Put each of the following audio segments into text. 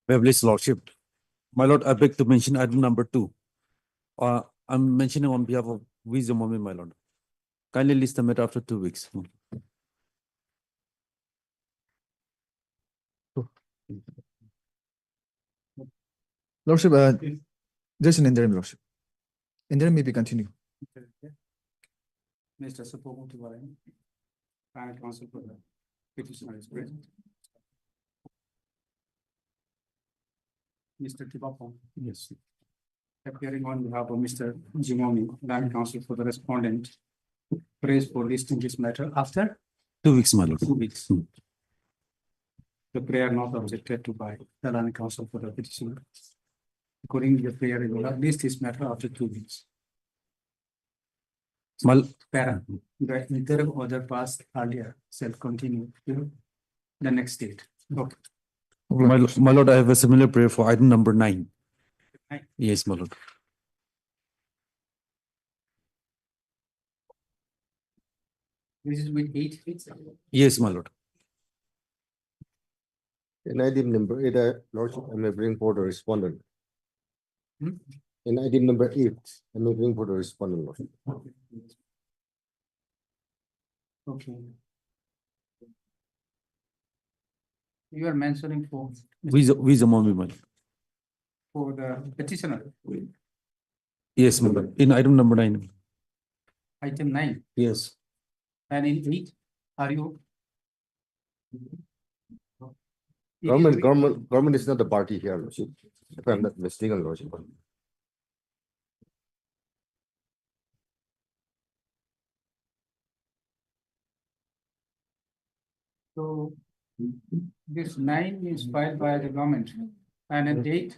Beverly's Lordship. My Lord, I beg to mention item number 2. I'm mentioning on behalf of Wisdom Moment, my Lord. Kindly list the matter after 2 weeks. Lordship, there's an interim, Lordship. Interim may be continued. Mr. Suppomutivarayan, panel counsel for the petitioner is present. Mr. Tibapong. Yes. Appearing on behalf of Mr. Jimomi, land counsel for the respondent, prays for listing this matter after 2 weeks, my Lord. 2 weeks. The prayer not objected to by the land counsel for the petitioner. According to the prayer, it will list this matter after 2 weeks. Para, the interim order passed earlier shall continue till the next date. Okay. My Lord, I have a similar prayer for item number 9. 9. Yes, my Lord. This is with 8 weeks. Yes, my Lord. In item number 8, Lordship, I may bring forward a respondent. Hmm? In item number 8, I may bring forward a respondent, Lordship. Okay. You are mentioning Wisdom only, my lord. for the petitioner, Yes, my lord. In item number 9. item 9, Yes. and in 8, are you? Government is not the party here, Lordship. If I'm not mistaken, Lordship. So this 9 is filed by the government, and an 8,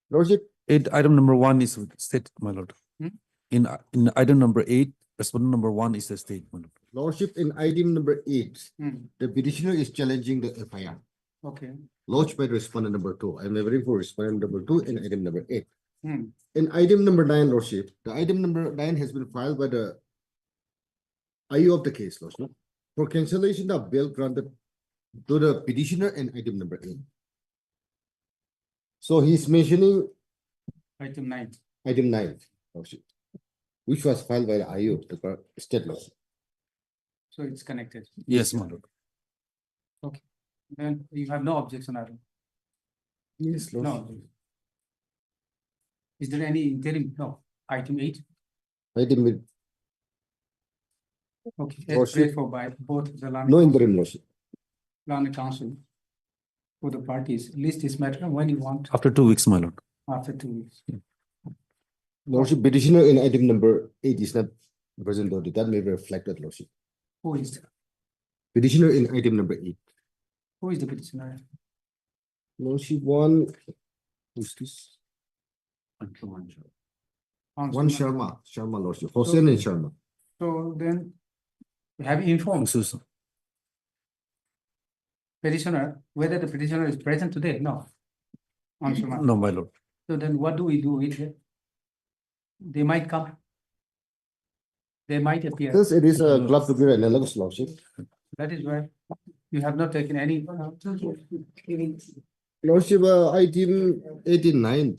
Lordship, Item number 1 is state, my lord. Hmm? In item number 8, respondent number 1 is the state, my lord. Lordship, in item number 8, hmm, the petitioner is challenging the FIR. okay. Lodged by the respondent number 2. I may bring for respondent number 2 in item number 8. Hmm. In item number 9, Lordship, the item number 9 has been filed by the IU of the case, Lordship, for cancellation of bail granted to the petitioner in item number 8. So he's mentioning Item 9. item 9, Lordship, which was filed by the IU, the state law. So it's connected. Yes, my lord. Then you have no objection, Arun. Yes, No. objection. Is there any interim? No. Item 8. Item, Okay. Or It's should- paid for by both the land. no interim, Lordship. Land council. For the parties, list this matter when you want, After 2 weeks, my lord. after 2 weeks. Lordship, petitioner in item number 8 is not present, Lordship. That may be reflected, Lordship. Who is, Petitioner in item number 8. who is the petitioner? Lordship, one, who's this? One Sharma, Lordship, Hossein and Sharma. So then, have you informed Susan. petitioner whether the petitioner is present today? No. Answer. No, my lord. So then what do we do with it? They might come. They might appear. Since it is a club to be analogous, Lordship. That is why you have not taken any. Lordship, item 89,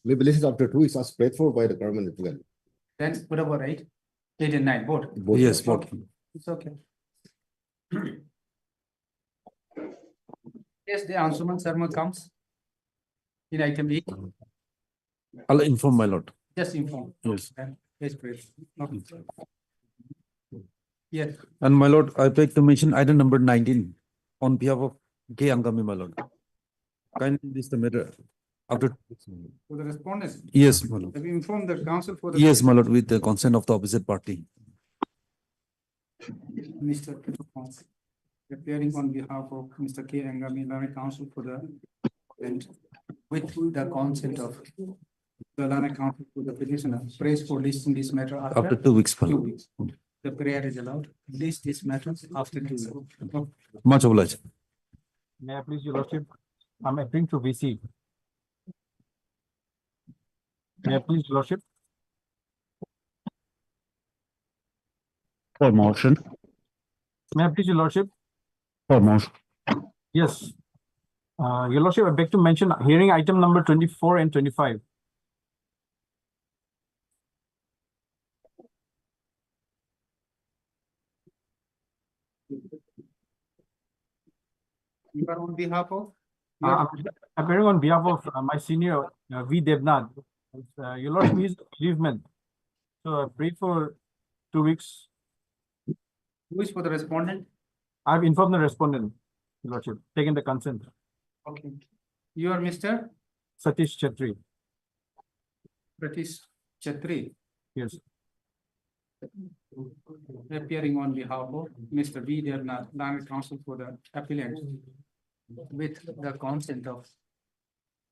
maybe listed after 2 weeks as paid for by the government as well. Then what about 8, 8 and 9, both? Both, Yes, Lordship. both. It's okay. Yes, the Anshuman Sharma comes. In item 8, I'll inform my lord. just inform. Yes. Yes, please. Okay. Yes, And my lord, I beg to mention item number 19 on behalf of K. Angami, my lord. Kindly list the matter after. 2 weeks, my lord. for the respondents, Yes, my lord. have you informed the council for the? Yes, my lord, with the consent of the opposite party. Mr. Appearing on behalf of Mr. K. Angami, Lana Council for the, and with the consent of the Lana Council for the petitioner, praise for listing this matter After after 2 weeks, my 2 lord. weeks. The prayer is allowed, list this matter after 2 weeks. Much obliged. May I please, your lordship? I'm appealing to VC. May I please, your lordship? For motion. May I please, your lordship? For motion. Yes. Your lordship, I beg to mention hearing item number 24 and 25. You are on behalf of? I'm appearing on behalf of my senior V. Devnath. Your lordship is bereavement. So I pray for 2 weeks. Who is for the respondent? I've informed the respondent, your lordship, taken the consent. Okay. You are Mr. Satish Chetri. Pratish Chetri, Yes. appearing on behalf of Mr. V. Devnath, Land Council for the appellant, with the consent of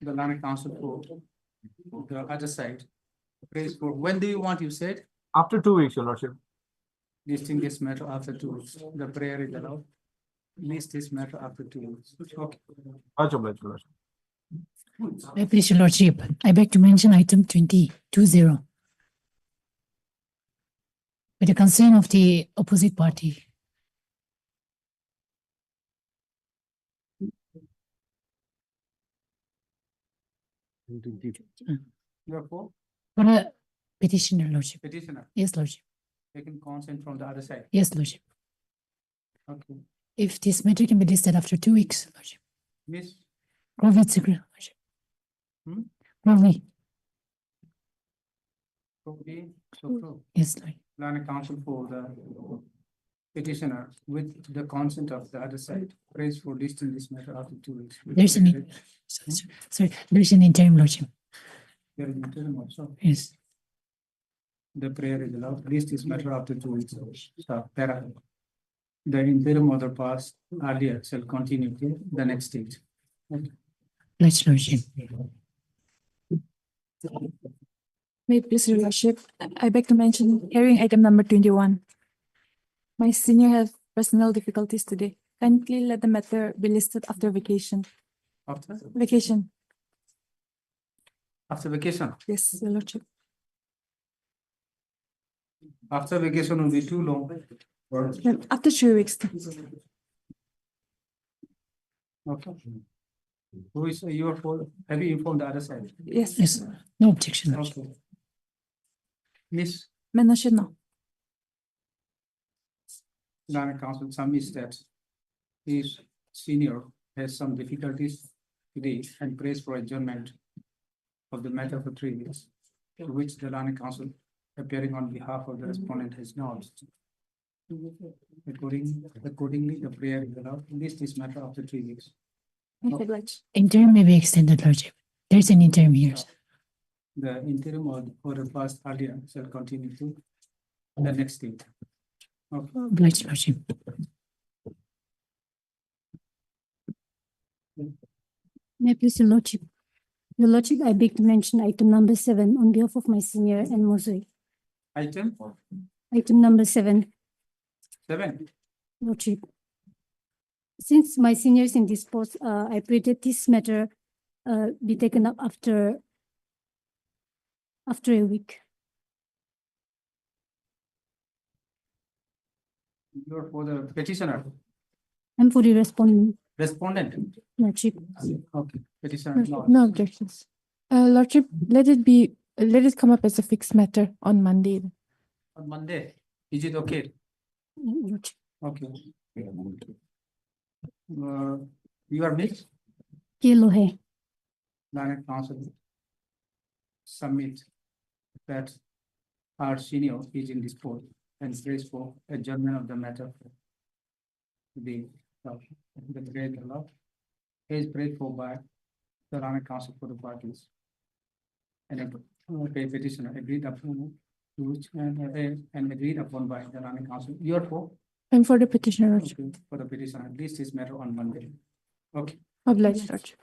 the Land Council for the other side. Praise for, when do you want, you said, After 2 weeks, your lordship. listing this matter after 2 weeks, the prayer is allowed. List this matter after 2 weeks. Okay. Much obliged, your lordship. I please, your lordship, I beg to mention item 2020. With the concern of the opposite party. You are for For a petitioner, Lordship. petitioner, Yes, Lordship. taking consent from the other side. Yes, Lordship. Okay. If this matter can be listed after 2 weeks, Lordship. Miss, Probably it's agree, Lordship. Hmm? Probably, okay, so yes, Lord. Land Council for the petitioner with the consent of the other side, prays for listing this matter after 2 weeks. There's an, sorry, there's an interim, Lordship. There is interim also. Yes. The prayer is allowed, list this matter after 2 weeks. So, para. The interim order passed earlier shall continue to the next stage. Pledge, Lordship. May it please your lordship, I beg to mention hearing item number 21. My senior has personal difficulties today. Kindly let the matter be listed after vacation. After, Vacation, after vacation, yes, your lordship. after vacation will be too long. After 3 weeks. Okay. Who is your for, have you informed the other side? Yes, Yes, no objection, Lordship. Okay. Miss, Menashino. Land Council submits that his senior has some difficulties today and prays for adjournment of the matter for 3 weeks, to which the Land Council appearing on behalf of the respondent has not. Accordingly, the prayer is allowed, list this matter after 3 weeks. Interim may be extended, Lordship. There's an interim here. The interim order passed earlier shall continue to the next stage. Okay. Pledge, Lordship. May I please, Your Lordship? Your Lordship, I beg to mention item number 7 on behalf of my senior and Mosui. Item Item number 7, 7. Lordship. Since my senior is indisposed, I pray that this matter be taken up after a week. You're for the petitioner, I'm for the respondent. Lordship. Okay, petitioner. no. No objections. Lordship, let it come up as a fixed matter on Monday. On Monday, is it okay? Lordship. Okay. You are Miss Kelohe. Land Council submit that our senior is indisposed and prays for adjournment of the matter. The prayer allowed is prayed for by the Land Council for the parties. And a petitioner agreed upon to which and agreed upon by the Land Council. You are for? I'm for the petitioner, lordship. Okay, for the petitioner, list this matter on Monday. Okay. Obliged, lordship.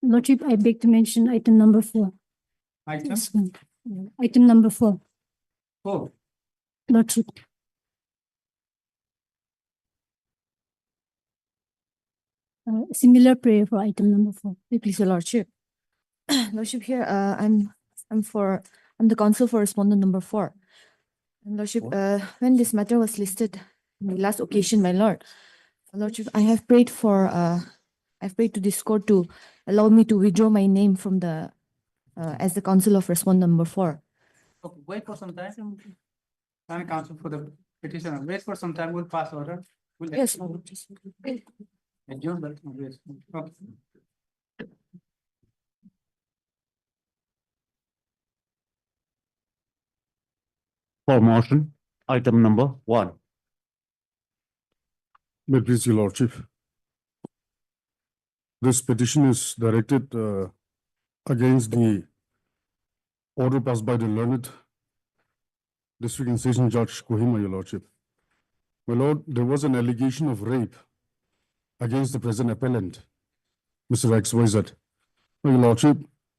Lordship, I beg to mention item number 4. Item Yes, ma'am. Item number 4, 4. Lordship. Similar prayer for item number 4. Please, your lordship. Lordship here, I'm the counsel for respondent number 4. And lordship, when this matter was listed in the last occasion, my lord, lordship, I've prayed to this court to allow me to withdraw my name from the as the counsel of respondent number 4. Okay, wait for some time. Land Council for the petitioner, wait for some time, we'll pass order. We'll Yes, my lord. adjourn that. Okay. For motion, item number 1. May it please your lordship. This petition is directed against the order passed by the learned District and Session Judge Kohima, your lordship. My lord, there was an allegation of rape against the present appellant, Mr. XYZ. My lordship,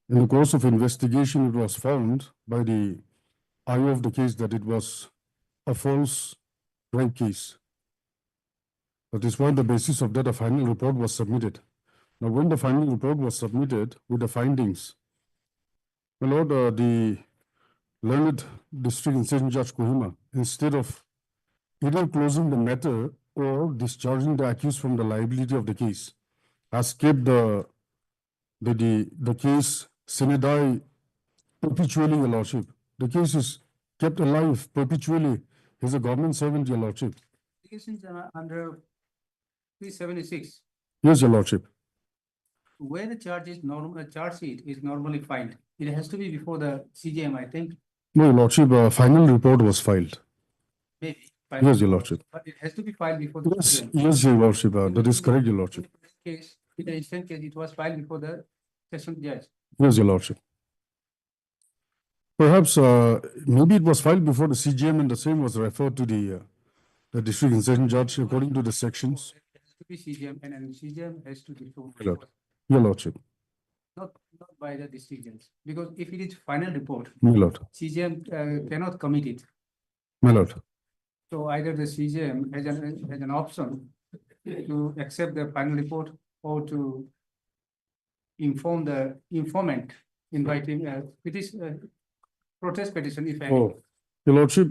in the course of investigation, it was found by the IO of the case that it was a false rape case. That is why the basis of that a final report was submitted. Now, when the final report was submitted with the findings, my lord, the learned District and Session Judge Kohima, instead of either closing the matter or discharging the accused from the liability of the case, has kept the case sine die perpetually, Your Lordship. The case is kept alive perpetually. He's a government servant, Your Lordship. Applications are under 376, Yes, Your Lordship. where the charge is normal, charge sheet is normally filed. It has to be before the CJM, I think, No, Your Lordship, a final report was filed. maybe. Yes, Your Lordship. But it has to be filed before the Yes, CJM. yes, Your Lordship, that is correct, Your Lordship. Case, in the instant case, it was filed before the session judge. Yes, Your Lordship. Perhaps, maybe it was filed before the CGM and the same was referred to the district and session judge according to the sections. It has to be CJM and CJM has to be My Lord. Your Lordship, not by the district judge. Because if it is final report, my Lord, CJM cannot commit it. my Lord. So either the CJM has an option to accept the final report or to inform the informant, inviting, it is protest petition if any. Oh, Your Lordship,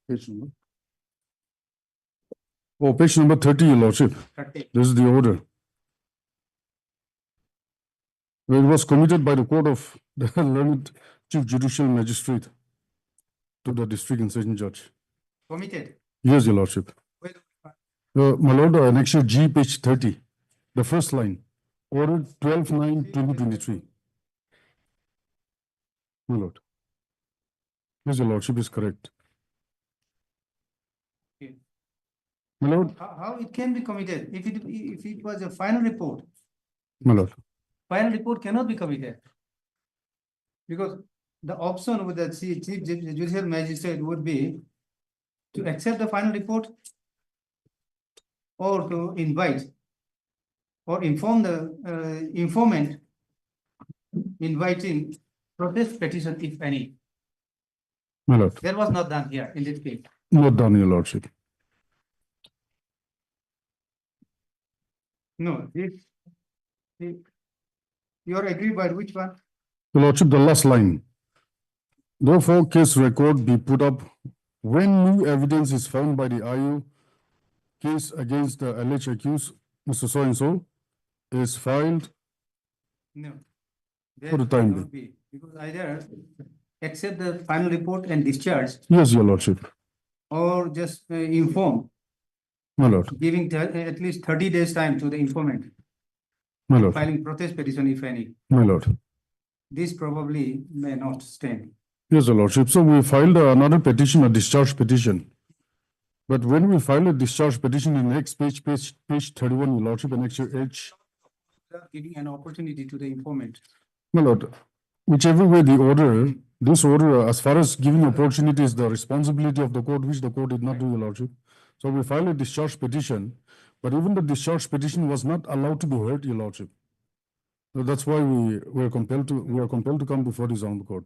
page number. Oh, page number 30, Your Lordship. 30. This is the order. It was committed by the court of the learned chief judicial magistrate to the district and session judge. Committed. Yes, Your Lordship. My Lord, annexure G, page 30, the first line, order 12/9/2023. My Lord. Yes, Your Lordship is correct. Okay. My Lord, How it can be committed if it was a final report? my Lord. Final report cannot be committed. Because the option with the chief judicial magistrate would be to accept the final report or to invite or inform the informant inviting protest petition if any. My Lord, That was not done here in this case. not done, Your Lordship. No, you are agreed by which one? Your Lordship, the last line. Therefore, case record be put up when new evidence is found by the IU, case against the alleged accused, Mr. So and so, is filed. No. For the That time cannot be, because either accept the final report and discharge Yes, Your Lordship. or just inform, My Lord, giving at least 30 days time to the informant, my Lord, filing protest petition if any. my Lord. This probably may not stand. Yes, Your Lordship. So we filed another petition, a discharge petition. But when we file a discharge petition in next page 31, Your Lordship, annexure H, Without giving an opportunity to the informant. my Lord, whichever way the order, this order, as far as giving opportunity is the responsibility of the court, which the court did not do, Your Lordship. So we filed a discharge petition, but even the discharge petition was not allowed to be heard, Your Lordship. So that's why we are compelled to come before this honorable court.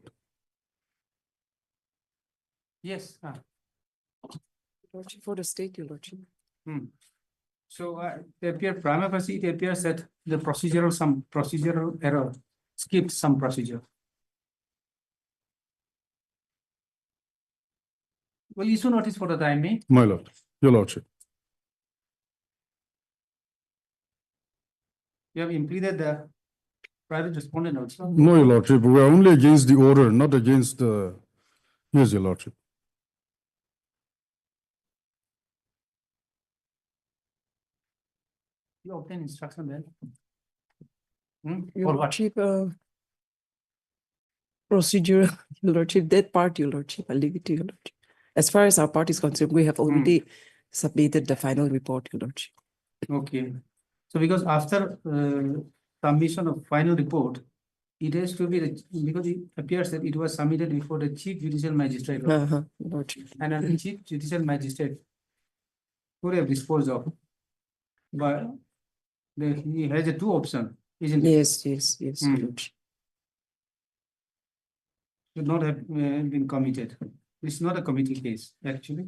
Yes. Lordship, for the state, Your Lordship. So it appears prima facie, it appears that the some procedural error skipped some procedure. Will issue notice for the time being? My Lord, Your Lordship. You have implemented the private respondent also? No, Your Lordship, we are only against the order, not against the, yes, Your Lordship. You obtain instruction then? Your Or what? Lordship, procedural, Your Lordship, that part, Your Lordship, I'll leave it to Your Lordship. As far as our part is concerned, we have already submitted the final report, Your Lordship. Okay. So because after submission of final report, it has to be, because it appears that it was submitted before the chief judicial magistrate. Your Lordship. And the chief judicial magistrate could have disposed of. But he has a two option, isn't it? Yes, Your Lordship. Should not have been committed. It's not a committee case, actually.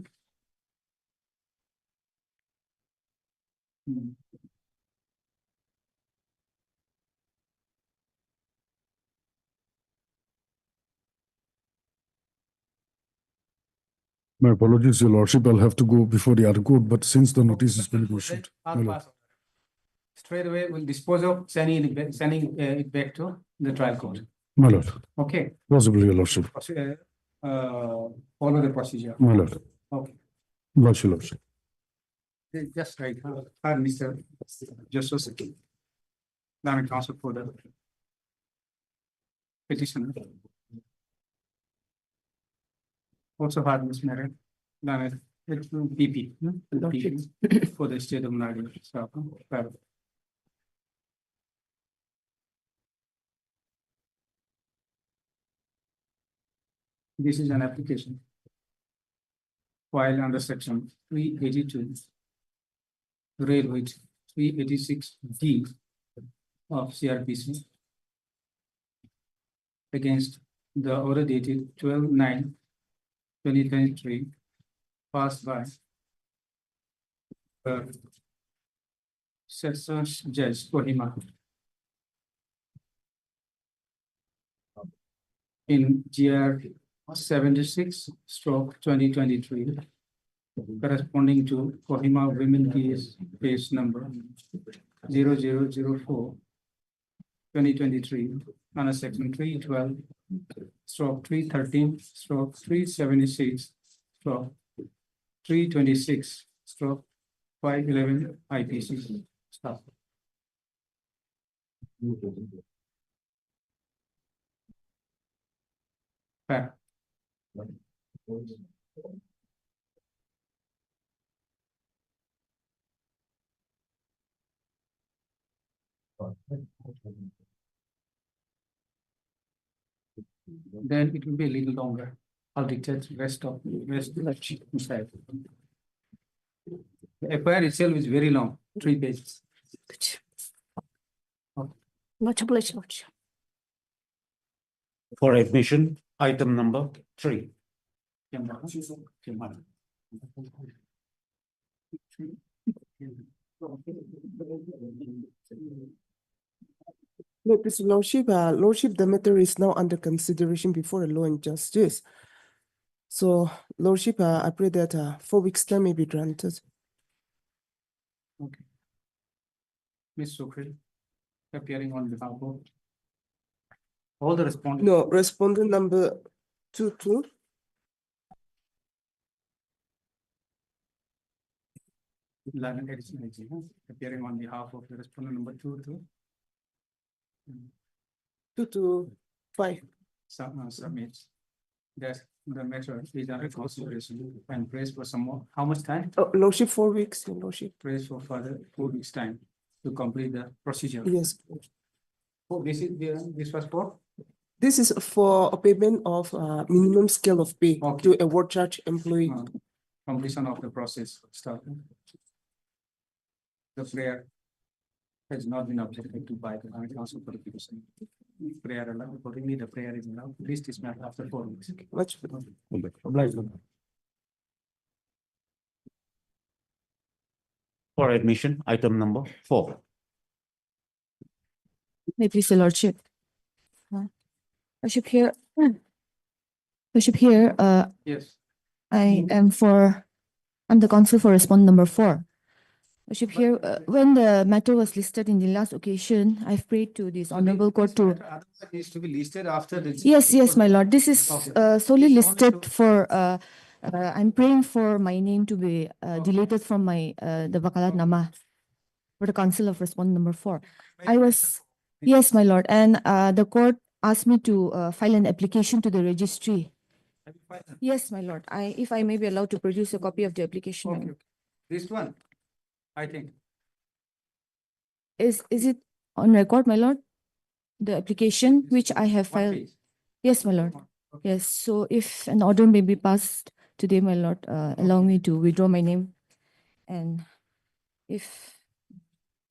My apologies, Your Lordship, I'll have to go before the other court, but since the notice is going to be issued. I'll my Lord. pass. straight away we'll dispose of sending it back to the trial court. My lord, Okay, possibly, your lordship. follow the procedure. My lord, Okay, bless your lordship. just right, Mr. Justice, Learned Counsel for the petitioner. Also had Ms. Merit, Learned PP, PP for the state of Nagaland. So, this is an application filed under section 382, read with 386D of CRPC against the order dated 12/9/2023 passed by Sessions Judge Kohima in GR 76/2023, corresponding to Kohima Women case number 0004/2023 under section 312/336/326/511 IPC. Stop. Fair. Then it will be a little longer. I'll dictate rest inside. The FIR itself is very long, 3 pages. Much obliged, Lordship. For admission, item number 3. No, Mr. Lordship, the matter is now under consideration before the law and justice. So, Lordship, I pray that 4 weeks time may be granted. Okay. Ms. Sukhil, appearing on behalf of all the respondents. No, respondent number 22. Appearing on behalf of the respondent number 22. 2 to 5. Submits that the matter is under consideration and prays for some more. How much time? Lordship, 4 weeks, your Lordship. Prays for further 4 weeks time to complete the procedure. Yes. Oh, this was for? This is for a payment of minimum scale of pay Okay. to a ward charge employee. Completion of the process start. The prayer has not been objected to by the Learned Counsel for the petition. Prayer allowed, accordingly the prayer is allowed. Please dismiss after 4 weeks. Much. For admission, item number 4. May please, your Lordship. Lordship here. Lordship here, Yes. I'm the counsel for respondent number 4. Lordship here, when the matter was listed in the last occasion, I've prayed to this honorable court to. Otherwise needs to be listed after the. Yes, my lord. This is Okay. solely Just wanted listed to- for, I'm praying for my name to be deleted from my, the Vakalat Nama for the council of respondent number 4. I was, yes, my lord, and the court asked me to file an application to the registry. Have you filed them? Yes, my lord. If I may be allowed to produce a copy of the application. my Okay, lord. this one, I think. Is it on record, my lord? The application which I have One filed? page. Yes, my lord. Okay. Yes, so if an order may be passed today, my lord, allow me to withdraw my name. And if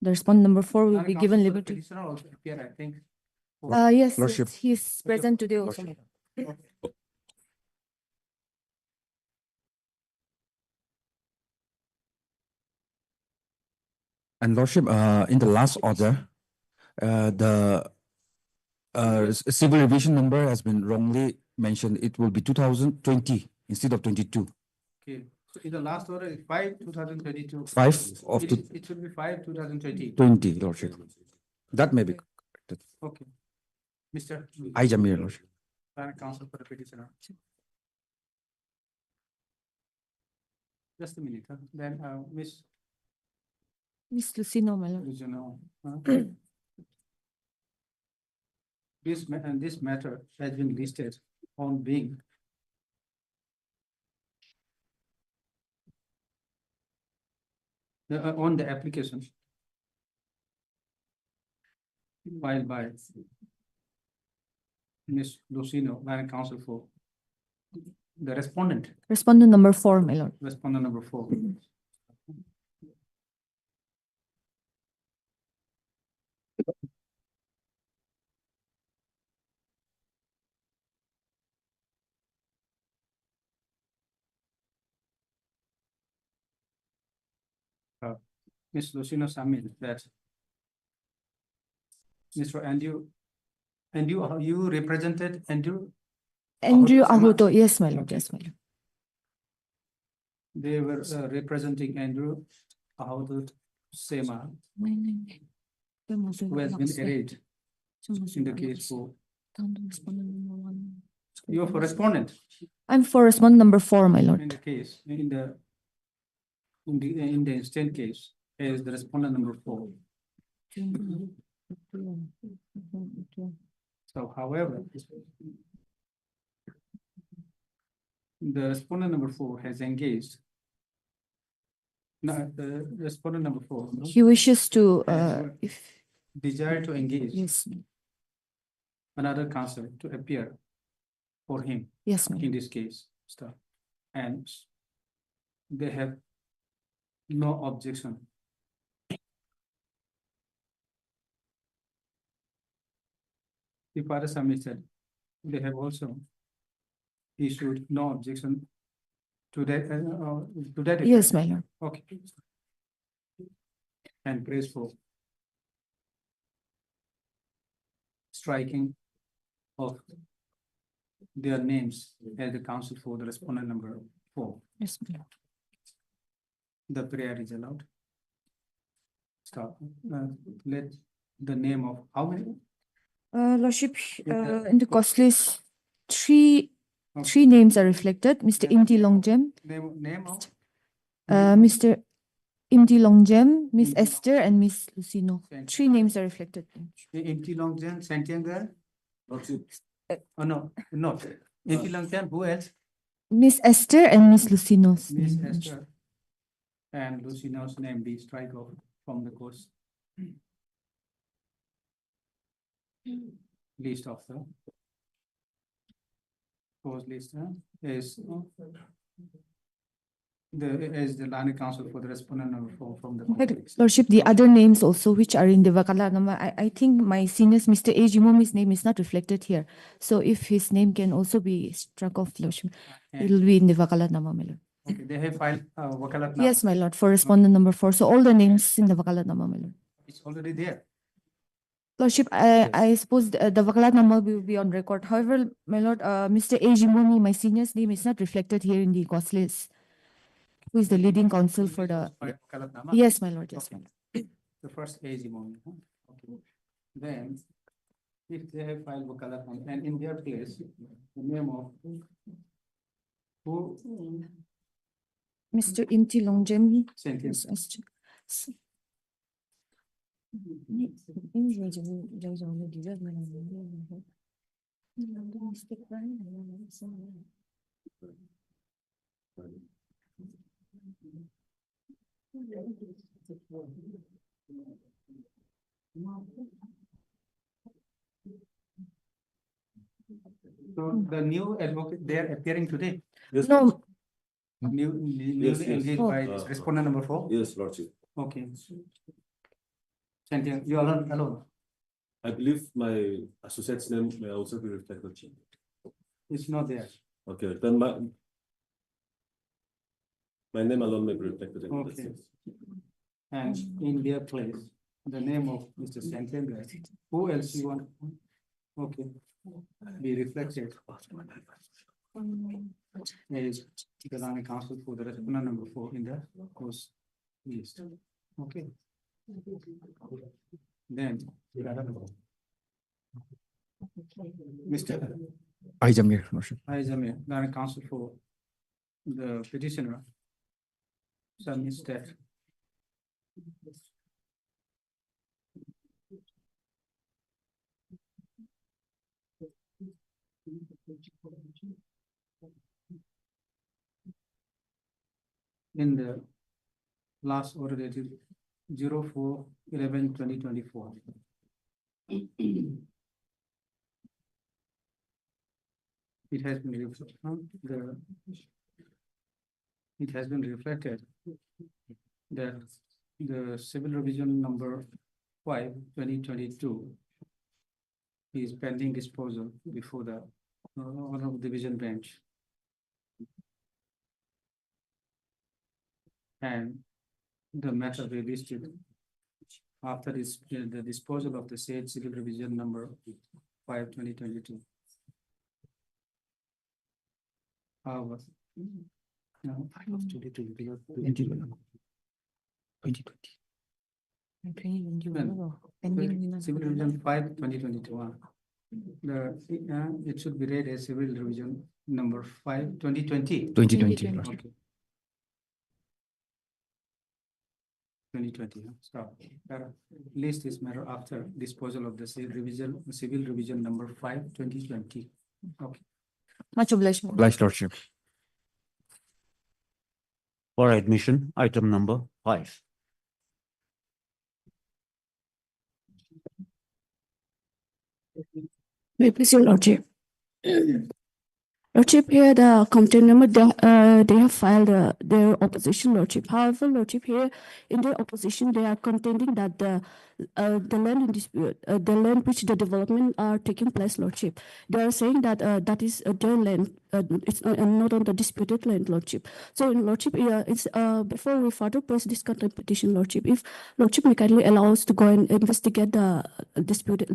the respondent number 4 will Learned be Counsel given for the liberty. petitioner also appear, I think. Yes, Lordship. yes, he's present today also. my lord. And Lordship, in the last order, the civil revision number has been wrongly mentioned. It will be 2020 instead of 22. Okay, The last order is 5/2022. 5 of It should be 5/2020. 20, Your Lordship. That may be corrected. Okay. Mr. I, Jamir, Your Lordship. Parent counsel for the petitioner. Just a minute, huh? Then, Miss, Miss Lucino, my lord. you know, this matter has been listed on being on the application filed by Miss Lucino, Parent counsel for the respondent, Respondent number 4, my lord. respondent number 4. Ms. Lucino submitted that Mr. Andrew, you represented Andrew, Andrew Ahuto Ahuto, yes, my lord, yes, my lord. they were representing Andrew Ahuto Sema, who has been arraigned in the case for, you are for respondent I'm for respondent number 4, my in lord. the case, in the instant case, is the respondent number 4. So however, the respondent number 4 has engaged. No, the respondent number 4. no, He wishes to, if, desire to engage yes, another counsel to appear for him yes, my in lord. this case, stuff. And they have no objection. The father submitted, they have also issued no objection to that, to that. effect. Yes, my lord. Okay. And praise for striking of their names as the counsel for the respondent number 4. Yes, my lord. The prayer is allowed. Stop. Let the name of how many? Lordship, in the cost list, three names are reflected. Mr. Imti Longjem, Name of? Mr. Imti Longjem, Miss Imti Esther, and Miss Lucino. 3 names are reflected. Empty long Jan, sentient girl? Oh, no, not. Empty long Jan, who else? Miss Esther and Miss Lucino's Miss name. Esther. And Lucino's name be strike off from the course. List of the course list is the land council for the respondent number 4 from the. In fact, Lordship, the other names also which are in the Vakala number, I think my seniors, Mr. A. Jimomi's name is not reflected here. So if his name can also be struck off, Lordship, it will be in the Vakala number, my lord. Okay, they have filed wakalat. Yes, my lord, for respondent number 4. So all the names in the Vakala number, my lord. It's already there. Lordship, I suppose the Vakalat number will be on record. However, my lord, Mr. A. Jimomi, my senior's name is not reflected here in the cost list. Who is the leading counsel for the, Wakalat nama. yes, my lord, yes, my lord. The first AG moment. Okay. Then, if they have filed wakalat nama, and in their place, the name of who Mr. Imti Longjem. sent him. So the new advocate, they are appearing today. No, Newly engaged Oh. by respondent number 4. Yes, Lordship. Okay. Sentient, you are alone. I believe my associate's name may also be reflected. It's not there. Okay, then my name alone may be reflected in this. Okay. And in their place, the name of Mr. Sentient, who else you want? Okay. Be reflected. is the Learning Council for the respondent number 4 in the course list. Okay. Then. Mr. Jamir, Lordship. Jamir, Learning Council for the petitioner. Submits that. In the last order dated 04/11/2024. It has been reflected that the civil revision number 5/2022 is pending disposal before the Honorable Division Bench. And the matter be listed after this, the disposal of the said civil revision number 5/2022. However, no, 2020. Civil revision 5/2021. It should be read as civil revision number 5/2020. 2020. Okay. 2020, stop. List this matter after disposal of the civil revision number 5/2020. Okay. Much obliged. Obliged, Lordship. For admission, item number 5. May I please, your lordship? Lordship, here the contempt number, they have filed their opposition, lordship. However, lordship, here in their opposition, they are contending that the land in dispute, the land which the development are taking place, lordship. They are saying that that is their land. It's not on the disputed land, lordship. So, in lordship, it's before we further press this contempt petition, lordship, if lordship may kindly allow us to go and investigate the dispute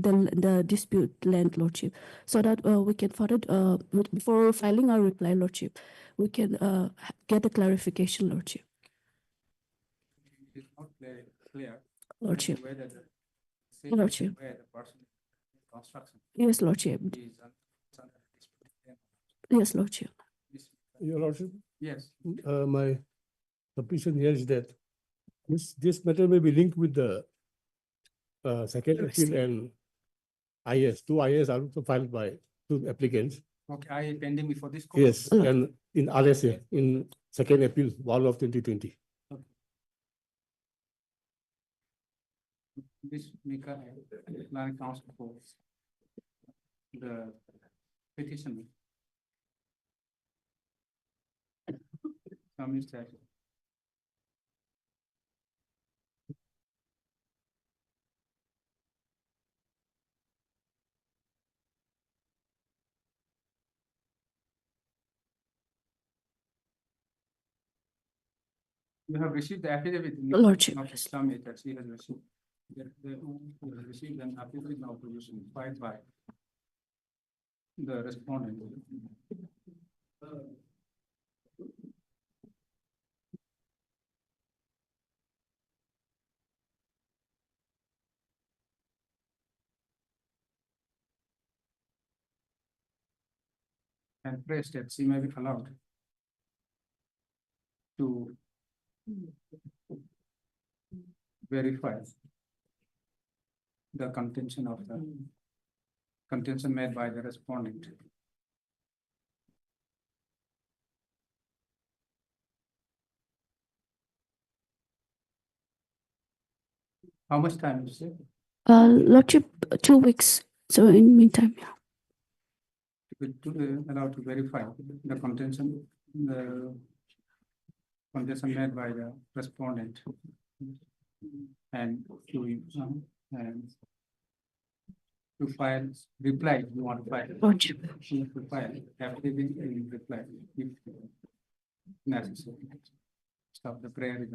land, lordship, so that we can further before filing our reply, lordship, we can get a clarification, lordship. It is not clear. Lordship. Whether the Lordship. where the person construction Yes, lordship. is under dispute. Yes, lordship. Your Lordship, Yes. my submission here is that this matter may be linked with the second appeal and IS. Two IS are also filed by two applicants. Okay, I pending before this. court. Yes, and in RSA, in second appeal, 1 of 2020. This make a Learning Council for the petition. Submits that. You have received the affidavit. Lordship. Of Islam that she has received. They have received an affidavit of opposition filed by the respondent. And press that she may be allowed to verify the contention of the contention made by the respondent. How much time is it? Lordship, 2 weeks. So in meantime, yeah. Allowed to verify the contention made by the respondent and to file reply. You want to file? Lordship. To file affidavit in reply if necessary. Stop the prayer.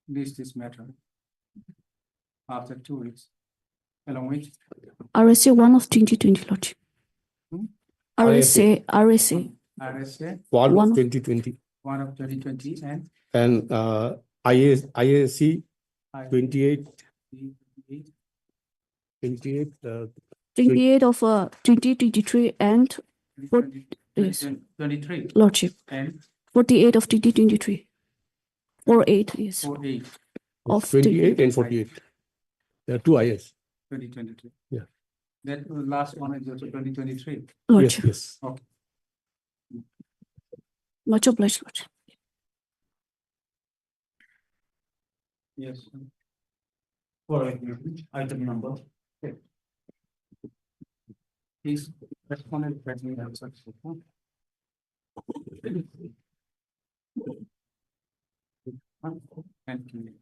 This matter after 2 weeks along with RSA 1 of 2020, Lordship. Hmm? RSA RSA One of 2020 1 of 2020 and and IAC 28 28 of 2023 and What- yes. 23 Lordship and 48 of 2023. 48, yes. 48 Of 28 and 48. There are two IS. 2023. Yeah. That last one is also 2023. Yes, Lordship. yes. Okay. Much obliged, Lordship. Yes. For item number. Please respond and present answers. Thank you.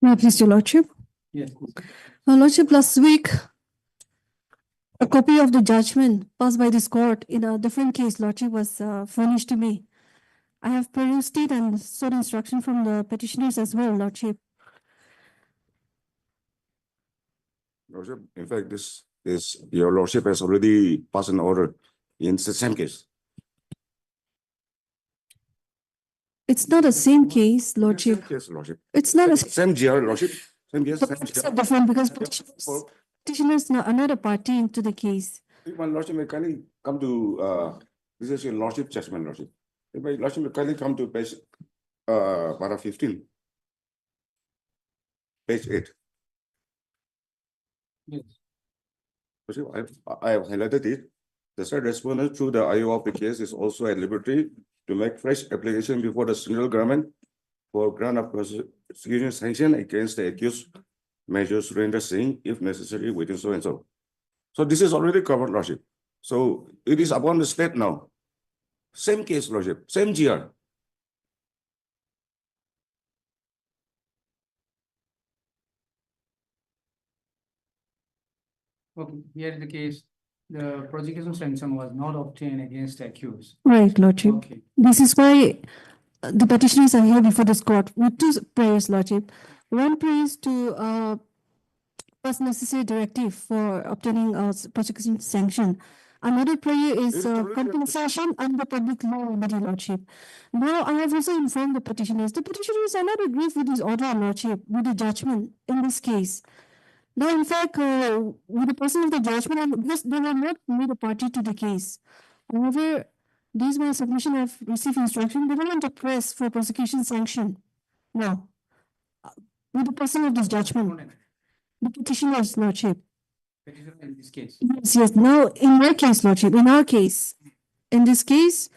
May I please, your Lordship? Yes. Lordship, last week, a copy of the judgment passed by this court in a different case, Lordship, was furnished to me. I have perused it and sought instruction from the petitioners as well, Lordship. Lordship, in fact, this is, your Lordship has already passed an order in the same case. It's not the same case, Same Lordship. case, Lordship. It's not a Same GR, Lordship. Same case, same it's GR. different because petitioners are not a party into the case. If my Lordship may kindly come to, this is your Lordship judgment, Lordship. If my Lordship may kindly come to page, paragraph 15. Page 8. Yes. Lordship, I have highlighted it. The said respondent through the IO of the case is also at liberty to make fresh application before the central government for grant of prosecution sanction against the accused measures rendered saying if necessary within so and so. So this is already covered, Lordship. So it is upon the state now. Same case, Lordship, same GR. Okay, here is the case. The prosecution sanction was not obtained against the accused. Right, Lordship. Okay. This is why the petitioners are here before this court with two prayers, Lordship. One prayer is to pass necessary directive for obtaining a prosecution sanction. Another prayer is compensation under public law remedy, Lordship. Now, I have also informed the petitioners. The petitioners are not aggrieved with this order, Lordship, with the judgment in this case. Now, in fact, with the person of the judgment, and because they were not made a party to the case. However, this my submission, I have received instruction. They don't want to press for prosecution sanction. No. With the person of this judgment, the petitioner's Lordship. Petitioner in this case. Yes, yes. Now, in my case, Lordship, in our case, in this case,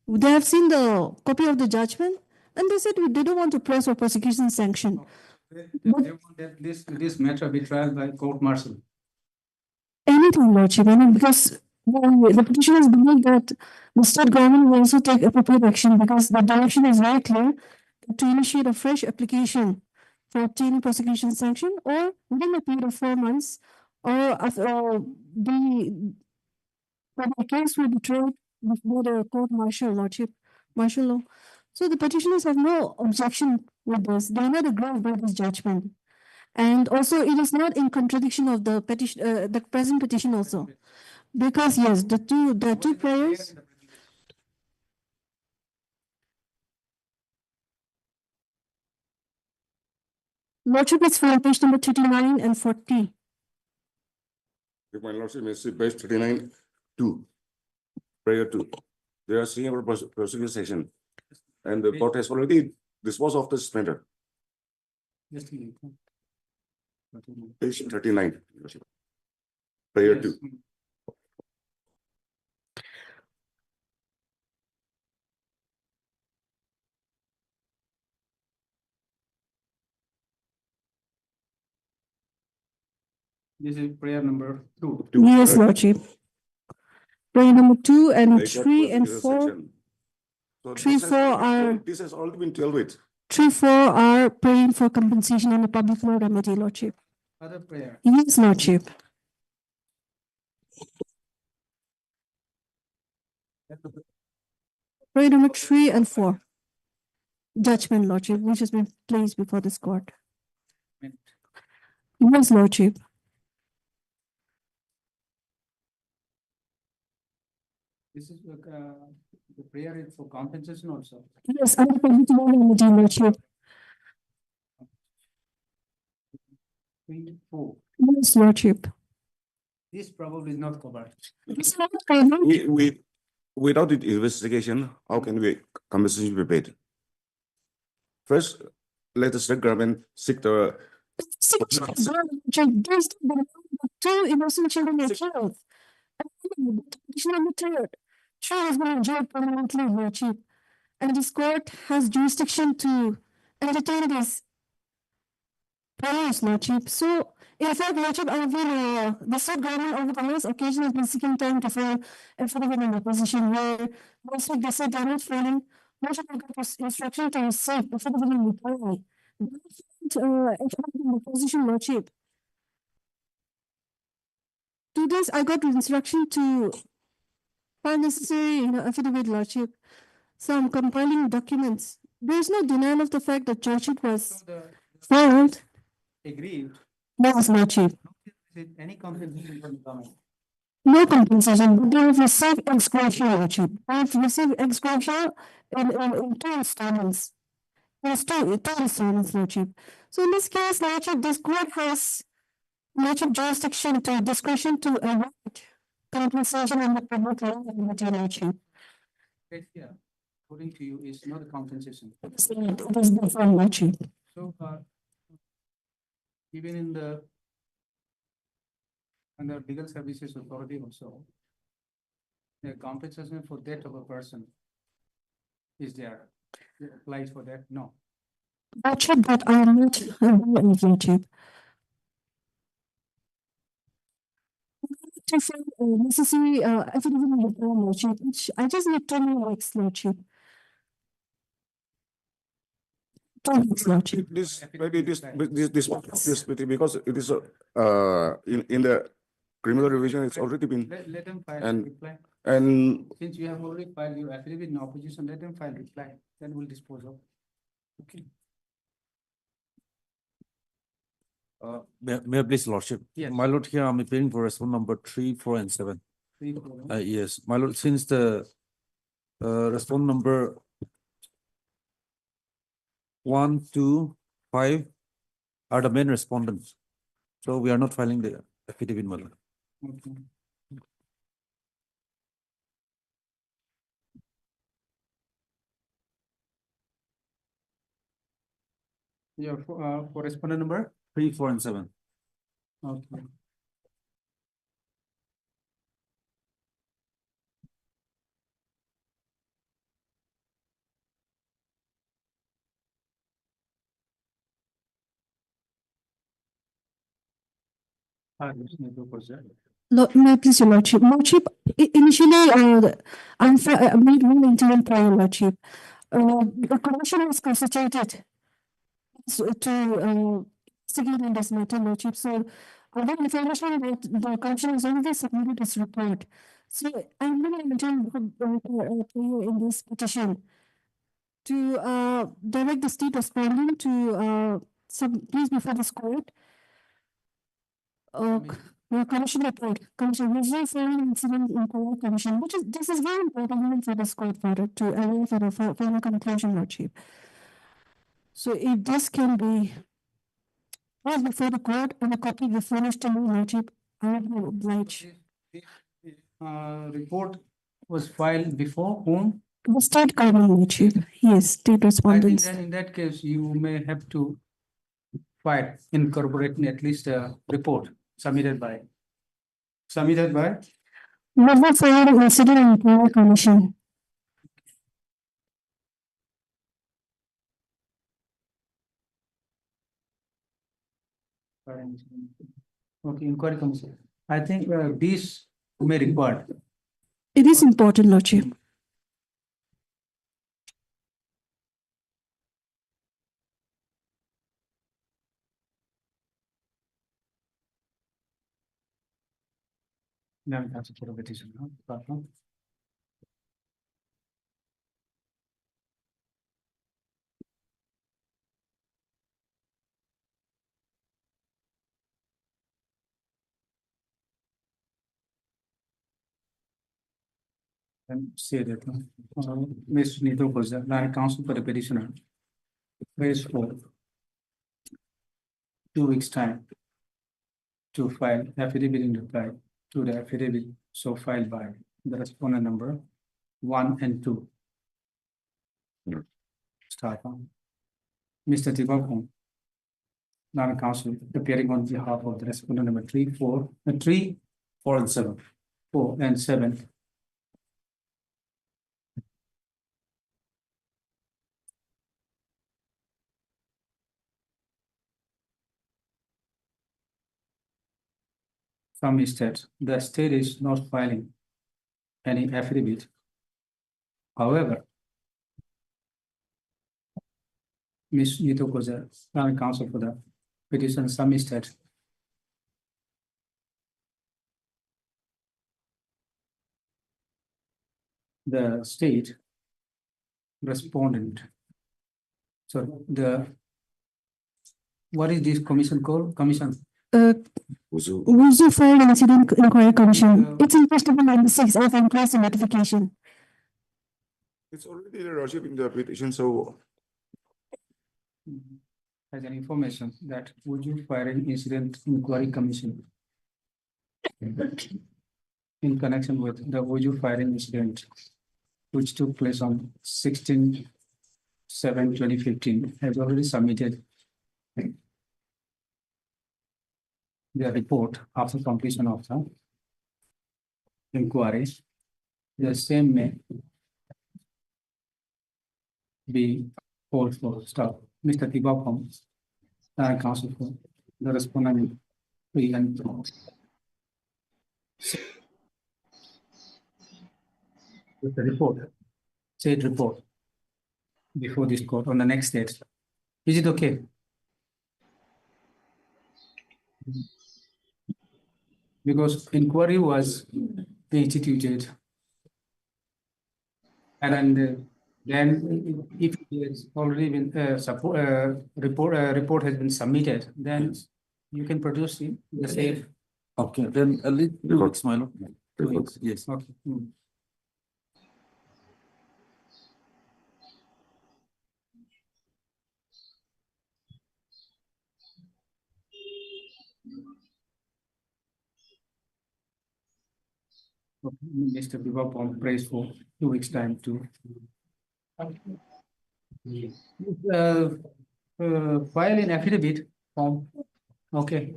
they have seen the copy of the judgment and they said they don't want to press for prosecution sanction. They want that this matter be tried by court martial. Anything, Lordship, I mean, because the petitioners believe that the state government will also take appropriate action because the direction is very clear to initiate a fresh application for obtaining prosecution sanction or within a period of 4 months or the case will be tried before the court martial, Lordship, martial law. So the petitioners have no objection with this. They are not aggrieved by this judgment. And also it is not in contradiction of the petition, the present petition also. Because yes, the two prayers. Lordship is for page number 39 and 40. If my Lordship may see page 39, 2, prayer 2. They are seeing about prosecution sanction. And the court has already disposed of this matter. Just a minute. Page 39, Lordship. Prayer 2. This is prayer number 2. Yes, Lordship. Prayer number 2 and They got 3 and prosecution 4. sanction. So 3, this has 4 already are been- This has already been dealt with. 3, 4 are praying for compensation and the public law remedy, Lordship. Other prayer. Yes, Lordship. Prayer number 3 and 4. Judgment, Lordship, which has been placed before this court. Yes, Lordship. This is the prayer is for compensation also. Yes, under political remedy, Lordship. 3, 4. Yes, Lordship. This probably is not covered. It's not covered. Without the investigation, how can we compensation be paid? First, let the state government seek the There's two innocent children were killed. Petition number third. Child has been jailed permanently, Lordship. And this court has jurisdiction to entertain this prayers, Lordship. So, in fact, Lordship, I have been, the state government over the last occasion has been seeking time to file affidavit in opposition where last week they said they're not filing. Lordship, I got instruction to receive affidavit in reply. Affidavit in opposition, Lordship. To this, I got instruction to file necessary, affidavit, Lordship. So I'm compiling documents. There is no denial of the fact that chargeshit was filed. Agreed. Yes, Lordship. Any compensation from the government? No compensation, but they have received ex gratia, Lordship. They have received ex gratia in two installments. Yes, two installments, Lordship. So in this case, Lordship, this court has Lordship jurisdiction to discretion to award compensation under public law and Lordship. Yes, yeah. According to you, is not a compensation. It is different, Lordship. So even in the under legal services authority also, the compensation for death of a person is there. It applies for that? No. Lordship, but I am not aware of Lordship. To find necessary affidavit in the Lordship, which I just need 2 weeks, Lordship. 2 weeks, Lordship. this because it is in the criminal revision it's already been Let them file and- reply. and Since you have already filed your affidavit in opposition, let them file reply, then we'll dispose of. Okay. May I please, Lordship? Yes. My lord, here I'm appearing for response number 3, 4, and 7. 3, 4. Yes, my lord, since the response number 1, 2, 5 are the main respondents. So we are not filing the affidavit, my lord. Okay. Yeah, for respondent number? 3, 4, and 7. Okay. May I please, your Lordship? Lordship, initially, I made one interim prior, Lordship. The commission was constituted to investigate in this matter, Lordship. So, other information that the commission has already submitted its report. So, I'm going to interim prayer in this petition to direct the state respondent to please before this court. Commission report, commission review following incident inquiry commission, this is very important even for this court for it to arrive at a final conclusion, Lordship. So if this can be brought before the court and a copy be furnished to me, Lordship, I will oblige. Report was filed before whom? The state government, Lordship, yes, state I think respondents. then in that case, you may have to file, incorporate at least a report submitted by. Review following incident inquiry commission. Okay, inquiry commission. I think this may require. It is important, Lordship. Now we have to put a petition, huh? Platform. And say that, Ms. Nito Koza, Land Counsel for the petitioner. Prays for 2 weeks' time to file affidavit in reply to the affidavit so filed by the respondent number 1 and 2. Start on. Mr. Tibakon, Land Counsel, appearing on behalf of the respondent number 3, 4, 4 and 7. 4 and 7. From state, the state is not filing any affidavit. However, Ms. Nito Koza, Land Counsel for the petition submitted the state respondent. So what is this commission called? Commission. Wuzu filed an incident inquiry commission. It's interestable in 6 of and plus a notification. It's already the Lordship in the petition, so Has an information that would you file an incident inquiry commission in connection with the Wuju firing incident, which took place on 16/7/2015, has already submitted the report after completion of the inquiry. The same may be called for stop. Mr. Tibakon, Counsel for the respondent 3 and 4. With the report, said report before this court on the next date. Is it okay? Because inquiry was instituted. And then if it's already been report has been submitted, then you can produce the same. Okay, then a little 2 weeks, my lord. 2 weeks. Yes. Okay. Okay, Mr. Bivapon prays for 2 weeks' time to file an affidavit form. Okay.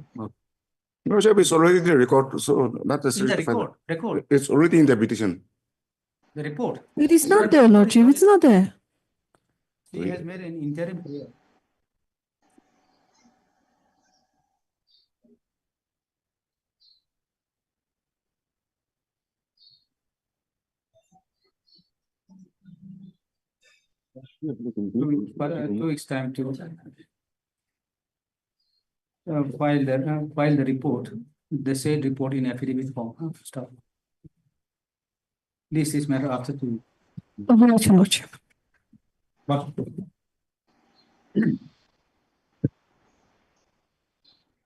Lordship is already in the record, so not In necessarily. the record, It's already in the petition. the report. It is not there, Lordship. It's not there. He has made an interim prayer. But 2 weeks' time to file the report, the said report in affidavit form. Stop. This is matter after 2 weeks. Objection, Lordship.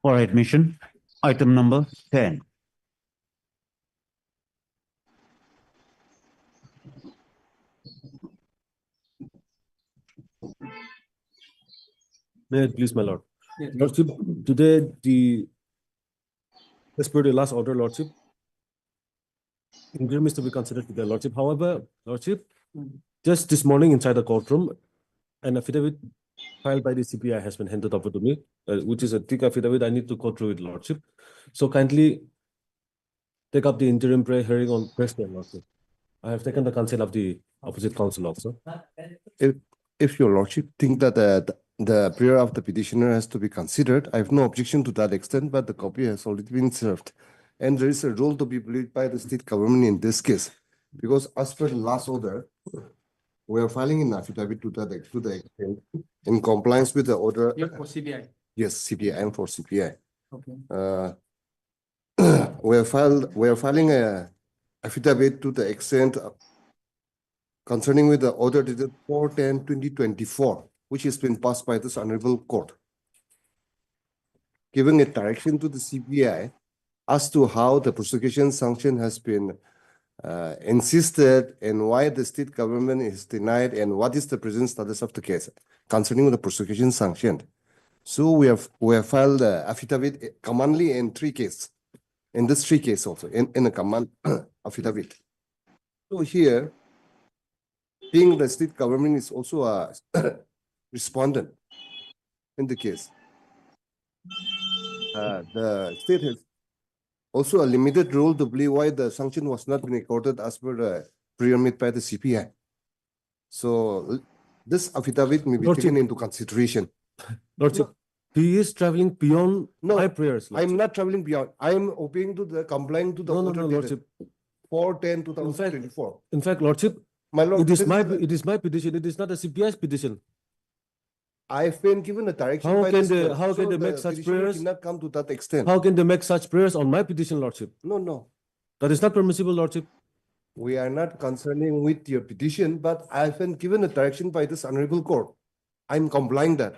For admission, item number 10. May I please, my lord? Yes. Lordship, today as per the last order, Lordship, interim is to be considered with the Lordship. However, Lordship, just this morning inside the courtroom, an affidavit filed by the CPI has been handed over to me, which is a thick affidavit. I need to go through it, Lordship. So kindly take up the interim prayer hearing on question, Lordship. I have taken the consent of the opposite counsel also. If your lordship think that the prayer of the petitioner has to be considered, I have no objection to that extent, but the copy has already been served. And there is a role to be played by the state government in this case, because as per the last order, we are filing an affidavit to the extent in compliance with the order. You're for CBI. Yes, CPI, and for CPI. Okay. We are filing a affidavit to the extent concerning with the order dated 4/10/2024, which has been passed by this honorable court, giving a direction to the CPI as to how the prosecution sanction has been insisted and why the state government is denied and what is the present status of the case concerning the prosecution sanctioned. So we have filed the affidavit commonly in 3 cases. In this 3 cases also, in a command affidavit. So here, being the state government is also a respondent in the case. The state has also a limited role to play why the sanction was not been accorded as per the prayer made by the CPI. So this affidavit may be Lordship. taken into consideration. Lordship, he is traveling beyond No, my prayers. Lordship. I'm not traveling beyond. I am obeying to the complying to the No, order dated Lordship. 4/10/2024. In fact, Lordship, My lord, it is this my the- it is my petition. It is not a CPI's petition. I've been given a direction How by can this they- court, how can so they make the such petitioner prayers? cannot come to that extent. How can they make such prayers on my petition, Lordship? No. That is not permissible, Lordship. We are not concerning with your petition, but I've been given a direction by this honorable court. I'm complying that.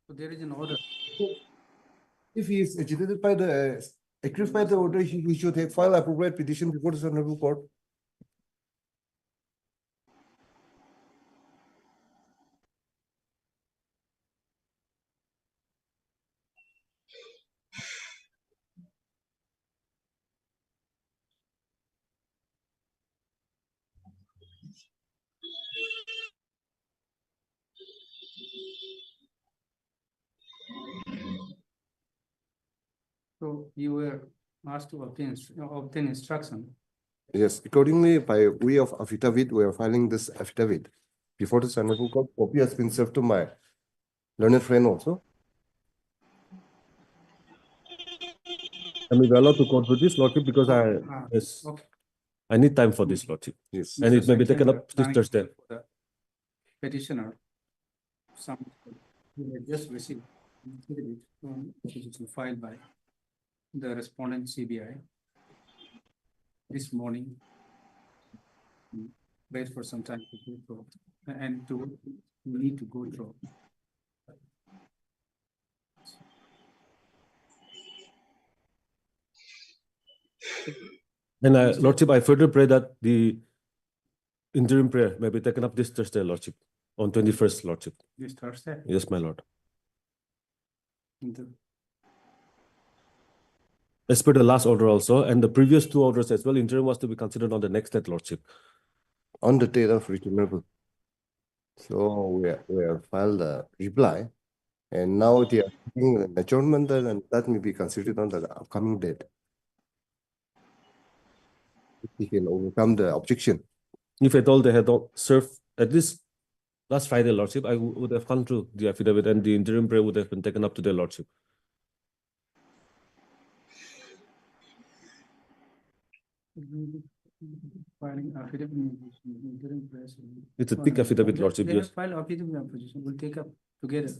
So there is an order. If he is agitated by the, aggrieved by the order, he should have filed appropriate petition before this honorable court. So you were asked to obtain instruction. Yes, accordingly, by way of affidavit, we are filing this affidavit. Before this honorable court, copy has been served to my learned friend also. Am I allowed to go through this, Lordship? Because yes, Okay. I need time for this, Lordship. Yes. And it may be Section taken up this planning Thursday. for the Petitioner. Some, we have just received affidavit which is filed by the respondent CBI this morning. Wait for some time to go through and we need to go through. And Lordship, I further pray that the interim prayer may be taken up this Thursday, Lordship, on 21st, Lordship. This Thursday. Yes, my Lord. The- As per the last order also, and the previous 2 orders as well, interim was to be considered on the next date, Lordship. On the date of returnable. So we have filed a reply, and now they are taking an adjournment, and that may be considered on the upcoming date. If we can overcome the objection. If at all they had not served at least last Friday, Lordship, I would have gone through the affidavit and the interim prayer would have been taken up to their Lordship. Filing affidavit. Interim press. It's a thick affidavit, Lordship, They have yes. filed affidavit opposition. We'll take up together.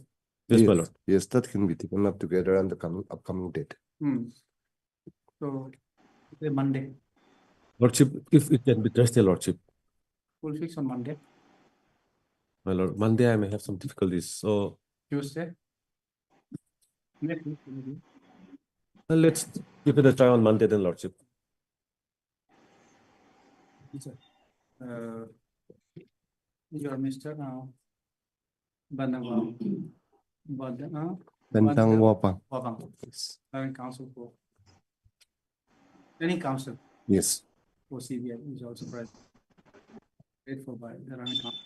Yes, my Lord. Yes, that can be taken up together on the upcoming date. So, say Monday, Lordship, if it can be Thursday, Lordship. we'll fix on Monday, My Lord, Monday I may have some difficulties, so Tuesday. Next week, maybe. let's give it a try on Monday then, Lordship. Your Mr. Bandang Bantang Wapang. Current counsel for any counsel Yes. for CBI is also present. Paid for by the running counsel.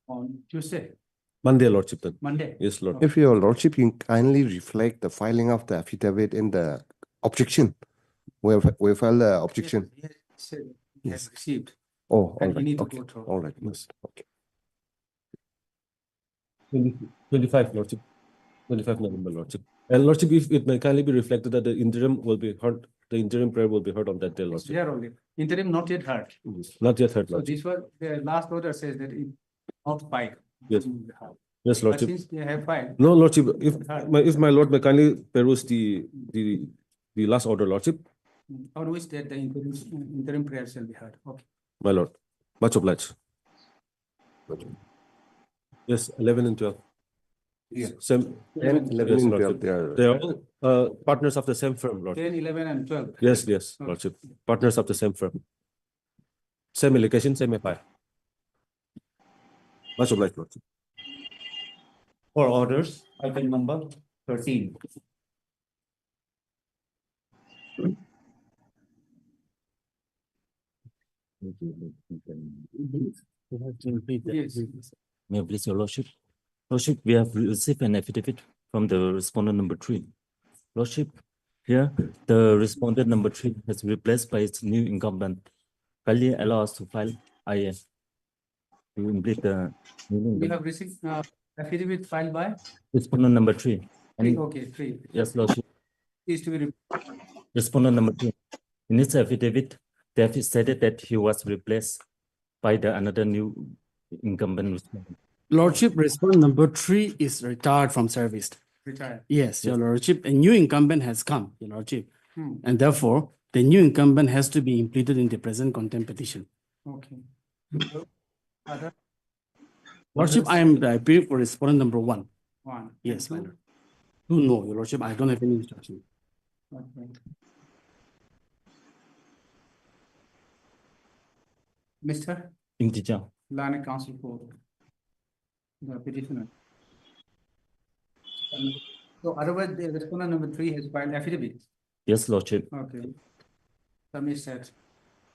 On Tuesday, Monday, Lordship, then. Monday. Yes, Lord. If your lordship can kindly reflect the filing of the affidavit in the objection. We filed the objection. Yes, he said he has received. Oh, all And you right, need to okay, go through. all right, yes, okay. 25, Lordship. 25 November, Lordship. And Lordship, if it may kindly be reflected that the interim will be heard, the interim prayer will be heard on that day, Lordship. There only, interim not yet heard. Not yet heard, So Lordship. this was, the last order says that it not filed. Yes. Yes, But Lordship. since they have filed. No, Lordship, if my Lord may kindly peruse the last order, Lordship, On which date the interim prayer shall be heard. Okay. my Lord. Much obliged. Yes, 11 and 12. Yeah. Same. 11 Yes, and Lordship. 12, they are- They are all Partners of the same firm, Lord. 10, 11, and 12. Yes, yes, Okay. Lordship. Partners of the same firm. Same allocation, same FI. Much obliged, Lordship. For orders, item number 13. Yes. May I please, Your Lordship? Lordship, we have received an affidavit from the respondent number 3. Lordship, here, the respondent number 3 has been replaced by its new incumbent. Kindly allow us to file IA to implement the new We incumbent. have received affidavit filed by Respondent number 3. And okay, 3. yes, Lordship, Is to be respondent number 3. In its affidavit, they have stated that he was replaced by the another new incumbent respondent. Lordship, respondent number 3 is retired from service. retired. Yes, Your Lordship, a new incumbent has come, Your Lordship. Hmm. And therefore, the new incumbent has to be implemented in the present contempt petition. Okay. Other Lordship, I am appealing for respondent number 1. 1. Yes, and my Lord. 2, no, Your Lordship, I don't have any instruction. 2. Okay. Mr. Integer. Land Council for the petitioner. So otherwise, the respondent number 3 has filed affidavit. Yes, Lordship. Okay. Submit said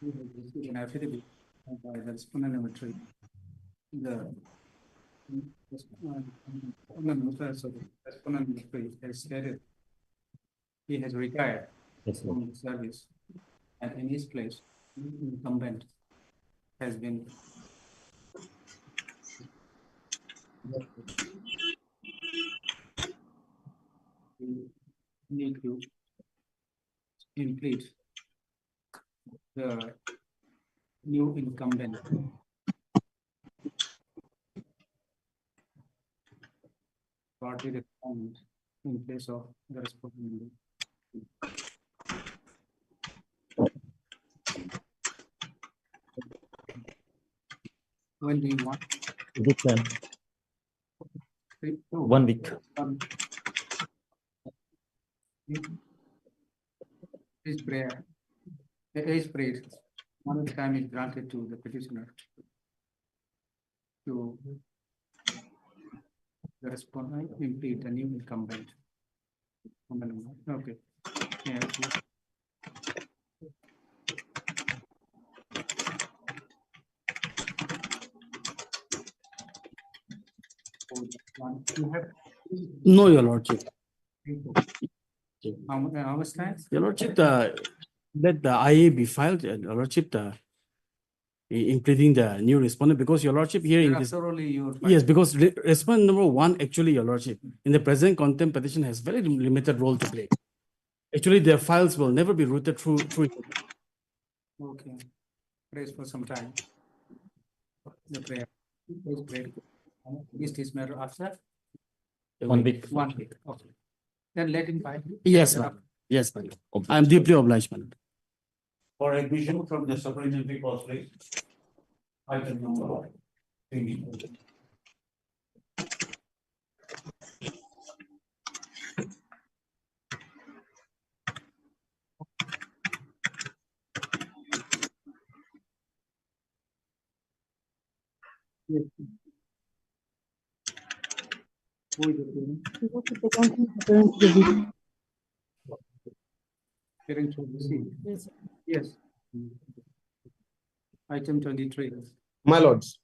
we have received an affidavit by the respondent number 3. The respondent number 3 has stated he has retired Yes, Lord. from the service, and in his place, incumbent has been we need to complete the new incumbent. Party respondent in place of the respondent. When do you want? Good time. 1 week. His prayer, his prayer, one time is granted to the petitioner to the respondent impede the new incumbent. Okay. Yes. You have No, Your Lordship. how much time? Your Lordship, let the IA be filed, Your Lordship, including the new respondent, because Your Lordship here in this. Thoroughly your. Yes, because respondent number 1, actually, Your Lordship, in the present contempt petition has very limited role to play. Actually, their files will never be routed through. Okay. Praise for some time. The prayer. Please pray. Is this matter after? 1 week. 1 week. Okay. Then let him file. Yes, ma'am. Yes, ma'am. I am deeply obliged, ma'am. For admission from the supplementary clause, please. Item number 1. Yes. Who is the hearing to receive? Yes. Item 23. My lords.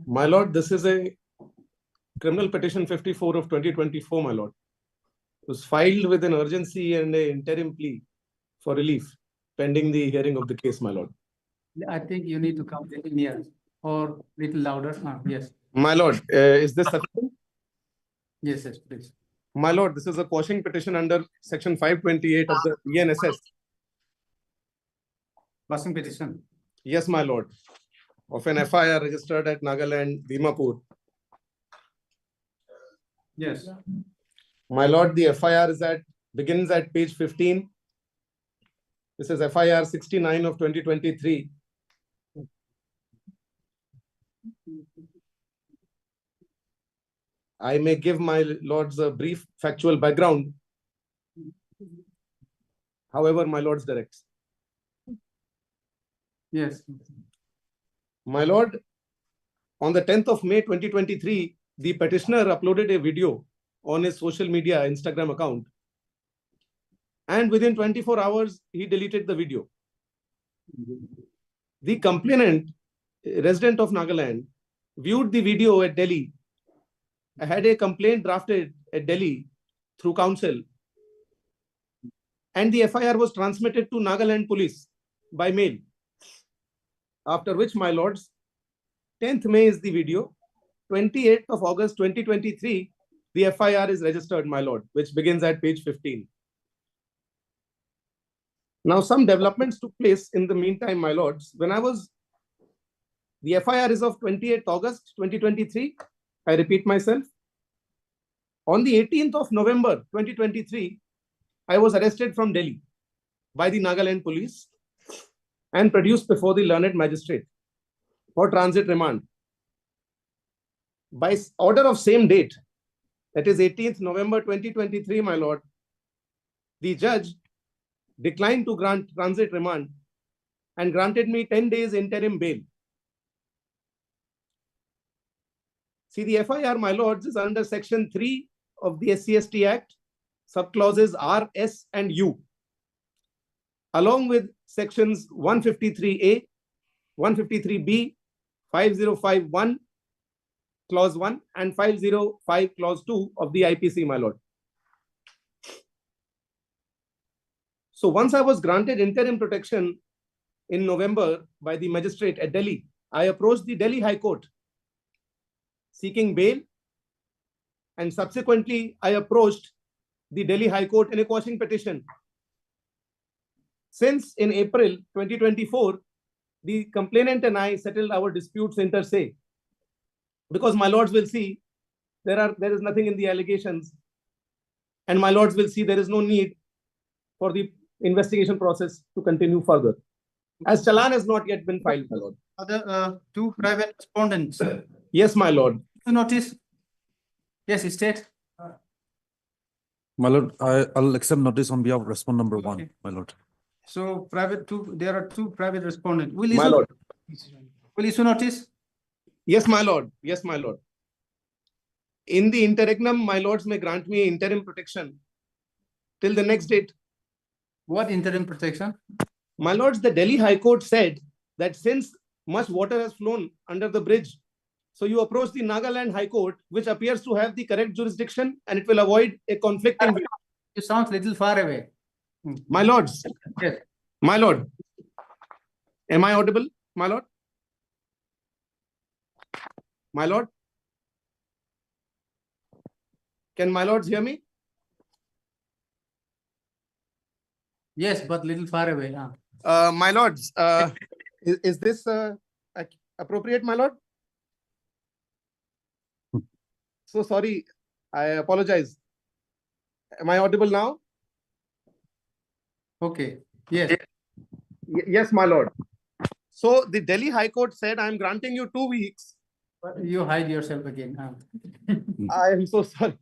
My lord, this is a criminal petition 54 of 2024, my lord. It was filed with an urgency and an interim plea for relief pending the hearing of the case, my lord. I think you need to come in here or little louder. Yes. My lord, is this sufficient? Yes, yes, please. My lord, this is a quashing petition under section 528 of the ENSS. Quashing petition. Yes, my lord. Of an FIR registered at Nagaland, Dimapur. Yes. My lord, the FIR begins at page 15. This is FIR 69 of 2023. I may give my lords a brief factual background. however my lords directs. Yes. My lord, on the 10th of May 2023, the petitioner uploaded a video on his social media Instagram account, and within 24 hours, he deleted the video. The complainant, a resident of Nagaland, viewed the video at Delhi, had a complaint drafted at Delhi through counsel, and the FIR was transmitted to Nagaland police by mail. After which, my lords, 10th May is the video, 28th of August 2023, the FIR is registered, my lord, which begins at page 15. Now, some developments took place in the meantime, my lords. The FIR is of 28th August 2023. I repeat myself. On the 18th of November 2023, I was arrested from Delhi by the Nagaland police and produced before the learned magistrate for transit remand. By order of same date, that is 18th November 2023, my lord, the judge declined to grant transit remand and granted me 10 days interim bail. See, the FIR, my lords, is under section 3 of the SC/ST Act, subclauses R, S, and U, along with sections 153A, 153B, 5051, clause 1, and 505, clause 2 of the IPC, my lord. So once I was granted interim protection in November by the magistrate at Delhi, I approached the Delhi High Court seeking bail, and subsequently I approached the Delhi High Court in a quashing petition. Since in April 2024, the complainant and I settled our disputes inter se, because my lords will see there is nothing in the allegations, and my lords will see there is no need for the investigation process to continue further, as challan has not yet been filed, my lord. Other two private respondents. Yes, my lord. Notice. Yes, state. My lord, I'll accept notice on behalf of respondent number 1, my lord. So there are two private respondents. My lord. Will issue notice? Yes, my lord. Yes, my lord. In the interregnum, my lords may grant me interim protection till the next date. What interim protection? My lords, the Delhi High Court said that since much water has flown under the bridge, so you approach the Nagaland High Court, which appears to have the correct jurisdiction, and it will avoid a conflict. You sound little far away. My lords. Yes. My lord. Am I audible, my lord? My lord? Can my lords hear me? Yes, but little far away. My lords, is this appropriate, my lord? So sorry, I apologize. Am I audible now? Okay. Yes. Yes, my lord. So the Delhi High Court said, I am granting you 2 weeks. But you hide yourself again. I am so sorry.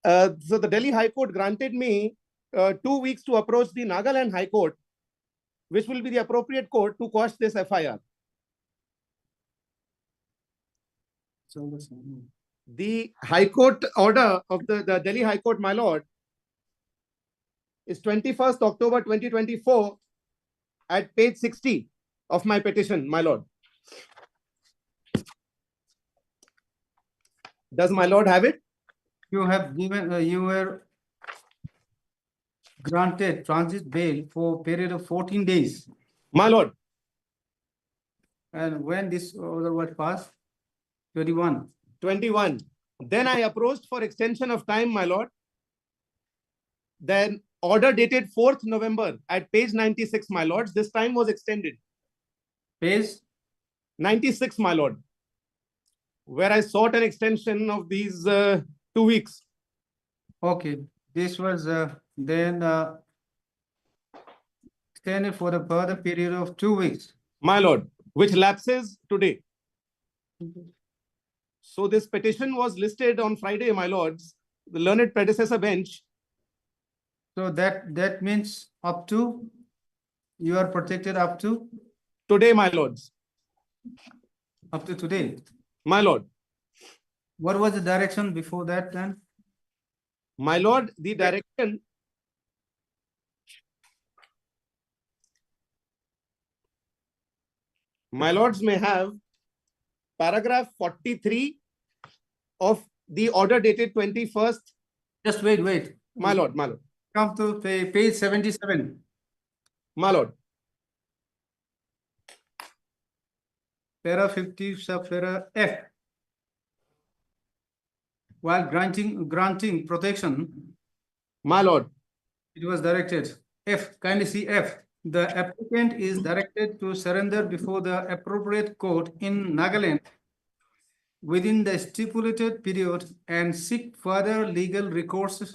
So the Delhi High Court granted me 2 weeks to approach the Nagaland High Court, which will be the appropriate court to quash this FIR. The High Court order of the Delhi High Court, my lord, is 21st October 2024 at page 60 of my petition, my lord. Does my lord have it? You have given, you were granted transit bail for a period of 14 days. My lord. And when this order was passed? 21. 21. Then I approached for extension of time, my lord. Then order dated 4th November at page 96, my lords. This time was extended. Page 96, my lord, where I sought an extension of these 2 weeks. Okay. This was then extended for the further period of 2 weeks. My lord, which lapses today. So this petition was listed on Friday, my lords, the learned predecessor bench. So that means up to, you are protected up to, today, my lords. up to today. My lord. What was the direction before that then? My lord, the direction. My lords may have paragraph 43 of the order dated 21st. Just wait. My lord, my lord. Come to page 77. My lord. Para 50, subpara F. While granting protection, my lord, it was directed. F, kindly see F. The applicant is directed to surrender before the appropriate court in Nagaland within the stipulated period and seek further legal recourse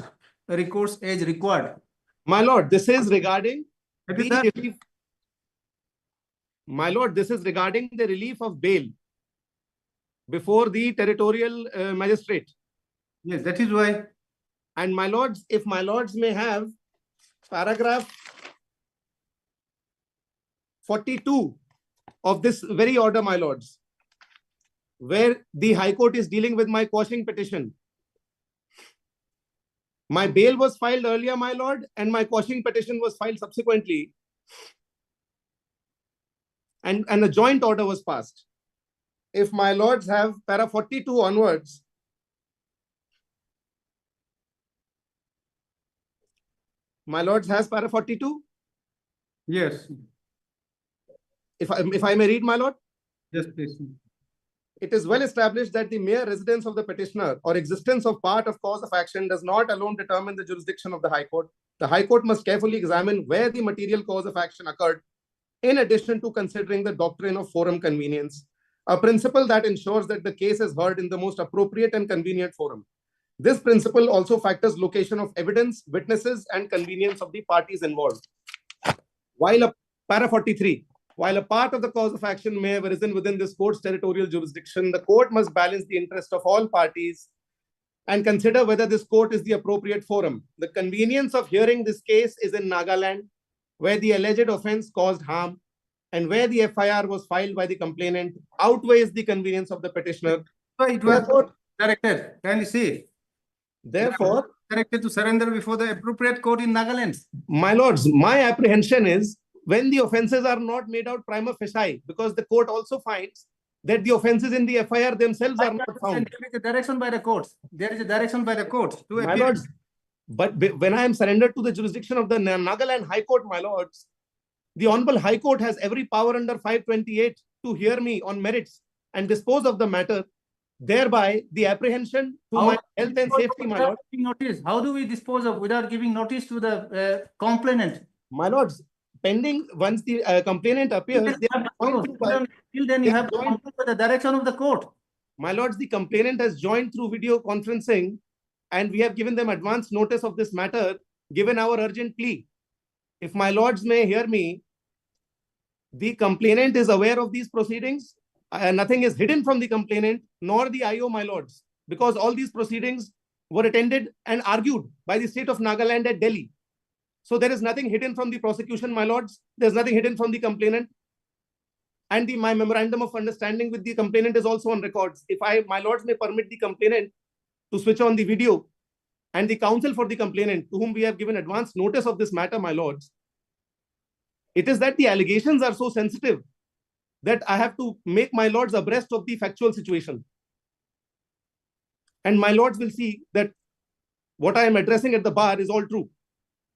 as required. My lord, this is regarding the relief. My lord, this is regarding the relief of bail before the territorial magistrate. Yes, that is why. And my lords, if my lords may have paragraph 42 of this very order, my lords, where the High Court is dealing with my quashing petition. My bail was filed earlier, my lord, and my quashing petition was filed subsequently. And a joint order was passed. If my lords have para 42 onwards, my lords has para 42? Yes. If I may read, my lord? Yes, please. It is well established that the mere residence of the petitioner or existence of part of cause of action does not alone determine the jurisdiction of the High Court. The High Court must carefully examine where the material cause of action occurred, in addition to considering the doctrine of forum convenience, a principle that ensures that the case is heard in the most appropriate and convenient forum. This principle also factors location of evidence, witnesses, and convenience of the parties involved. While para 43, while a part of the cause of action may have arisen within this court's territorial jurisdiction, the court must balance the interest of all parties and consider whether this court is the appropriate forum. The convenience of hearing this case is in Nagaland, where the alleged offense caused harm and where the FIR was filed by the complainant outweighs the convenience of the petitioner. So it was directed. Can you see? Therefore, directed to surrender before the appropriate court in Nagaland. My lords, my apprehension is when the offences are not made out prima facie, because the court also finds that the offences in the FIR themselves are not found. There is a direction by the courts. There is a direction by the court to My appeal. lords, but when I am surrendered to the jurisdiction of the Nagaland High Court, my lords, the Honorable High Court has every power under 528 to hear me on merits and dispose of the matter. Thereby, the apprehension to my health and safety, my lord. Notice. How do we dispose of without giving notice to the complainant? My lords, pending once the complainant appears, they are joined through till then you have to comply with the direction of the court. My lords, the complainant has joined through video conferencing, and we have given them advance notice of this matter, given our urgent plea. If my lords may hear me, the complainant is aware of these proceedings. Nothing is hidden from the complainant, nor the IO, my lords, because all these proceedings were attended and argued by the state of Nagaland at Delhi. So there is nothing hidden from the prosecution, my lords. There's nothing hidden from the complainant. And my memorandum of understanding with the complainant is also on records. If my lords may permit the complainant to switch on the video, and the counsel for the complainant, to whom we have given advance notice of this matter, my lords, it is that the allegations are so sensitive that I have to make my lords abreast of the factual situation. And my lords will see that what I am addressing at the bar is all true.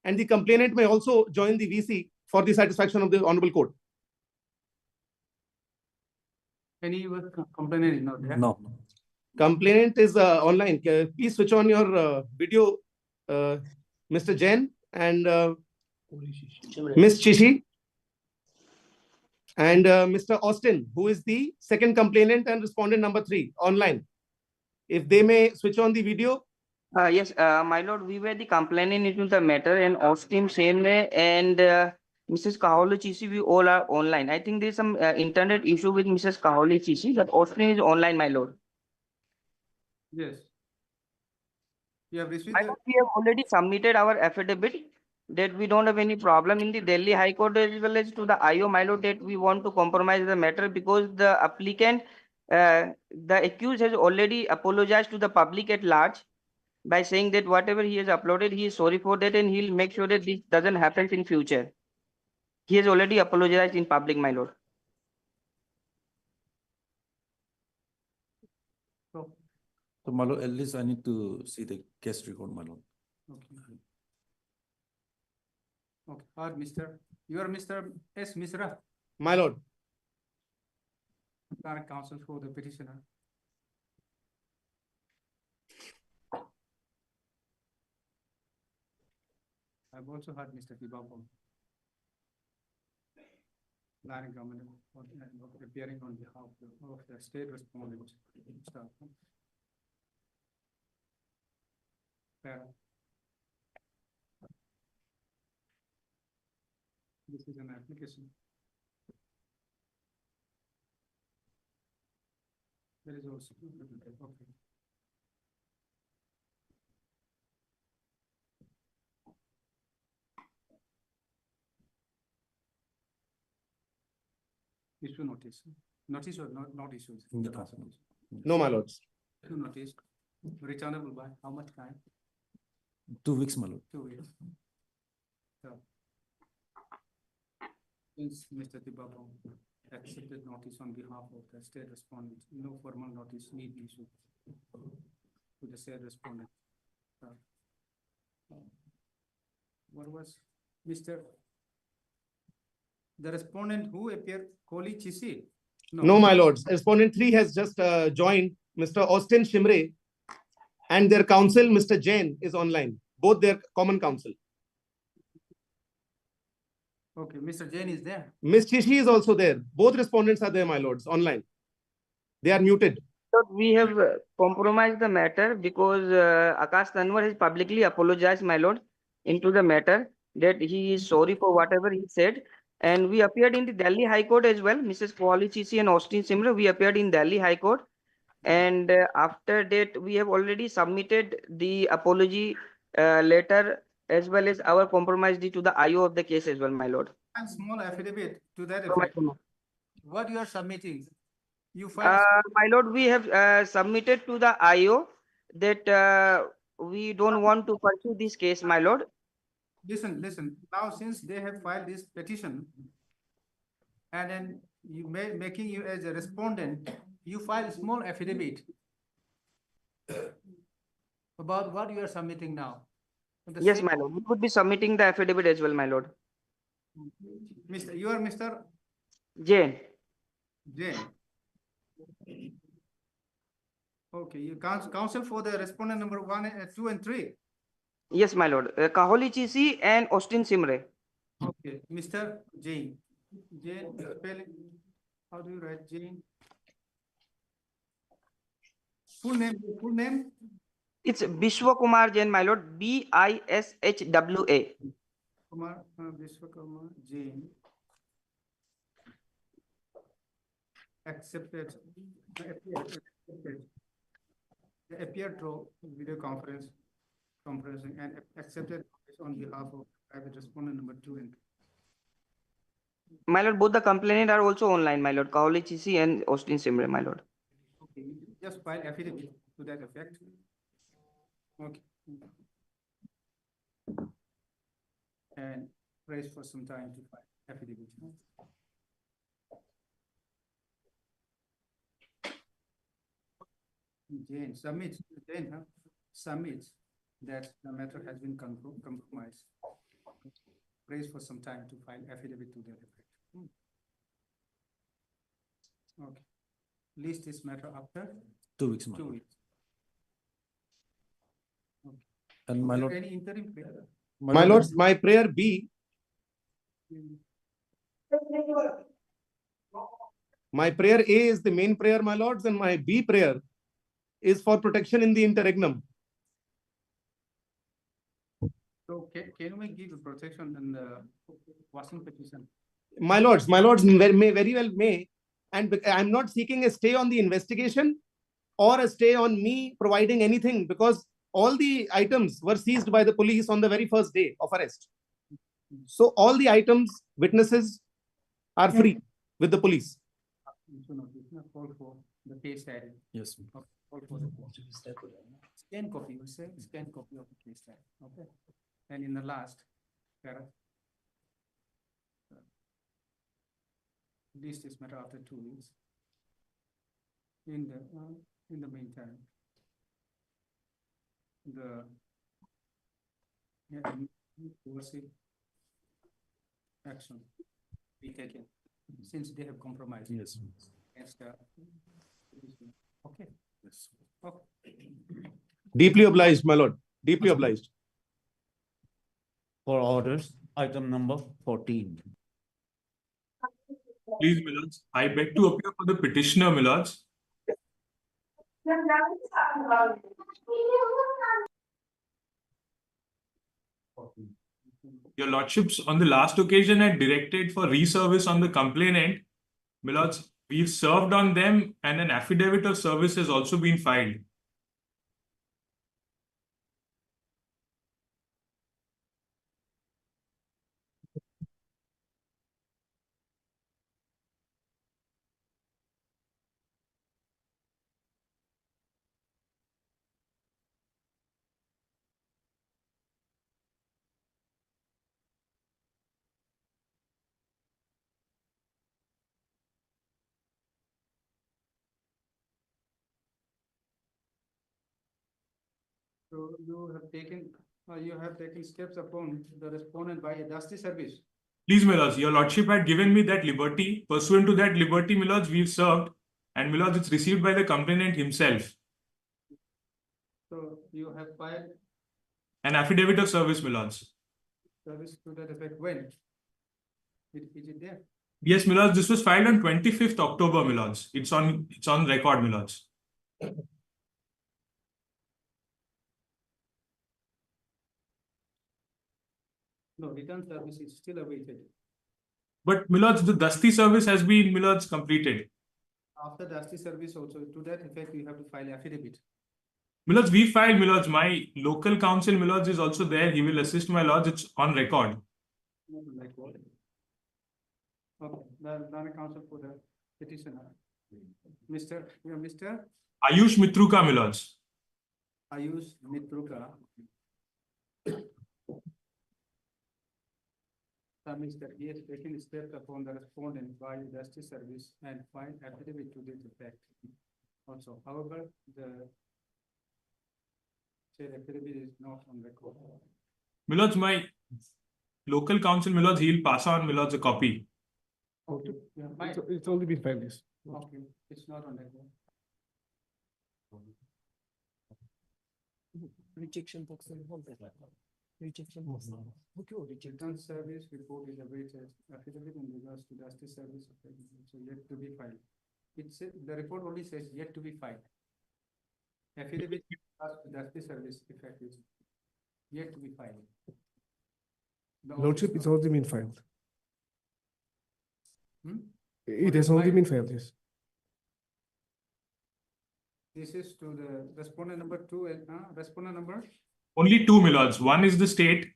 And the complainant may also join the VC for the satisfaction of the Honorable Court. Any complainant is not there? No. Complainant is online. Please switch on your video, Mr. Jain and Ms. Chishi. And Mr. Austin, who is the second complainant and respondent number 3 online. If they may switch on the video. Yes, my lord, we were the complainant into the matter, and Austin same way, and Mrs. Kaholi Chishi, we all are online. I think there is some internet issue with Mrs. Kaholi Chishi, but Austin is online, my lord. Yes. You have received we have already submitted our affidavit that we don't have any problem in the Delhi High Court as well as to the IO, my lord, that we want to compromise the matter because the applicant, the accused has already apologized to the public at large by saying that whatever he has uploaded, he is sorry for that and he'll make sure that this doesn't happen in future. He has already apologized in public, my lord. So my lord, at least I need to see the case record, my lord. Okay. Okay, or you are Mr. S. Misra, My lord, current counsel for the petitioner. I've also heard Mr. Kibabo. Line government appearing on behalf of the state respondent. This is an application. There is also, okay. Issue notice. Notice or not issues? no, my lords. Issue notice. Returnable by how much time? 2 weeks, my lord. 2 weeks. So, since Mr. Tibabo accepted notice on behalf of the state respondent, no formal notice need be issued to the state respondent. What was the respondent who appeared, Kohli Chisi? No, my lords. Respondent 3 has just joined. Mr. Austin Shimre and their counsel, Mr. Jain, is online. Both their common counsel. Okay, Mr. Jain is there. Ms. Chishi is also there. Both respondents are there, my lords, online. They are muted. So we have compromised the matter because Akash Tanwar has publicly apologized, my lord, into the matter that he is sorry for whatever he said. And we appeared in the Delhi High Court as well. Mrs. Kohli Chisi and Austin Simra, we appeared in Delhi High Court. And after that, we have already submitted the apology letter as well as our compromise to the IO of the case as well, my lord. And small affidavit to that effect. What you are submitting? You filed. My lord, we have submitted to the IO that we don't want to pursue this case, my lord. Listen. Now, since they have filed this petition, and then making you as a respondent, you file a small affidavit about what you are submitting now. Yes, my lord. We would be submitting the affidavit as well, my lord. You are Mr. Jain. Jain. Okay, you counsel for the respondent number 1, 2, and 3. Yes, my lord. Kohli Chisi and Austin Simre. Okay, Mr. Jain. Jain, spelling. How do you write Jain? Full name? It's Bishwa Kumar Jain, my lord. BISHWA. Kumar, Vishwakumar Jain. Accepted. Appeared through video conferencing and accepted on behalf of private respondent number 2 and 3. My lord, both the complainant are also online, my lord. Kohli Chisi and Austin Simre, my lord. Okay, just file affidavit to that effect. Okay. And praise for some time to file affidavit. Jane submits that the matter has been compromised. Praise for some time to file affidavit to that effect. Okay. List this matter after 2 weeks, my 2 lord. weeks. Okay. And my Is there lord, any interim prayer? My lords, my prayer B. My prayer A is the main prayer, my lords, and my B prayer is for protection in the interregnum. So can you give a protection in the washing petition? My lords, very well may. And I'm not seeking a stay on the investigation or a stay on me providing anything because all the items were seized by the police on the very first day of arrest. So all the items, witnesses are free with the police. Call for the case diary. Yes. Call for the scan copy, you say, scan copy of the case diary, okay? And in the last paragraph, list this matter after 2 weeks. In the meantime, the coercive action be taken since they have compromised. Yes. Against the, okay. Yes. Okay. Deeply obliged, my lord. Deeply obliged. For orders, item number 14. Please, my lords, I beg to appear for the petitioner, my lords. Your lordships, on the last occasion, had directed for reservice on the complainant. My lords, we've served on them and an affidavit of service has also been filed. So you have taken steps upon the respondent by a dusty service. Please, my lords, your lordship had given me that liberty. Pursuant to that liberty, my lords, we've served. And my lords, it's received by the complainant himself. So you have filed An affidavit of service, my lords. service to that effect when? Is it there? Yes, my lords, this was filed on 25th October, my lords. It's on record, my lords. No, return service is still awaited. But, my lords, the dusty service has been, my lords, completed. After dusty service also, to that effect, you have to file affidavit. My lords, we filed, my lords. My local counsel, my lords, is also there. He will assist, my lords. It's on record. Like what? Okay, the counsel for the petitioner. Mr. Ayush Mitruka, my lords. Ayush Mitruka. Submits that he has taken steps upon the respondent by justice service and filed affidavit to this effect. Also, however, the said affidavit is not on record. My lords, my local counsel, my lords, he'll pass on, my lords, a copy. Okay. Yeah, fine. It's only been 5 days. Okay, it's not on record. Rejection box and hold that. Rejection box. Okay, Return service report is awaited. Affidavit in regards to justice service, so yet to be filed. The report only says yet to be filed. Affidavit justice service effect is yet to be filed. Lordship, it's already been filed. It has Already already been filed, yes. This is to the respondent number 2, respondent number? Only 2, my lords. One is the state.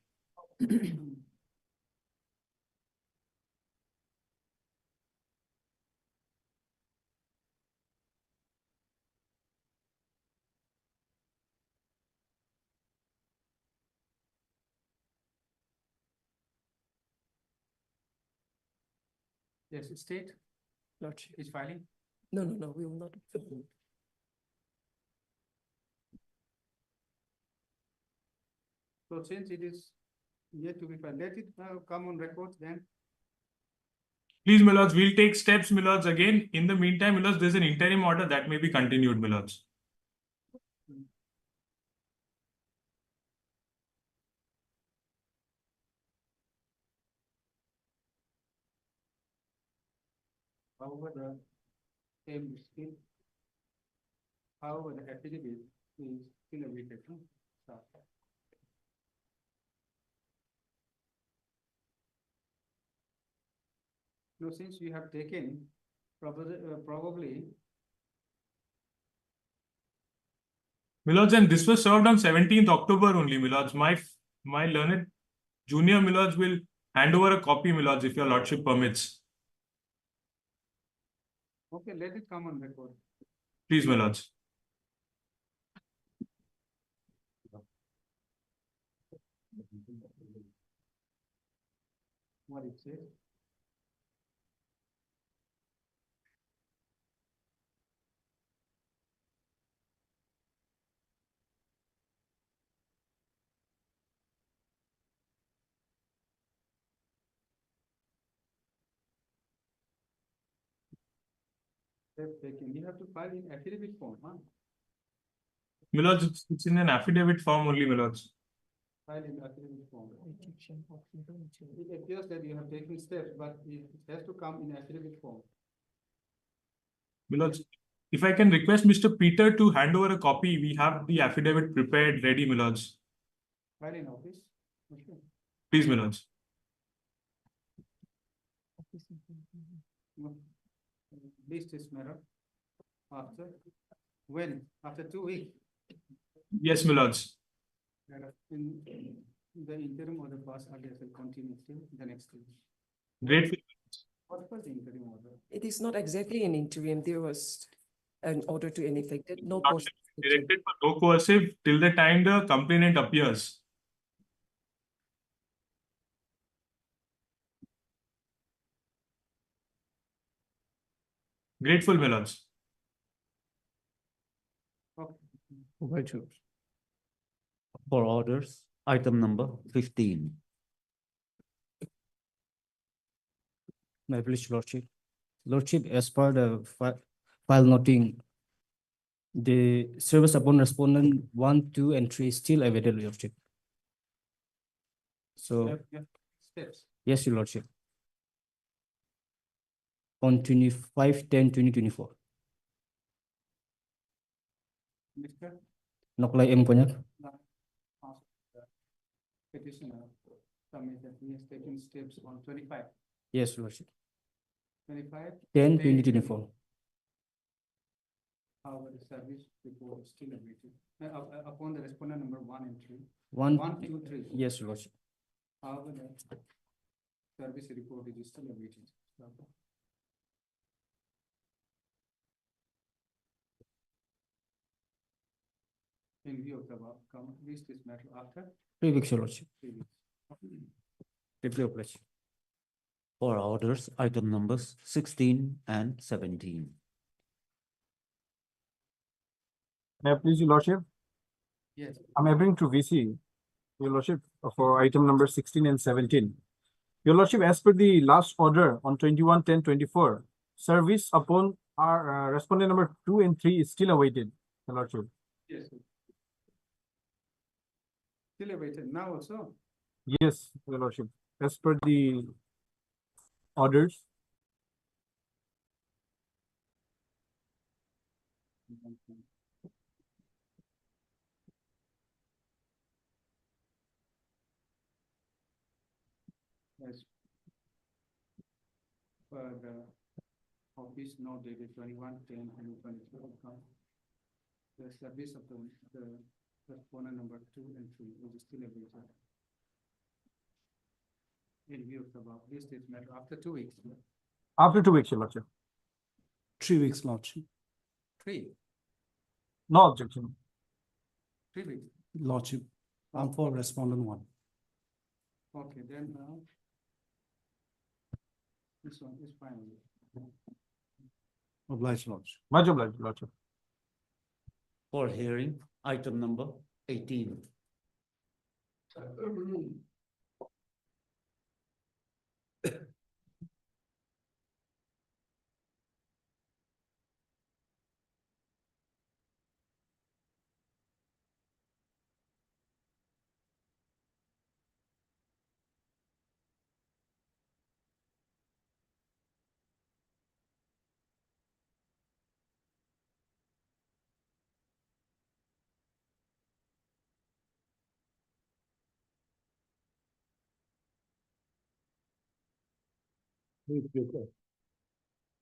Yes, state Lordship. is filing. No, we will not. So since it is yet to be filed, let it come on record then. Please, my lords, we'll take steps, my lords. Again, in the meantime, my lords, there's an interim order that may be continued, my lords. However, the same is still, however, the affidavit is still awaited. No, since you have taken probably. My lords, and this was served on 17th October only, my lords. My learned junior, my lords, will hand over a copy, my lords, if your lordship permits. Okay, let it come on record. Please, my lords. What it says. You have to file in affidavit form, huh? My lords, it's in an affidavit form only, my lords. File in affidavit form. It appears that you have taken steps, but it has to come in affidavit form. My lords, if I can request Mr. Peter to hand over a copy, we have the affidavit prepared, ready, my lords. File in office. Okay. Please, my lords. No. List is matter. After, when? After 2 weeks? Yes, my lords. In the interim order pass, others will continue till the next stage. Great. What was the interim order? It is not exactly an interim. There was an order to an effect, no Not post. directed, but no coercive till the time the complainant appears. Grateful, my lords. For orders, item number 15. My privilege, Lordship. Lordship, as per the file noting, the service upon respondent 1, 2, and 3 is still available, Lordship. So, Steps. yes, Your Lordship. On 25/10/2024. Mr. Noklay M. Konyak. Petitioner submitted, he has taken steps on 25. Yes, Lordship. 25. 10/2024. However, the service report is still awaited. Upon the respondent number 1 and 3. 1, 1, 2, 3. Yes, Lordship. However, the service report is still awaited. In view of the outcome, list this matter after 3 weeks, Your Lordship. 3 weeks. Deeply obliged. For orders, item numbers 16 and 17. May I please, Your Lordship? Yes. I'm agreeing to VC, Your Lordship, for item number 16 and 17. Your Lordship, as per the last order on 21/10/24, service upon our respondent number 2 and 3 is still awaited, Your Lordship. Yes. Still awaited now also. Yes, Your Lordship, as per the orders. Yes. For the office note dated 21/10/2024. The service of the respondent number 2 and 3 is still awaited. In view of the above, this is matter after 2 weeks. After 2 weeks, Your Lordship. 3 weeks, Lordship. 3. No objection. 3 weeks. Lordship, I'm for respondent 1. Okay, then now. This one is fine. Obliged, Lordship. Much obliged, Lordship. For hearing, item number 18.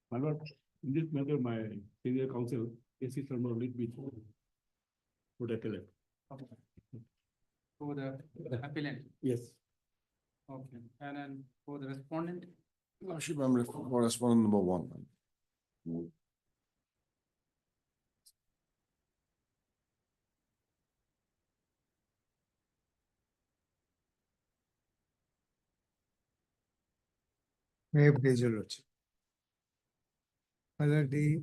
My lord, in this matter, my senior counsel, AC Sharma, lead me to recollect. For the appellant. Yes. Okay, and then for the respondent, Lordship, I'm for respondent number 1. May I please, your lordship? Whether the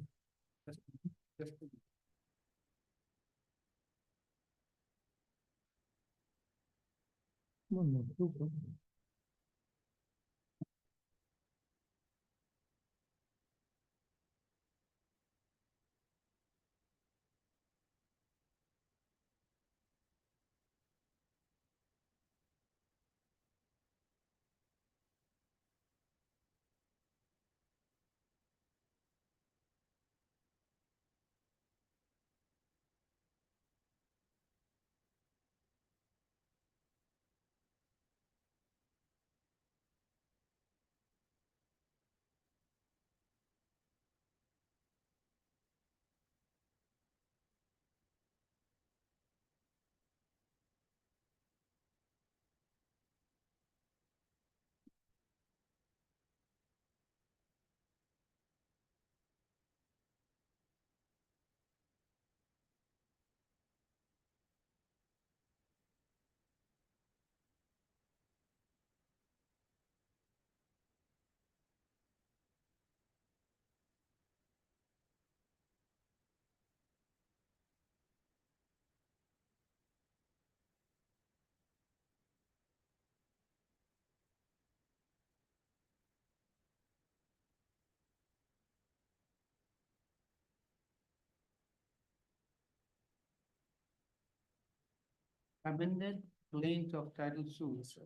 amended plaint of title suits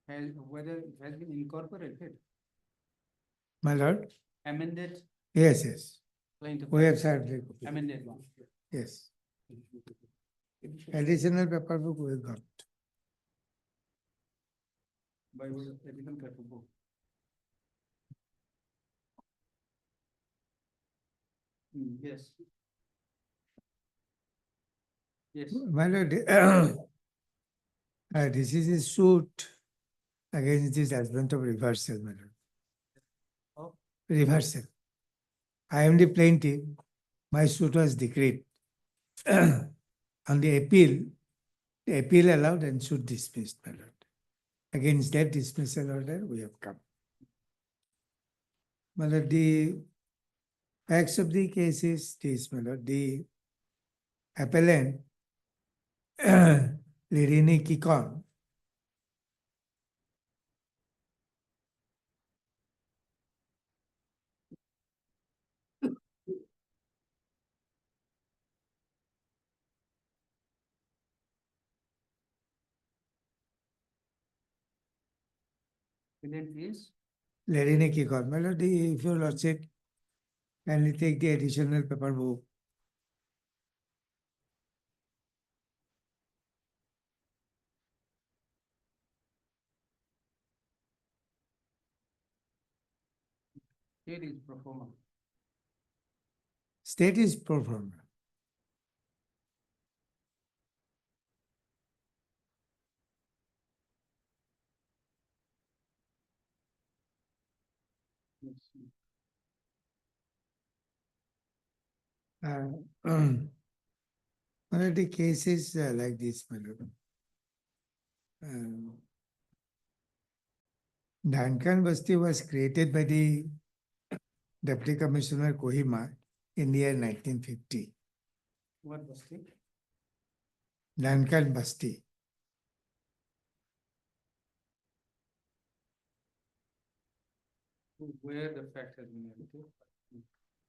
has, whether it has been incorporated, my lord, amended yes, yes, plaint of. we have title said, suit, Amended one. yes. Additional paperwork we got. By way of additional paperwork. Yes. Yes. My lord, this is a suit against the judgment of reversal, my lord. Oh. Reversal. I am the plaintiff. My suit was decreed. On the appeal allowed and suit dismissed, my lord. Against that dismissal order, we have come. My lord, the facts of the case is this, my lord. The appellant, Lirini Kikon, Plaint is Lirini Kikon, my lord, if your lordship kindly take the additional paperwork. state is pro forma. State is pro forma. One of the cases like this, my lord. Dhankan Basti was created by the Deputy Commissioner Kohima in the year 1950. What was it? Dhankan Basti. Where the fact has been edited.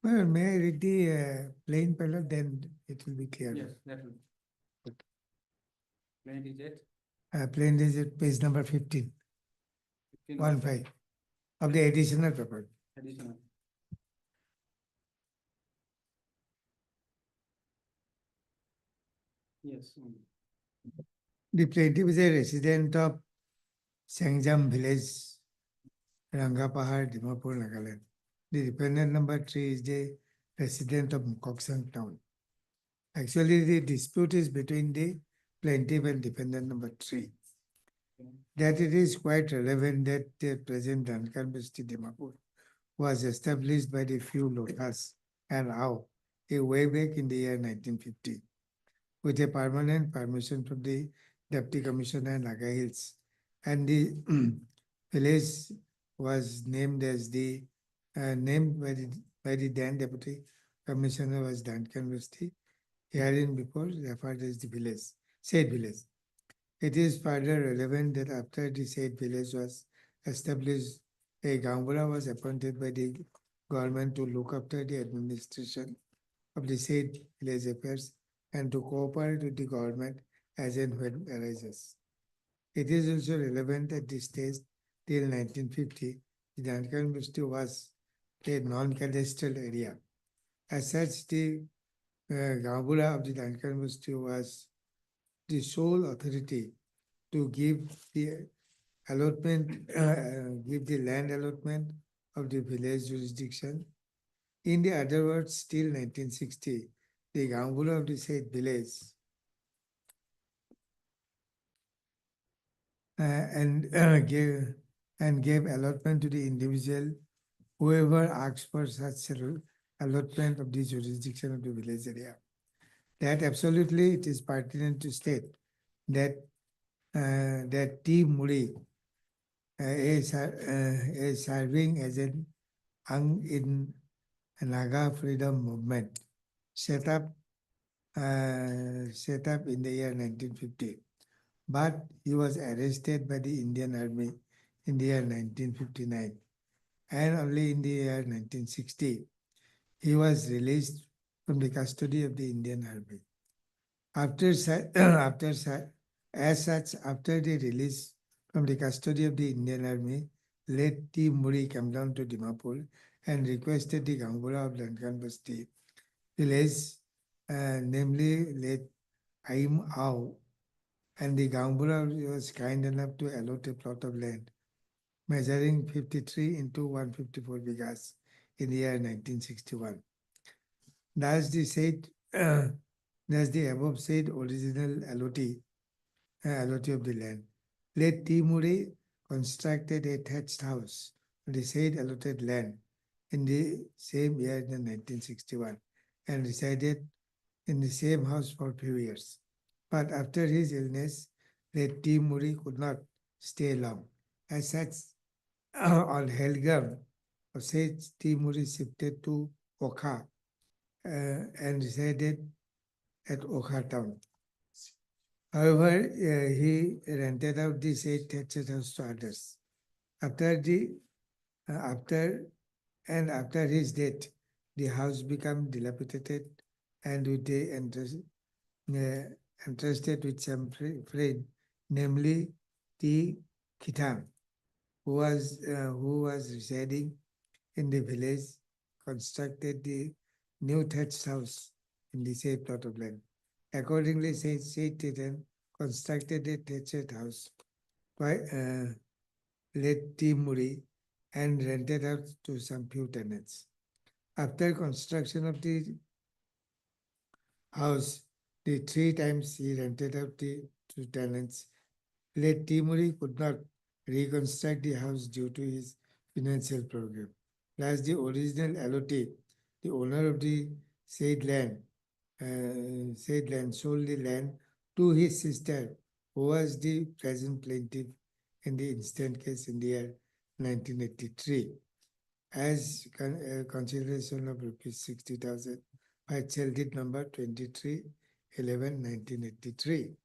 Well, may I read the plain pilot, then it will be clear. Yes, that will. Plaint is it? Plain is it page number 15. 1-5 of the additional paper. Additional. Yes. The plaintiff is a resident of Sangjam village, Rangapahar, Dimapur, Nagaland. The dependent number 3 is the resident of Mukoksang town. Actually, the dispute is between the plaintiff and dependent number 3. that it is quite relevant that the present Dhankar Basti Dimapur was established by the few Lokas and how way back in the year 1950 with a permanent permission from the Deputy Commissioner Naga Hills, and the village was named as the named by the then Deputy Commissioner was Dankan Basti, herein before referred as the village, said village. It is further relevant that after the said village was established, a Gambura was appointed by the government to look after the administration of the said village affairs and to cooperate with the government as and when arises. It is also relevant at this stage till 1950, the Dankan Basti was a non-cadastral area. As such, the Gambura of the Dankan Basti was the sole authority to give the allotment, give the land allotment of the village jurisdiction. In the other words, till 1960, the Gambura of the said village gave allotment to the individual whoever asks for such allotment of the jurisdiction of the village area. That absolutely it is pertinent to state that that T. Muri is serving as an in Naga freedom movement set up in the year 1950. But he was arrested by the Indian Army in the year 1959. And only in the year 1960, he was released from the custody of the Indian Army. After the release from the custody of the Indian Army, late T. Muri came down to Dimapur and requested the Gambura of Dankan Basti village, namely late Aim Ao, and the Gambura was kind enough to allot a plot of land measuring 53 into 154 bighas in the year 1961. Thus the above said original allotee of the land. Late T. Muri constructed a thatched house on the said allotted land in the same year in 1961 and resided in the same house for a few years. But after his illness, late T. Muri could not stay long. As such, on Helgam, said T. Muri shifted to Okha and resided at Okha town. However, he rented out the said thatched house to others. After his death, the house became dilapidated and with the entrusted with some friend, namely T. Kitam, who was residing in the village, constructed the new thatched house in the said plot of land. Accordingly, said Titan constructed a thatched house by late T. Muri and rented out to some few tenants. After construction of the house, the 3 times he rented out to tenants, late T. Muri could not reconstruct the house due to his financial problem. Plus, the original allotee, the owner of the said land, sold the land to his sister, who was the present plaintiff in the instant case in the year 1983, as consideration of rupees 60,000 by child deed number 23/11/1983.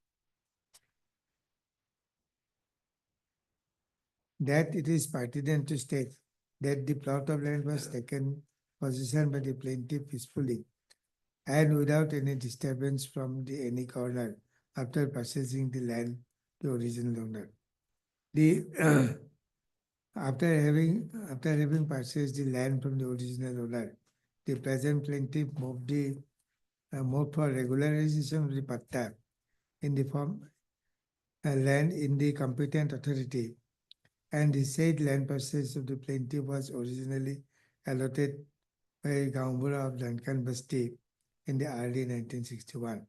That it is pertinent to state that the plot of land was taken possession by the plaintiff peacefully and without any disturbance from any corner after purchasing the land to original owner. After having purchased the land from the original owner, the present plaintiff moved for regularization of the patta in the form land in the competent authority, and the said land purchase of the plaintiff was originally allotted by Gambura of Dankan Basti in the early 1961.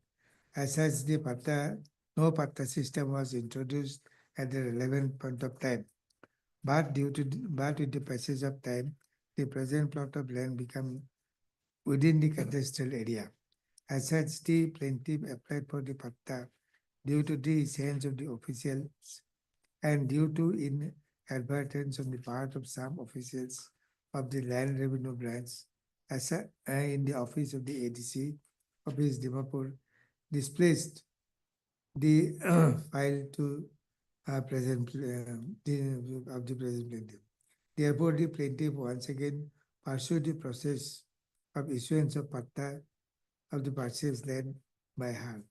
As such, no patta system was introduced at the relevant point of time. But with the passage of time, the present plot of land become within the cadastral area. As such, the plaintiff applied for the patta due to the change of the officials and due to inadvertence on the part of some officials of the Land Revenue Branch in the office of the ADC, Office Dimapur, displaced the file to present of the present plaintiff. Therefore, the plaintiff once again pursued the process of issuance of patta of the purchased land by her.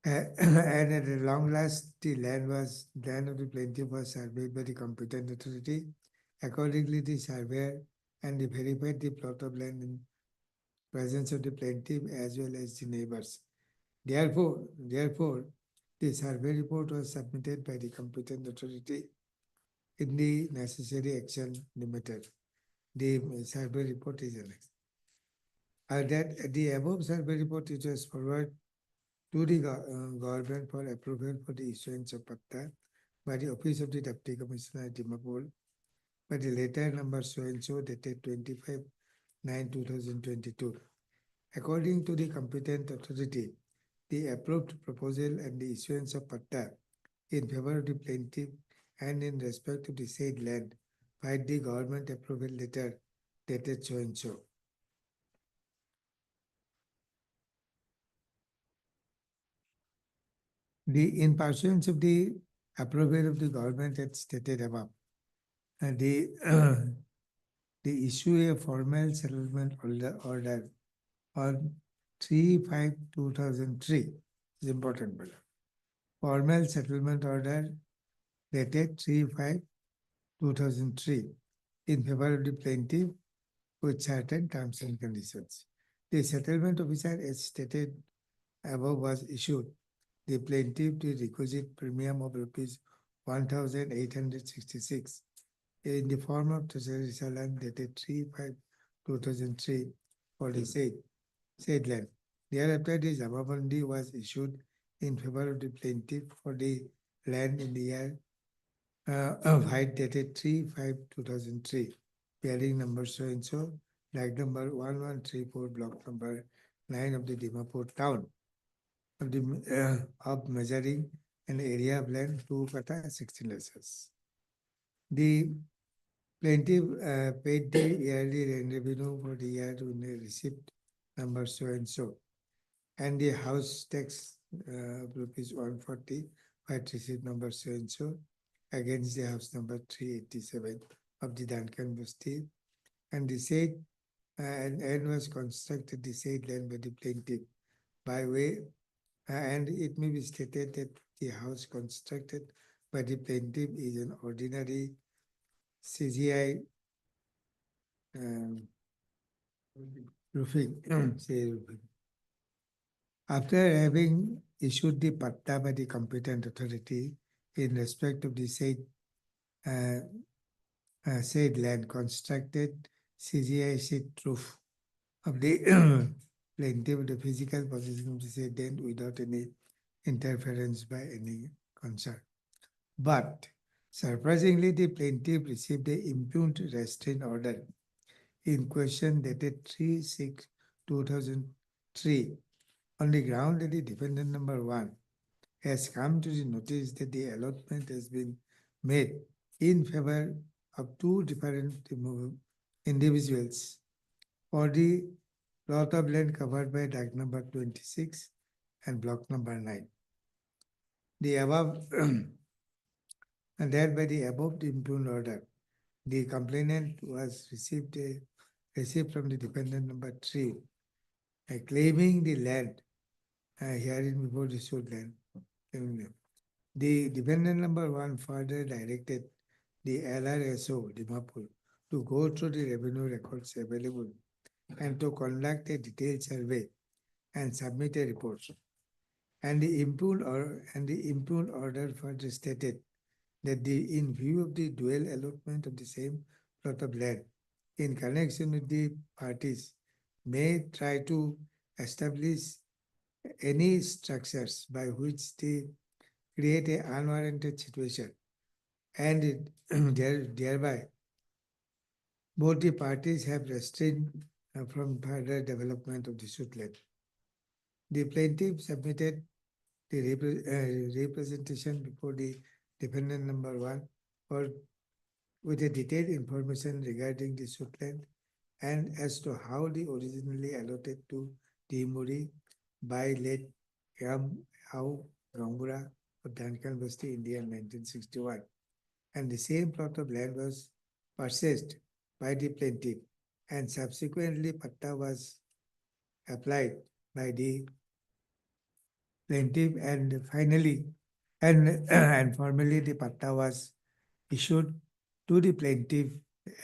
And at a long last, the land of the plaintiff was surveyed by the competent authority. Accordingly, the surveyor and verified the plot of land in presence of the plaintiff as well as the neighbors. Therefore, the survey report was submitted by the competent authority in the necessary action limited. The survey report is annexed. That the above survey report is just forwarded to the government for approval for the issuance of patta by the Office of the Deputy Commissioner at Dimapur by the letter number so-and-so dated 25/9/2022. According to the competent authority, the approved proposal and the issuance of patta in favor of the plaintiff and in respect to the said land by the government approval letter dated so-and-so. In pursuance of the approval of the government as stated above, the issue a formal settlement order on 3/5/2003 is important. Formal settlement order dated 3/5/2003 in favor of the plaintiff with certain terms and conditions. The settlement officer, as stated above, was issued the plaintiff the requisite premium of rupees 1,866 in the form of treasury salon dated 3/5/2003 for the said land. Thereafter, the Jamabandi was issued in favor of the plaintiff for the land in the year of height dated 3/5/2003, bearing number so-and-so, like number 1134, block number 9 of the Dimapur town of measuring an area of land 2/16 acres. The plaintiff paid the yearly land revenue for the year when they received number so-and-so, and the house tax rupees 140 had received number so-and-so against the house number 387 of the Duncan Basti, and the said and was constructed the said land by the plaintiff by way, and it may be stated that the house constructed by the plaintiff is an ordinary CGI roofing. After having issued the patta by the competent authority in respect of the said land constructed CGI sheet roof of the plaintiff, the physical possession of the said land without any interference by any concern. But surprisingly, the plaintiff received the impugned restraint order in question dated 3/6/2003 on the ground that the defendant number 1 has come to the notice that the allotment has been made in favor of two different individuals for the plot of land covered by Act number 26 and block number 9. The above and thereby the above impugned order, the complainant was received from the defendant number 3, claiming the land herein before the sued land. The defendant number 1 further directed the LRSO Dimapur to go through the revenue records available and to conduct a detailed survey and submit a report. And the impugned order further stated that in view of the dual allotment of the same plot of land, in connection with the parties, may try to establish any structures by which the create an unwarranted situation and thereby both the parties have restrained from further development of the suit land. The plaintiff submitted the representation before the defendant number 1 for with a detailed information regarding the suit land and as to how the originally allotted to Timuri by late Ram Au Gangura of Dankan Basti, India in 1961. And the same plot of land was purchased by the plaintiff and subsequently patta was applied by the plaintiff and finally and formally the patta was issued to the plaintiff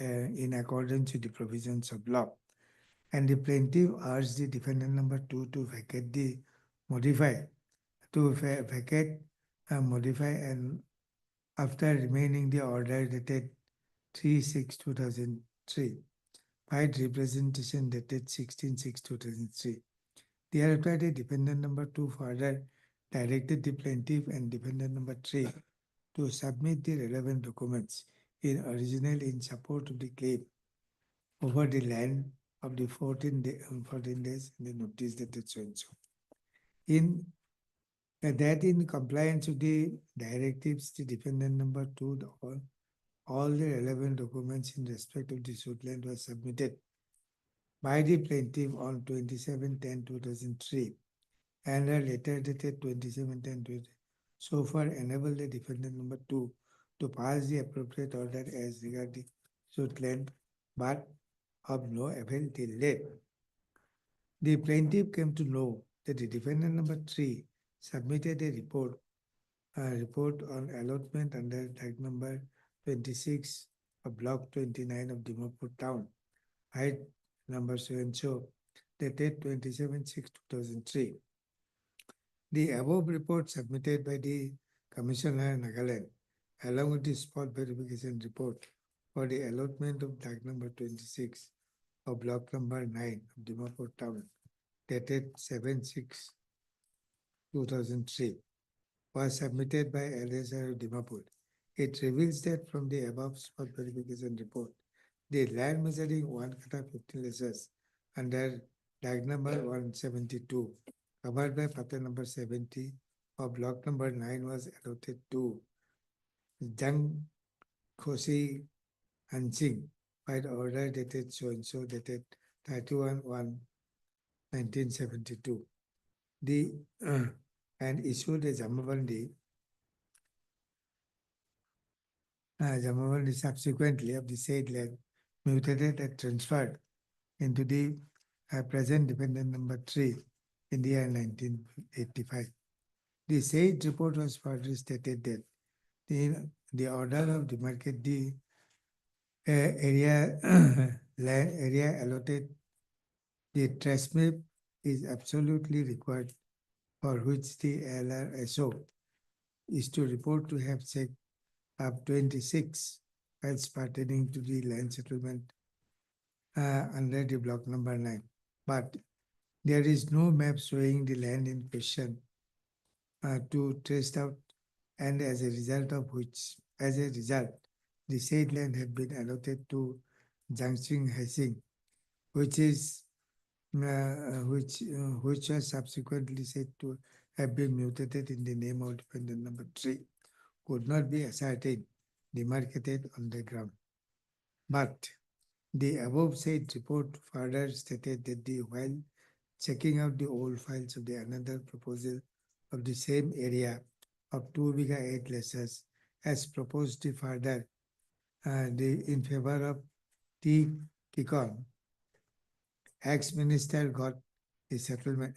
in accordance with the provisions of law. And the plaintiff urged the defendant number 2 to vacate the modify modify and after remaining the order dated 3/6/2003 filed representation dated 16/6/2003. Thereafter, the defendant number 2 further directed the plaintiff and defendant number 3 to submit the relevant documents in original in support of the claim over the land of the 14 days in the notice dated so and so. In compliance with the directives, the defendant number 2, all the relevant documents in respect of the suit land was submitted by the plaintiff on 27/10/2003 and a letter dated 27/10/2003 so far enable the defendant number 2 to pass the appropriate order as regarding suit land, but of no avail till late. The plaintiff came to know that the defendant number 3 submitted a report on allotment under tag number 26 of block 29 of Dimapur town, height number so and so, dated 27/6/2003. The above report submitted by the Commissioner Nagaland, along with the spot verification report for the allotment of tag number 26 of block number 9 of Dimapur town, dated 7/6/2003, was submitted by LSR of Dimapur. It reveals that from the above spot verification report, the land measuring 1 kata 15 acres under tag number 172, covered by pattern number 70 of block number 9 was allotted to Jang Khosi Hansing by the order dated so and so, dated 31/1/1972. And issued a Jamavandi subsequently of the said land mutated and transferred into the present defendant number 3 in the year 1985. The said report was further stated that the order of demarcate the area allotted the trace map is absolutely required, for which the LRSO is to report to have checked up 26 files pertaining to the land settlement under the block number 9. But there is no map showing the land in question to trace out, and as a result, the said land had been allotted to Jiangxing Haising, which was subsequently said to have been mutated in the name of defendant number 3, could not be ascertained, demarcated on the ground. But the above said report further stated that while checking out the old files of the another proposal of the same area of 2 biga 8 acres as proposed further in favor of T. Kikon, ex-minister got the settlement,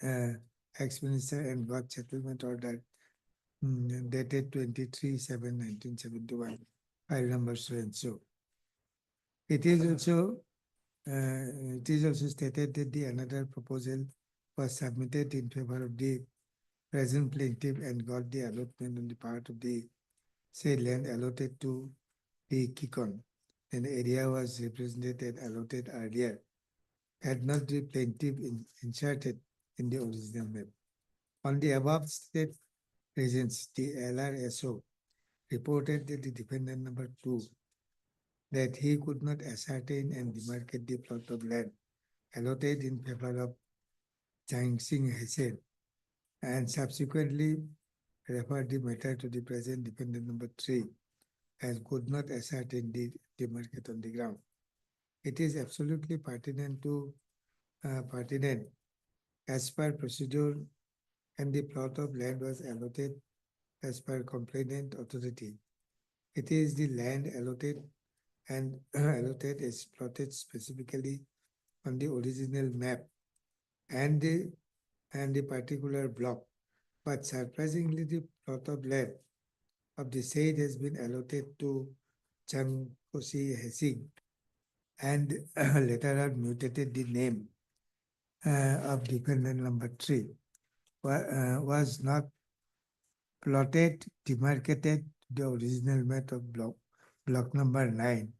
ex-minister and got settlement order dated 23/7/1971, file number so and so. It is also stated that the another proposal was submitted in favor of the present plaintiff and got the allotment on the part of the said land allotted to the Kikon. An area was represented and allotted earlier, had not the plaintiff inserted in the original map. On the above state Regents, the LRSO reported that the defendant number 2 that he could not ascertain and demarcate the plot of land allotted in favor of Chang Sing Hussain and subsequently referred the matter to the present defendant number 3 as could not ascertain the demarcate on the ground. It is absolutely pertinent as per procedure, and the plot of land was allotted as per complainant authority. It is the land allotted and allotted is plotted specifically on the original map and the particular block. But surprisingly, the plot of land of the said has been allotted to Chang Kosi Hesing and later on mutated the name of defendant number 3 was not plotted, demarcated the original map of block number 9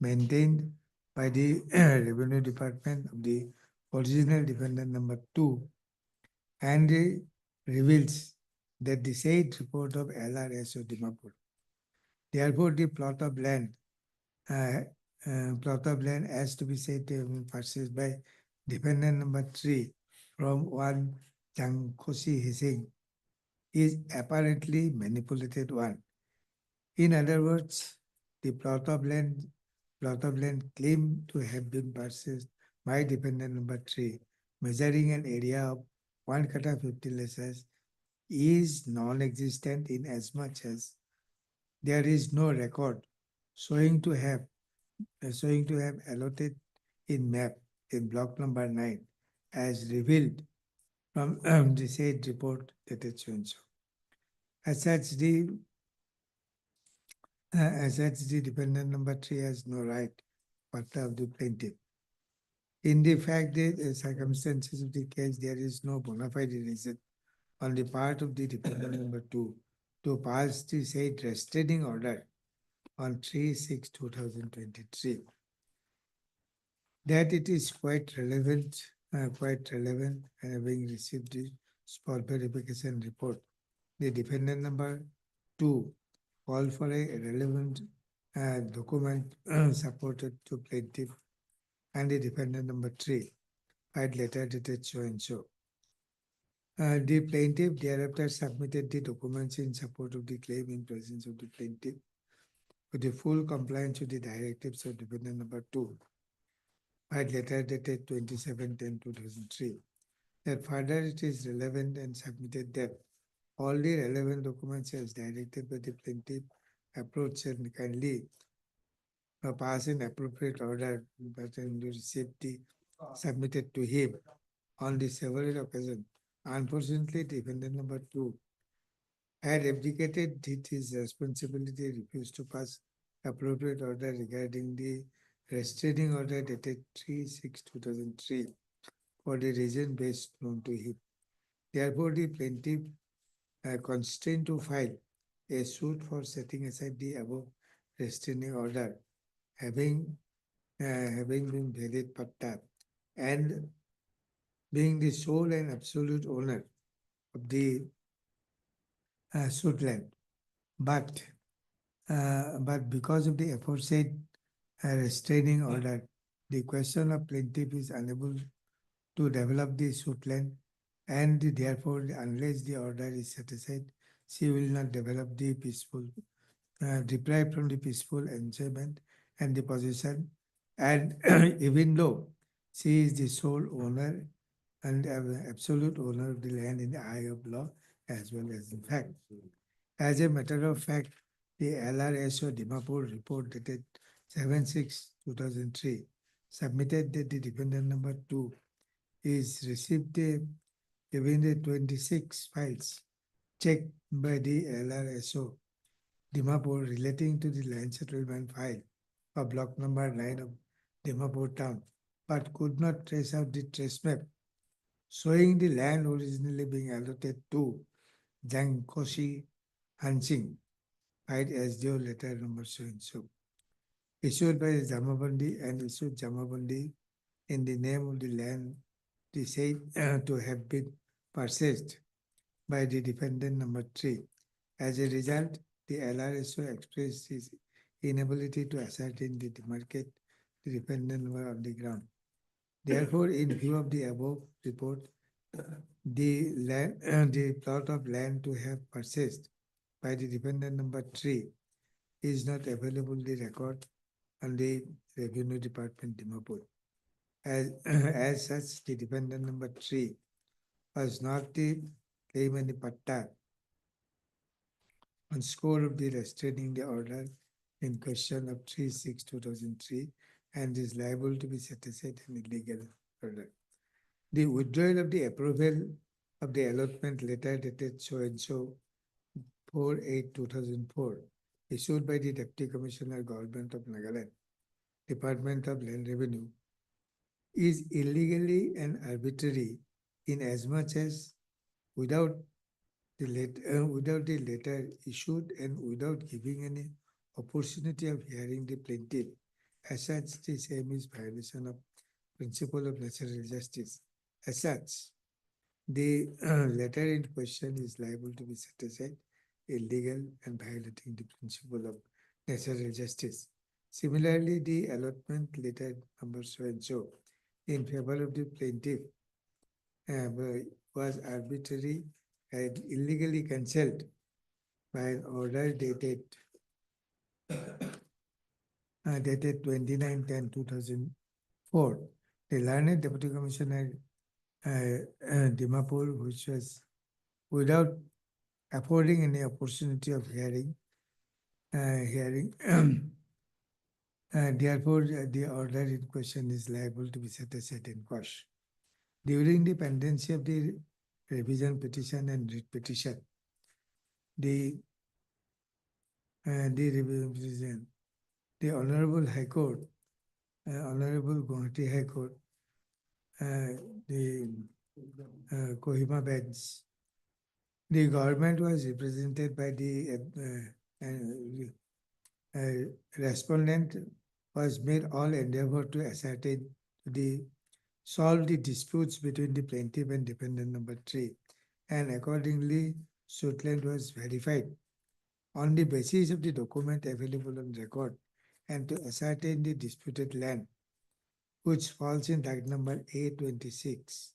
maintained by the Revenue Department of the original defendant number 2 and reveals that the said report of LRSO Dimapur. Therefore, the plot of land as to be said to have been purchased by defendant number 3 from one Chang Kosi Hesing is apparently manipulated one. In other words, the plot of land claimed to have been purchased by defendant number 3, measuring an area of 1 kata 50 lasas, is non-existent in as much as there is no record showing to have allotted in map in block number 9 as revealed from the said report dated so and so. As such, the defendant number 3 has no right whatever of the plaintiff. In the fact that the circumstances of the case, there is no bona fide reason on the part of the defendant number 2 to pass the said restraining order on 3/6/2023. That it is quite relevant, and having received the spot verification report, the defendant number 2 called for a relevant document supported to plaintiff and the defendant number 3 had letter dated so and so. The plaintiff thereafter submitted the documents in support of the claim in presence of the plaintiff with the full compliance with the directives of defendant number 2 had letter dated 27/10/2003. That further it is relevant and submitted that all the relevant documents as directed by the plaintiff approach and kindly pass an appropriate order but receive the submitted to him on the several occasions. Unfortunately, defendant number 2 had abdicated his responsibility, refused to pass appropriate order regarding the restraining order dated 3/6/2003 for the reason based known to him. Therefore, the plaintiff constrained to file a suit for setting aside the above restraining order, having been valid patta and being the sole and absolute owner of the suit land. But because of the aforesaid restraining order, the question of plaintiff is unable to develop the suit land, and therefore, unless the order is set aside, she will not develop the peaceful, deprived from the peaceful enjoyment and the possession. And even though she is the sole owner and absolute owner of the land in the eye of law as well as in fact. As a matter of fact, the LRSO Dimapur report dated 7/6/2003 submitted that the defendant number 2 is received given the 26 files checked by the LRSO Dimapur relating to the land settlement file of block number 9 of Dimapur town, but could not trace out the trace map showing the land originally being allotted to Jang Koshi Hansing, filed SDO letter number so and so, issued by Jamabandi and issued Jamabandi in the name of the land they said to have been purchased by the defendant number 3. As a result, the LRSO expressed his inability to ascertain the demarcate the defendant were on the ground. Therefore, in view of the above report, the plot of land to have purchased by the defendant number 3 is not available the record on the Revenue Department Dimapur. As such, the defendant number 3 was not the claimant patta on score of the restraining the order in question of 3/6/2003 and is liable to be set aside an illegal order. The withdrawal of the approval of the allotment letter dated so and so 4/8/2004 issued by the Deputy Commissioner Government of Nagaland, Department of Land Revenue, is illegally and arbitrary in as much as without the letter issued and without giving any opportunity of hearing the plaintiff. As such, the same is violation of principle of natural justice. As such, the letter in question is liable to be set aside illegal and violating the principle of natural justice. Similarly, the allotment letter number so and so in favor of the plaintiff was arbitrary and illegally cancelled by an order dated 29/10/2004. The learned Deputy Commissioner Dimapur, which was without affording any opportunity of hearing, therefore the order in question is liable to be set aside in quash. During the pendency of the revision petition and writ petition, the revision petition, the Honorable High Court, Honorable Gauhati High Court, the Kohima bench, the government was represented by the respondent was made all endeavor to ascertain solve the disputes between the plaintiff and defendant number 3, and accordingly, suitland was verified on the basis of the document available on record and to ascertain the disputed land, which falls in tag number A26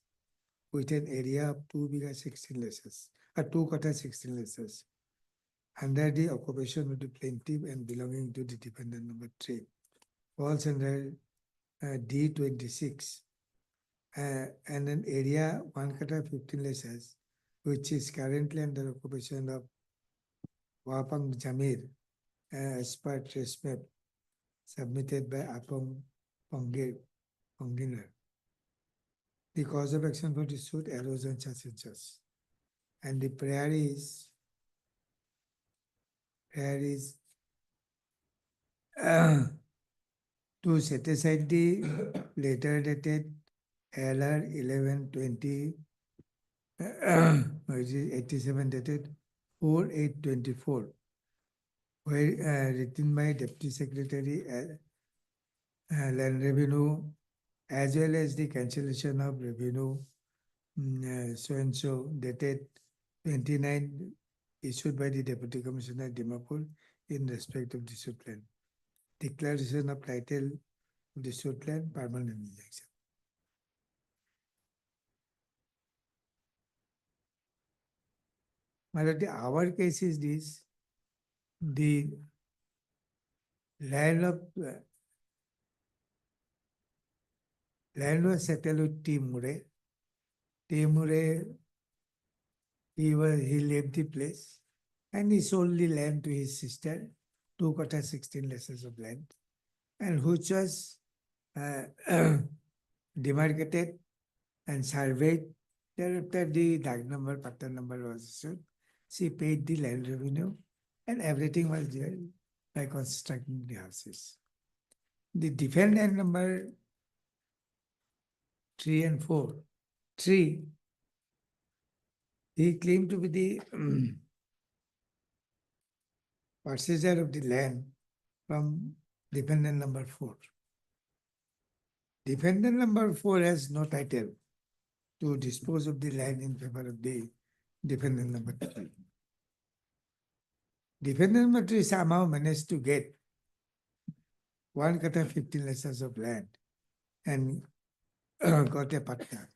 with an area of 2 bighas 16 lesses, 2 quarter 16 lesses, under the occupation of the plaintiff and belonging to the defendant number 3, falls under D26, and an area 1 quarter 15 lesses, which is currently under occupation of Wapang Jamir as per trace map submitted by Apong Ponginer. The cause of action for the suit arose on such and such. And the prayer is to set aside the letter dated LR 1120 which is 87 dated 4/8/24, where written by Deputy Secretary Land Revenue, as well as the cancellation of revenue so and so dated 29 issued by the Deputy Commissioner Dimapur in respect of the suitland. Declaration of title of the suitland, permanent injunction. Our case is this: the land was settled with Timure. Timure, he left the place and he sold the land to his sister, 2 quarter 16 lesses of land, and which was demarcated and surveyed. Thereafter, the tag number, patta number was issued. She paid the land revenue and everything was there by constructing the houses. The defendant number 3 and 4. 3, he claimed to be the purchaser of the land from defendant number 4. Defendant number 4 has no title to dispose of the land in favor of the defendant number 3. Defendant number 3 somehow managed to get 1 kata 15 acres of land and got a partner.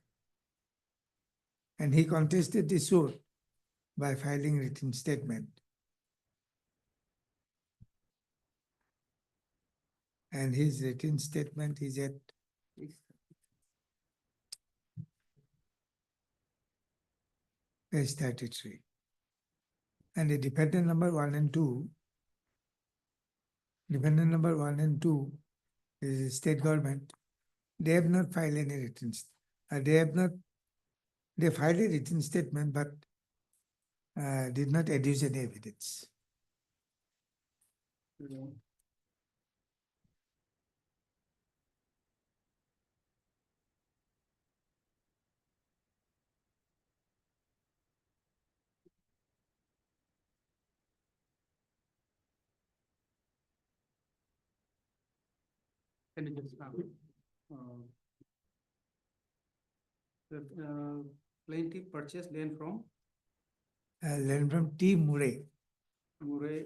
And he contested the suit by filing written statement. And his written statement is at page 33. And the defendant number 1 and 2, defendant number 1 and 2 is the state government. They have not filed any written, they filed a written statement, but did not adduce any evidence. Can you just, the plaintiff purchased land from Land from T. Murray. Murray,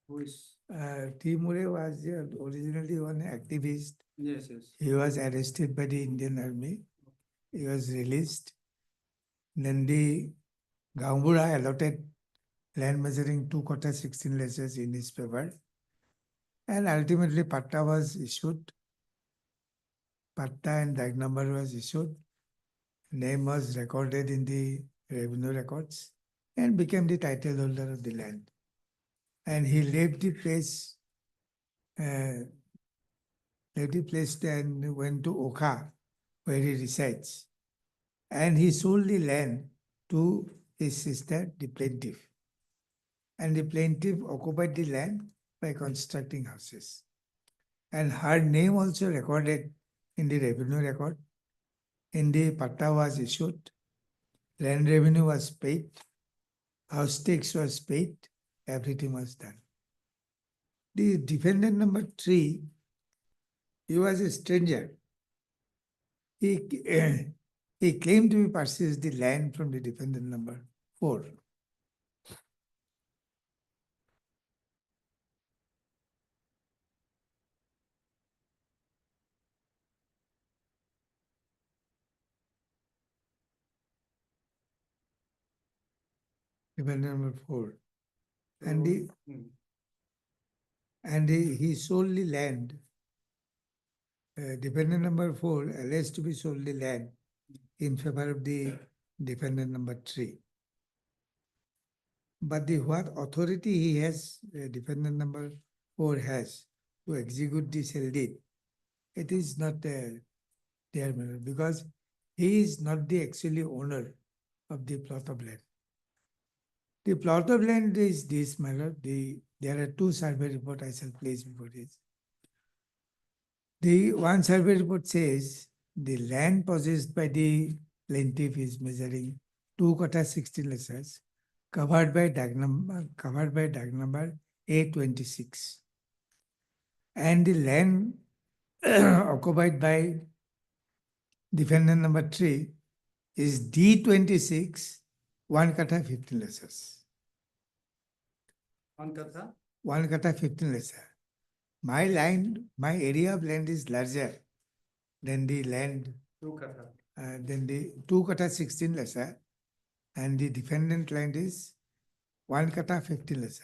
who is, T. Murray was originally one activist. yes, yes. He was arrested by the Indian Army. He was released. Then the Gauhati allotted land measuring 2 kata 16 lashes in his favor. And ultimately Patta was issued. Patta and tag number was issued. Name was recorded in the revenue records and became the title holder of the land. And he left the place, and went to Oka, where he resides. And he sold the land to his sister, the plaintiff. And the plaintiff occupied the land by constructing houses. And her name also recorded in the revenue record. In the patta was issued, land revenue was paid, house tax was paid, everything was done. The defendant number 3, he was a stranger. He claimed to be purchased the land from the defendant number 4. Defendant number 4. And he sold the land. Defendant number 4 alleged to be sold the land in favor of the defendant number 3. But the what authority he has, defendant number 4 has to execute the sale deed, it is not their matter, because he is not the actually owner of the plot of land. The plot of land is this matter. There are 2 survey reports I shall place before this. The one survey report says the land possessed by the plaintiff is measuring 2 kata 16 lashes, covered by tag number A26. And the land occupied by defendant number 3 is D26, 1 kata 15 lashes. 1 kata? 1 kata 15 lashes. My area of land is larger than the land, 2 kata. than the 2 kata 16 lashes, and the defendant land is 1 kata 15 lashes.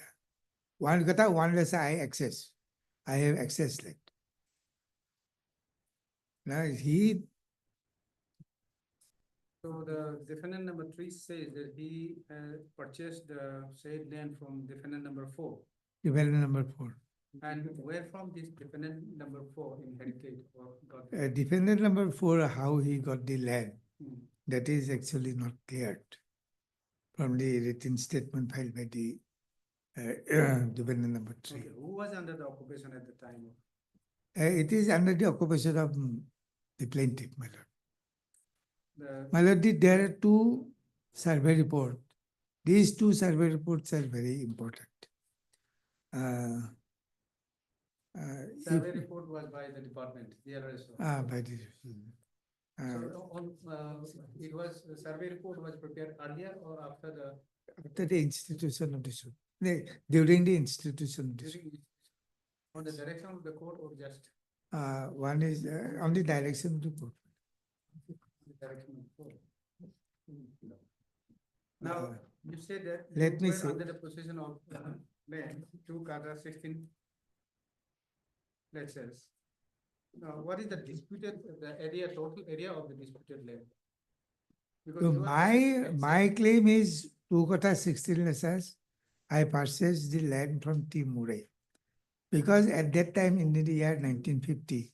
1 kata 1 lashes I have access land. Now So the defendant number 3 says that he purchased the said land from defendant number 4. Defendant number 4. And where from this defendant number 4 inherited or got? Defendant number 4, how he got the land, that is actually not cleared from the written statement filed by the defendant number 3. Okay. Who was under the occupation at the time? It is under the occupation of the plaintiff, my lord. My lord, there are 2 survey reports. These 2 survey reports are very important. Survey report was by the department, the RSO. By the It was, the survey report was prepared earlier or after the? After the institution of the suit, during the institution of the suit. On the direction of the court or just? One is on the direction of the court. The direction of the court. Now, you said that. let you me were say- Under the position of land, 2 kata 16 lectures. Now, what is the disputed, the area, total area of the disputed land? Because So you are- my claim is 2 kata 16 acres. I purchased the land from T. Murray. Because at that time in the year 1950,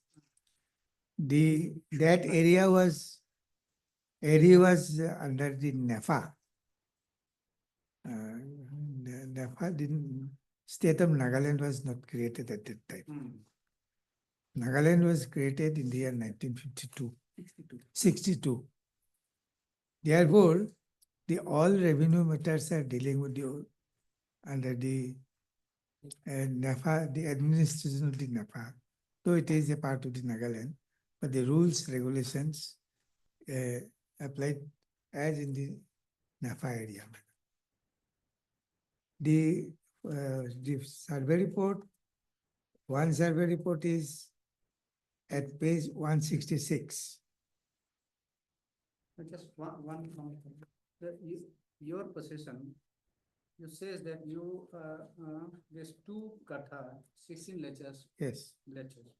that area was under the NAFA. The NAFA didn't, state of Nagaland was not created at that time. Nagaland was created in the year 1952. 62. Therefore, all revenue matters are dealing with under the NAFA, the administration of the NAFA. Though it is a part of the Nagaland, but the rules, regulations applied as in the NAFA area. The survey report, one survey report is at page 166. Just one comment. Your position, you says that you, this 2 kata 16 lectures. Yes. Lectures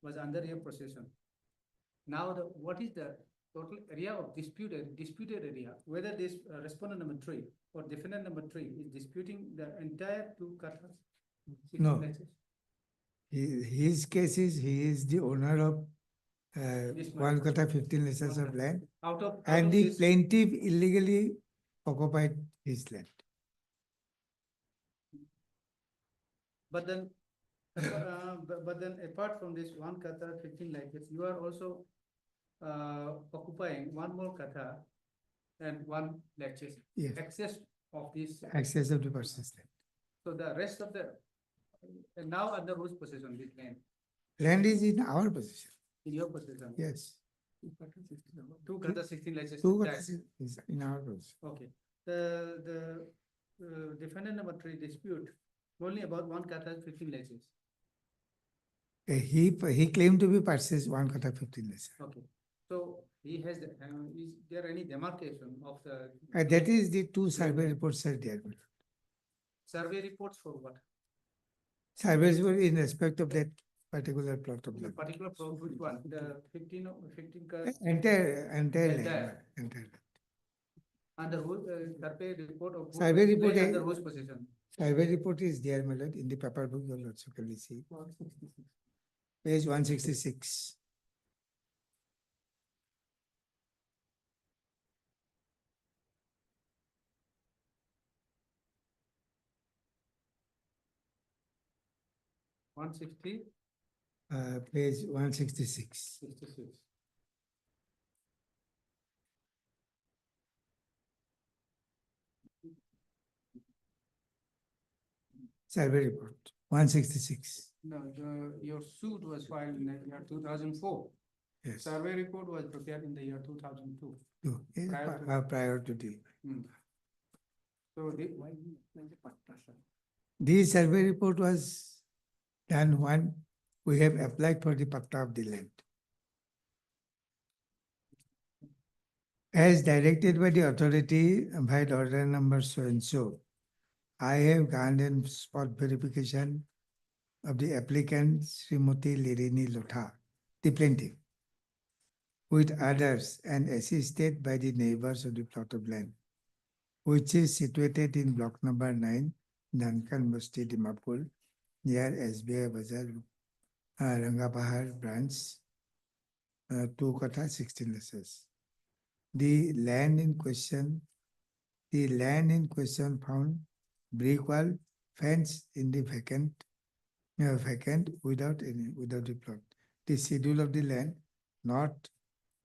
was under your possession. Now, what is the total area of disputed area, whether this respondent number 3 or defendant number 3 is disputing the entire 2 kata 16 No. lectures? His case is, he is the owner of 1 kata 15 acres of land. And of the this- plaintiff illegally occupied his land. But then, but then apart from this 1 kata 15 lectures, you are also occupying 1 more kata and 1 lecture. Yes. Access of this. Access of the person's land. So the rest of the, and now under whose possession this land? Land is in our possession. In your possession? Yes. 2 kata 16 lectures. 2 kata is in our possession. Okay. The defendant number 3 dispute only about 1 kata 15 lectures. He claimed to be purchased 1 kata 15 acres. Okay. So he has, is there any demarcation of the? That is the 2 survey reports are there. Survey reports for what? Surveys were in respect of that particular plot of land. Particular plot, which one? The 15 Entire land. Entire. Entire. Under whose survey report of? Survey report. Under whose possession? Survey report is there, my lord, in the paper book. You will also can see. Page 166. Page 166. 66. Survey report, 166. No, your suit was filed in the year 2004. Yes. Survey report was prepared in the year 2002. Prior to the. So The survey report was done when we have applied for the patta of the land. As directed by the authority by the order number so and so, I have gone in spot verification of the applicant Srimati Lirini Lotha, the plaintiff, with others and assisted by the neighbors of the plot of land, which is situated in block number 9, Nankan Basti, Dimapur, near SBI Bazaar, Rangapahar branch, 2 kata 16 acres. The land in question found brick wall, fence in the vacant without the plot. The schedule of the land, north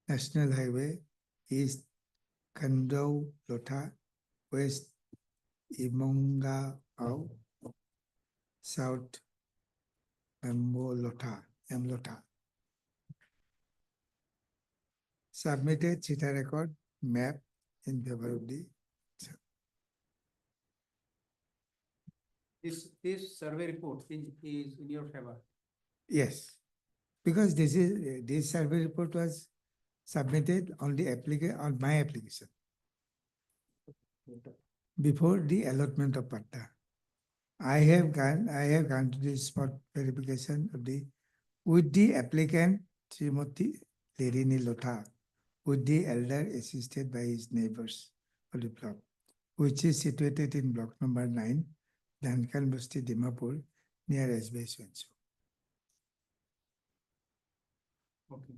National Highway, east Kandau Lotha, west Imonga Au, south Lotha. submitted cheetah record map in favor of the. This survey report is in your favor. Yes, because this survey report was submitted on the on my application before the allotment of patta. I have gone to the spot verification of with the applicant Srimati Lerini Lotha, with the elder assisted by his neighbors of the block, which is situated in block number 9, Dhankan Basti, Dimapur, near SBI Swenso. Okay.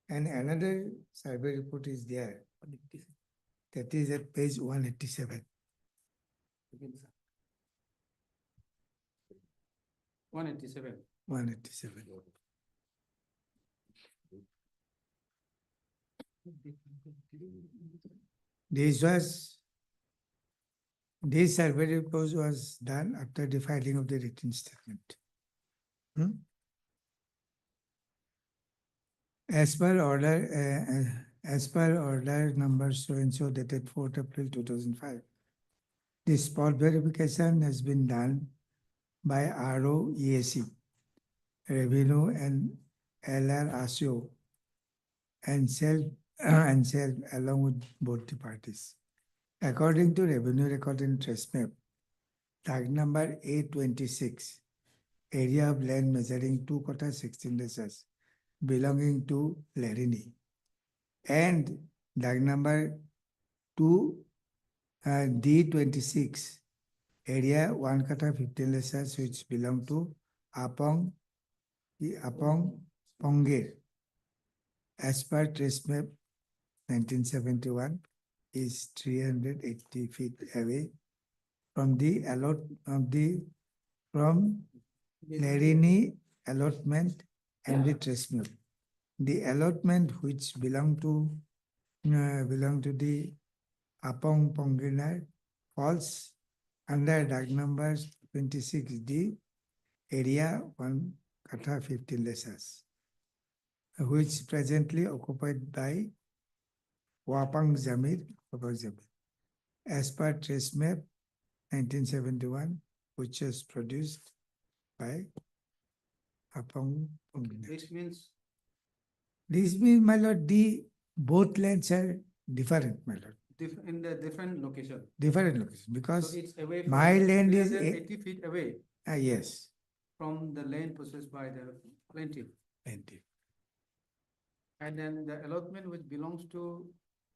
And another survey report is there. That is at page 187. 187. 187. This survey report was done after the filing of the written statement. As per order number so and so dated 4th April 2005, the spot verification has been done by ROEAC, Revenue and LR ASIO, and self along with both the parties. According to Revenue Record and Trace Map, tag number A26, area of land measuring 2 kota 16 acres belonging to Lerini, and tag number 2 D26, area 1 kata 15 acres which belong to Apong Pongir, as per Trace Map 1971, is 380 feet away from the from Lerini allotment and the Trace Map. The allotment which belong to the Apong Pongir falls under tag number 26D, area 1 kata 15 acres, which presently occupied by Wapang Jamir, as per Trace Map 1971, which was produced by Apong Pongir. This means, my lord, both lands are different, my lord. In the different location. Different location, because So it's away from my land is 80 feet away. Yes. From the land possessed by the plaintiff. And then the allotment which belongs to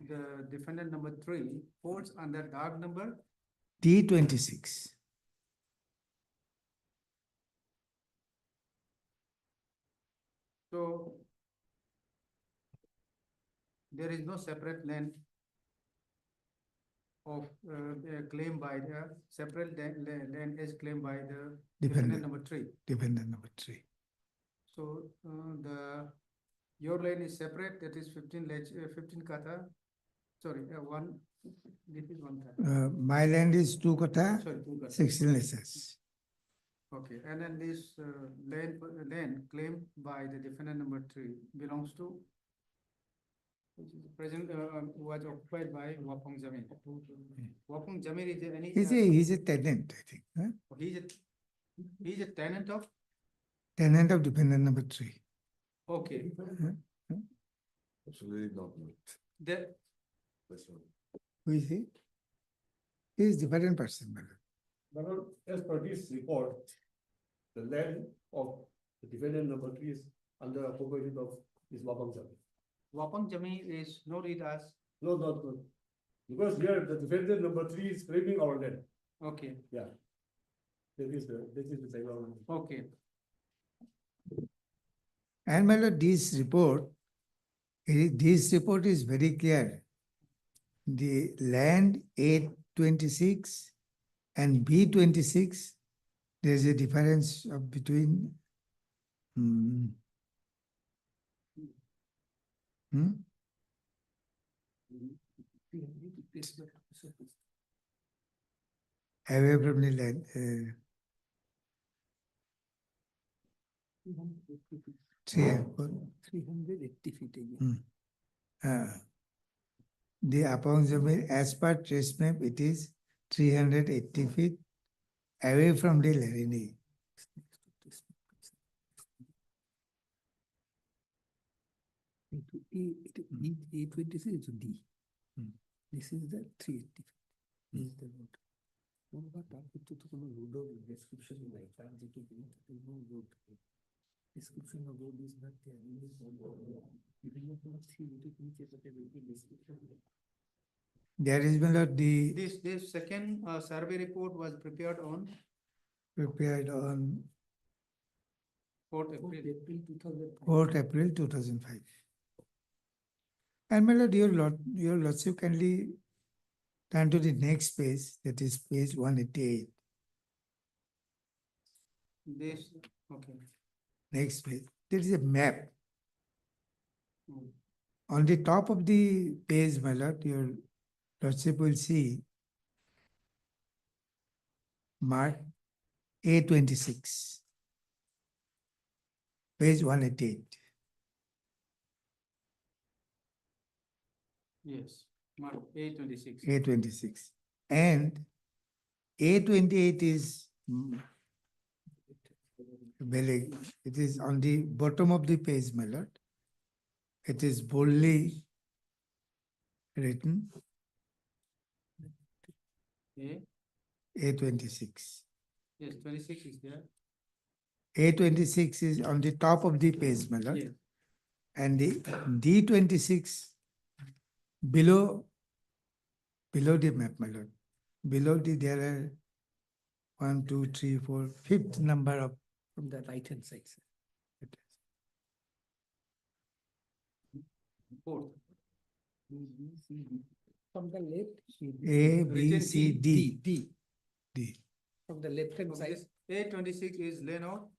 the defendant number 3 falls under dark number D26. So there is no separate land of claim by the separate land is claimed by the defendant number 3. Defendant number 3. So your land is separate, that is 15 kata. Sorry, this is 1 kata. My land is 2 kata, Sorry, 2 kata. 16 acres. Okay, and then this land claimed by the defendant number 3 belongs to, which is present was occupied by Wapong Jamir. Wapong Jamir is there any? He's a tenant, I think. Huh? He's a tenant of? Tenant of defendant number 3. Okay. Absolutely not. Who is he? He is different person, madam. Madam, as per this report, the land of the defendant number 3 is under appropriation of this Wapang Jami. Wapang Jami is not with us. No, not good. Because here the defendant number 3 is claiming our land. Okay. Yeah. This is the same. Okay. And my lord, this report is very clear. The land A26 and B26, there is a difference of between away from the land. 380 feet again. The approximate, as per trace map, it is 380 feet away from the Larini. A26 to D. This is the 380. This is the road. Description description of road is not there. There is one of the This second survey report was prepared on prepared on 4th April. 4th April 2005. And my lord, your lordship kindly turn to the next page, that is page 188. This, okay. Next page. There is a map. Hmm. On the top of the page, my lord, your lordship will see mark A26. Page 188. Yes, mark A26. A26. And A28 is it is on the bottom of the page, my lord. It is boldly written A26. Yes, 26 is there. A26 is on the top of the page, my lord. Yes. And the D26 below the map, my lord. Below there are 1, 2, 3, 4, 5th number of From the right hand side, sir. Fourth. From the left. A, B, Written C, D. D. From the left hand side. A26 is Leno.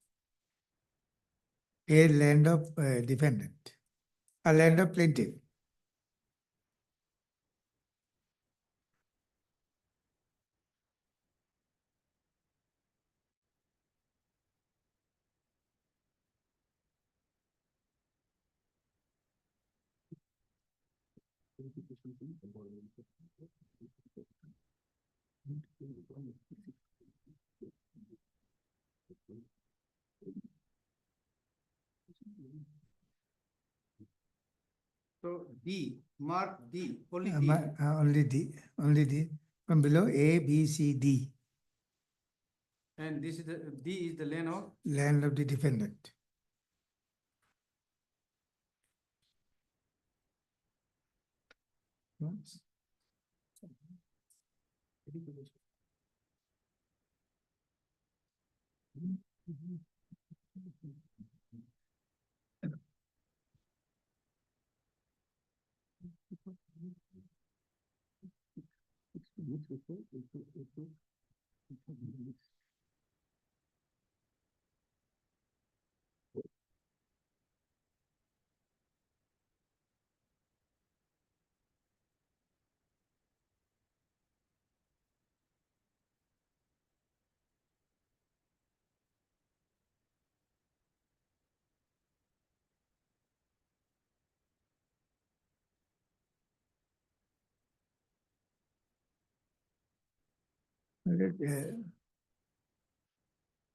A land of defendant. A land of plaintiff. So D, mark D, only D. Only D. From below A, B, C, D. And this is the D is the lane of Land of the defendant.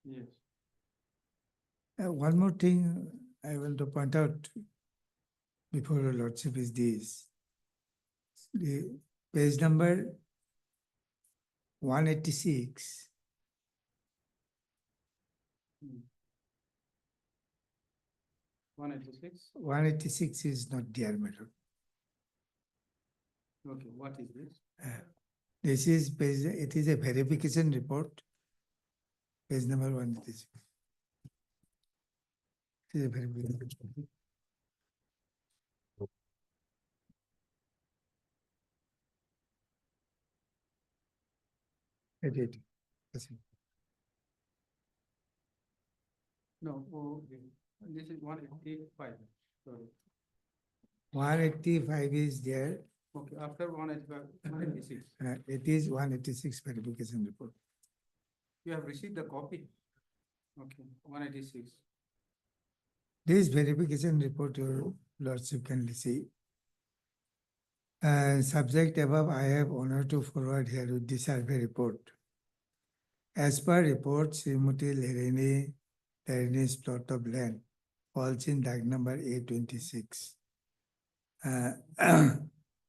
yes. One more thing I want to point out before your lordship is this. The page number 186. 186. 186 is not there, madam. Okay, what is this? This is page, it is a verification report. Page number 186. It is a verification report. It. No, okay. This is 185. Sorry. 185 is there. Okay, after 185, 186. It is 186 verification report. You have received the copy. Okay, 186. This verification report your lordship can see. Subject above, I have honor to forward here with the survey report. As per report, Srimati Lerini's plot of land falls in Dag number A26. And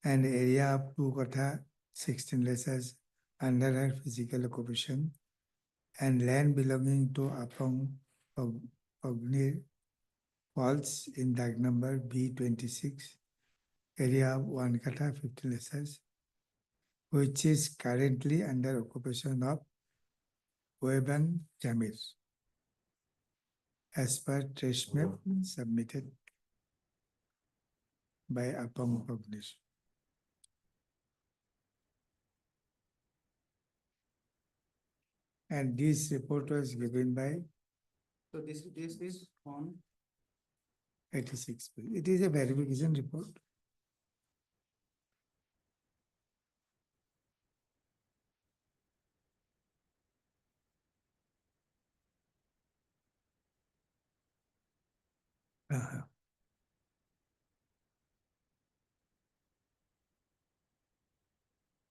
area of 2 kotha 16 lesses under her physical occupation, and land belonging to Apong Ognir falls in Dag number B26, area of 1 kotha 15 lesses, which is currently under occupation of Webang Jamir, as per trace map submitted by Apong Ognir. And this report was given by So this is on 86. It is a verification report.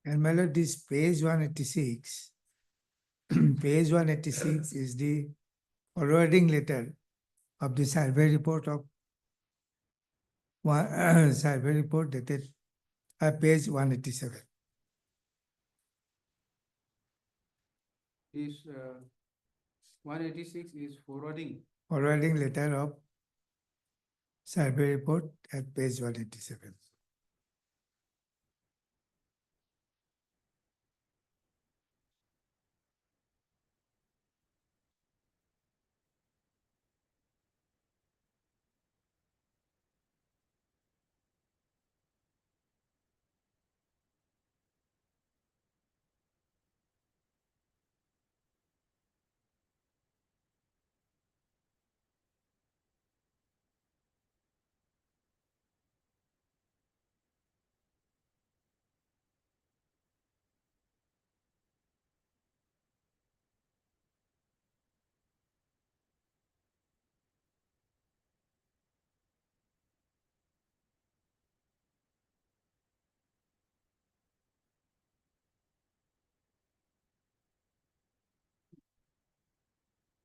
And my lord, this page 186, page 186 is the forwarding letter of the survey report of survey report dated page 187. this 186 is forwarding. Forwarding letter of survey report at page 187.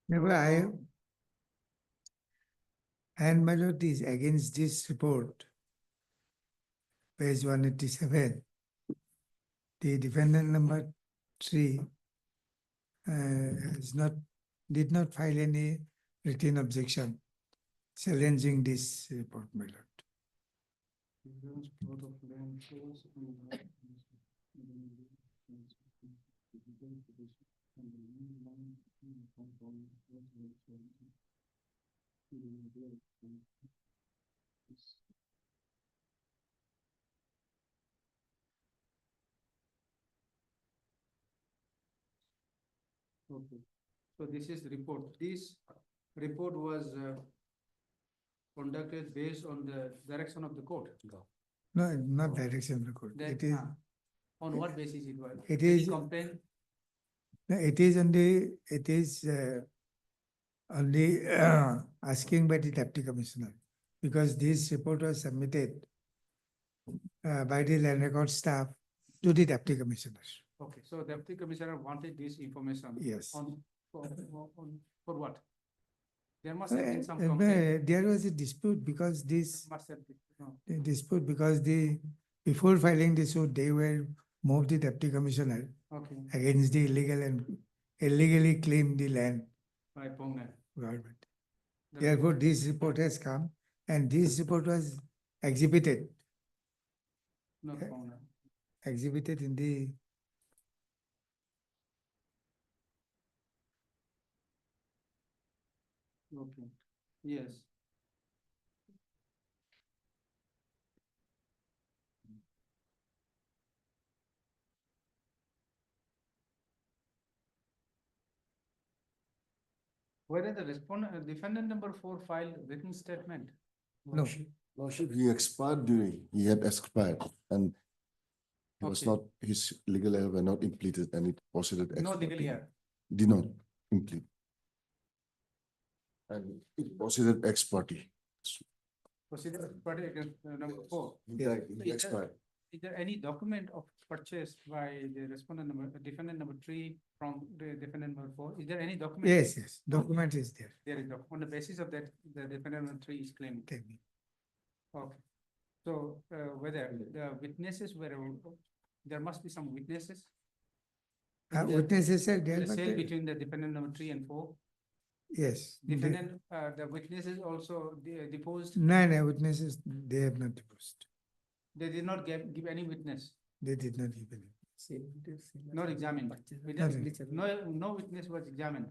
Never and my lord is against this report, page 187. The defendant number 3 did not file any written objection challenging this report, my lord. Okay, so this is report. This report was conducted based on the direction of the court. No, not direction of the court. Then, It is, on what basis it was? It Any is- complaint? no, it is only asking by the deputy commissioner, because this report was submitted by the land record staff to the deputy commissioner. Okay, so deputy commissioner wanted this information. Yes. For what? There must have been some complaint. There was a dispute because this Must have been, no. the dispute because before filing the suit, they were moved the deputy commissioner Okay. against the illegal and illegally claimed the land By Pongal. government. Therefore, this report has come and this report was exhibited Not Pongal. exhibited in the Okay, yes. Whether the respondent, defendant number 4 filed written statement. no. Lordship, he expired he had expired and he was Okay. not, his legal error were not completed and it proceeded. No ex parte. legal error. Did not complete. And it proceeded ex parte. Procedure party against number 4. He expired. is there any document of purchase by the respondent number, defendant number 3 from the defendant number 4? Is there any document? Yes, yes, document is there. There is, on the basis of that, the defendant number 3 is claiming. Okay. So, whether the witnesses were, there must be some witnesses? Witnesses are there, The but sale between the defendant number 3 and 4? yes. Defendant, the witnesses also deposed? No, witnesses, they have not deposed. They did not give any witness, They did not give any. not examined. No witness was examined.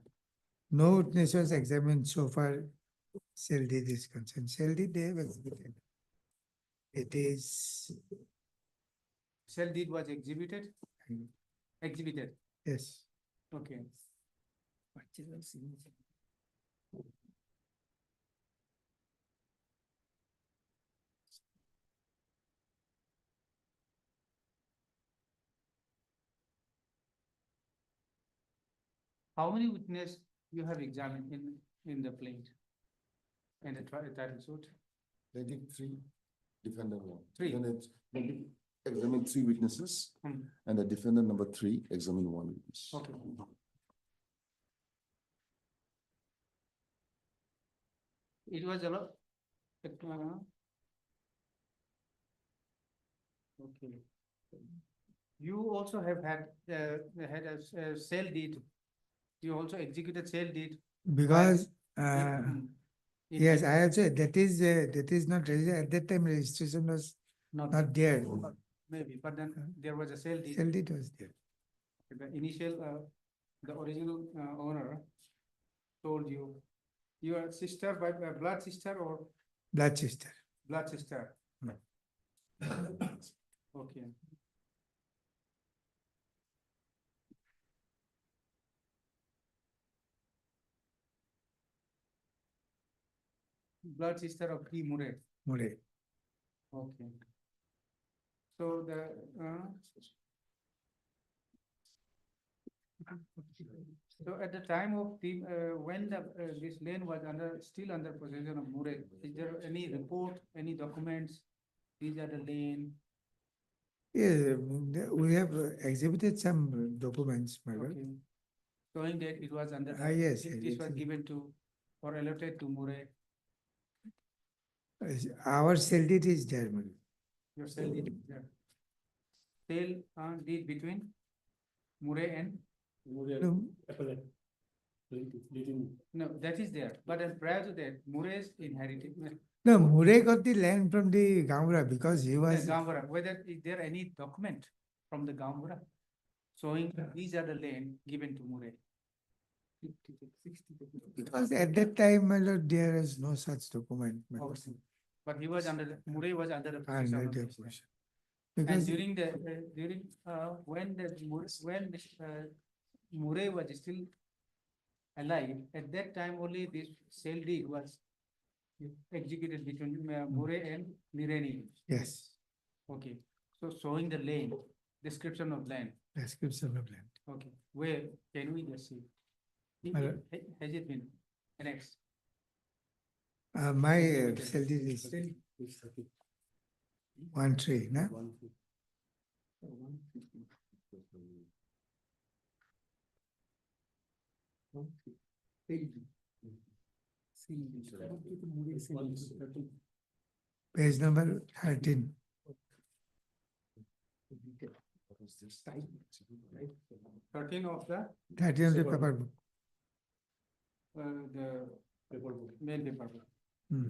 No witness was examined so far. Cell deed is concerned. Cell deed they have exhibited. It is, Cell deed was exhibited? Exhibited, yes. okay. How many witnesses you have examined in the plaint? And the title suit? They did 3, defendant 1. 3. They examined 3 witnesses, and the defendant number 3 examined 1 witness. Okay. It was a lot. Okay. You also have had a sale deed. You also executed sale deed. Because, In- yes, I also, that is not, at that time registration was not there. Maybe, but then there was a sale deed. Cell deed was there. The initial, the original owner told you, your sister by blood sister or Blood sister. blood sister? No. Okay. Blood sister of P. Murray. Murray. Okay. So the, so at the time of the, when the, this lane was still under possession of Murray, is there any report, any documents? These are the lane. Yeah, we have exhibited some documents, my lord. Okay. Showing that it was under. Yes, This was given to or allotted to Murray. Our cell deed is there, my lord. Your sale deed is there. Sale deed between Murray and. No. No, that is there, but then prior to that, Murray's inherited. No, Murray got the land from the Gauhati because he was. Gauhati, whether is there any document from the Gauhati showing these are the land given to Murray? Because at that time, my lord, there is no such document. My lord. But he was under, Murray was under the possession Under of the this land. possession. And Because during the, when Murray was still alive, at that time only this sale deed was executed between Murray and Nireni. yes, Okay, so showing the land, description of land. description of land. Okay, where can we just see? Has it been annexed? My cell deed is 1-3, no? Page number 13. 13 of the 13 of the paper book. the main paper. Hmm.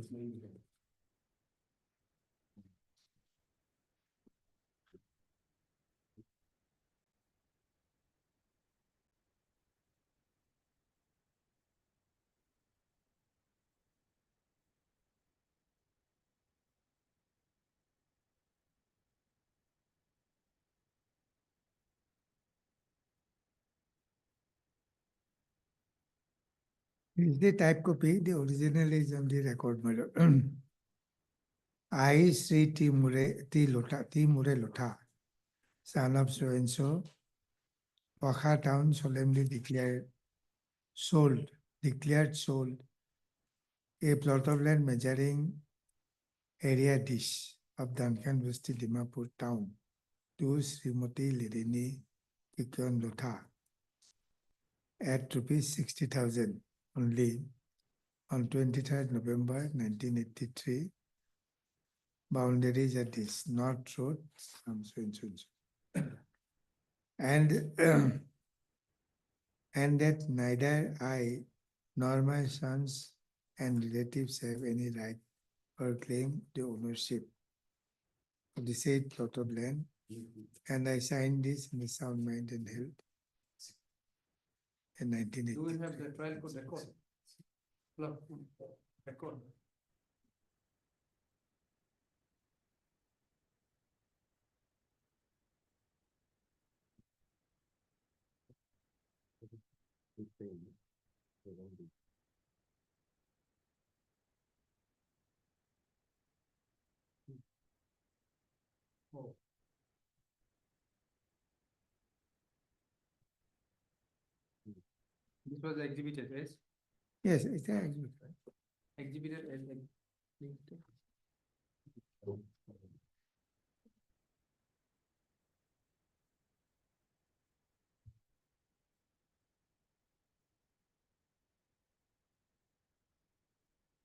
Is the type copy, the original is on the record, my lord. I, Sri T. Murray Lotha, son of so and so, Wakha town solemnly declared sold a plot of land measuring area dish of Duncan Westi Dimapur town to Srimati Lirini Kikon Lotha at rupees 60,000 only on 23rd November 1983. Boundaries at this North Road, and and that neither I nor my sons and relatives have any right or claim the ownership of the said plot of land, and I signed this in the sound mind and health in Do we 1983. have the trial court record? Look, record. Oh. This was exhibited, yes? Yes, it's an exhibit. Exhibited as exhibited.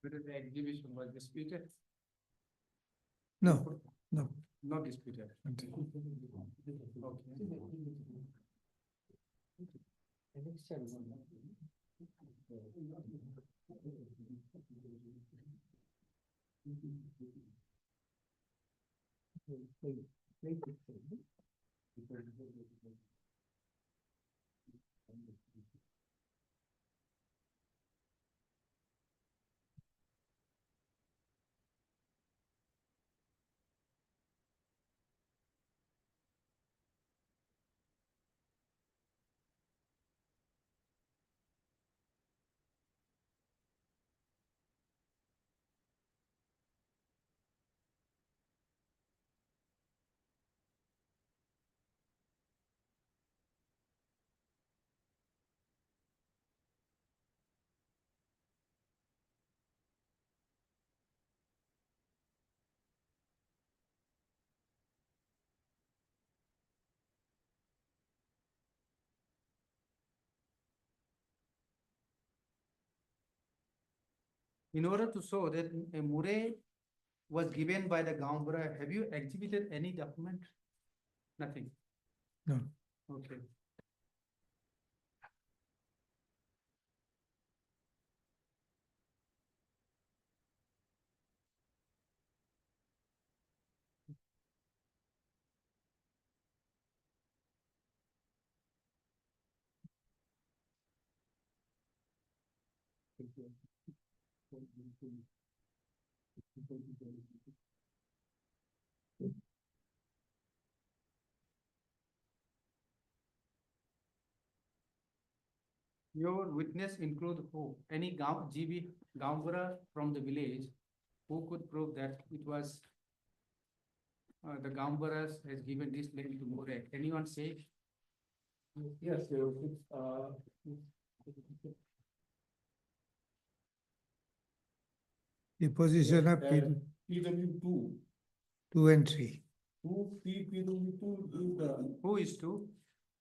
Whether the exhibition was disputed? No, no. Not disputed. Okay. In order to show that a Murray was given by the Gauhati, have you exhibited any document? Nothing. No. Okay. Your witness include who? Any GB Gauhati from the village who could prove that it was the Gauhati has given this land to Murray? Anyone say? Yes, The position of PW2. 2 and 3. PW2 is the. Who is 2?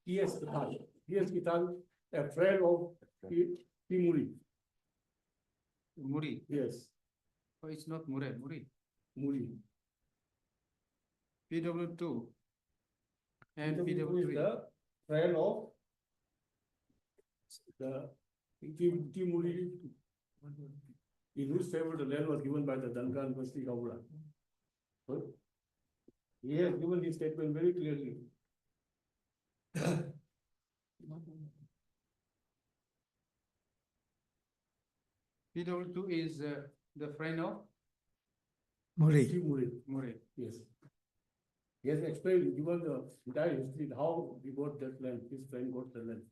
T.S. Kital. T.S. Kital, a friend of Muri. Muri. Yes. Oh, it's not Murray. Muri. PW2 and PW2 is PW3. the friend of the T. Muri. In whose favor the land was given by the Duncan University Gauhati. He has given his statement very clearly. PW2 is the friend of Murray. Murray. Yes. He has explained, given the entire history, how he got that land, his friend got the land.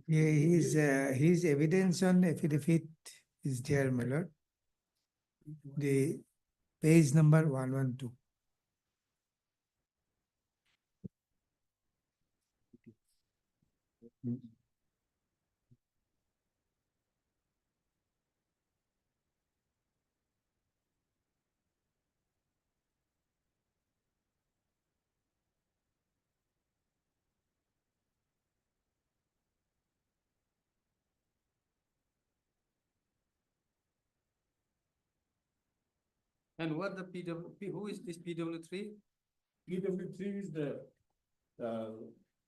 Yeah, his evidence on affidavit is there, my lord. The page number 112. And what the who is this PW3? PW3 is the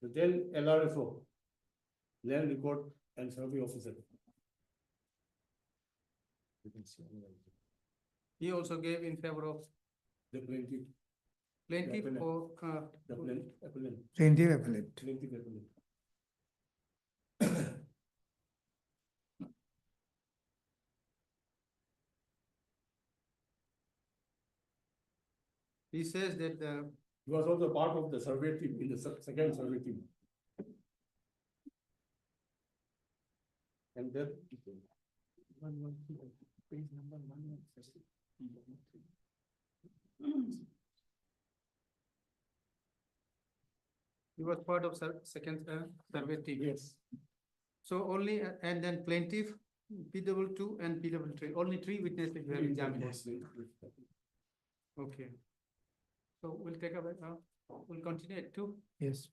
then LRFO, Land Record and Survey Officer. He also gave in favor of The plaintiff. plaintiff Appellant. or The appellant. Plaintiff appellate. Plaintiff appellant. he says that the He was also part of the survey team in the second survey team. And then. he was part of second survey team. Yes. So only and then plaintiff, PW2 and PW3, only 3 witnesses were examined. Okay. So we'll take a we'll continue at 2. Yes.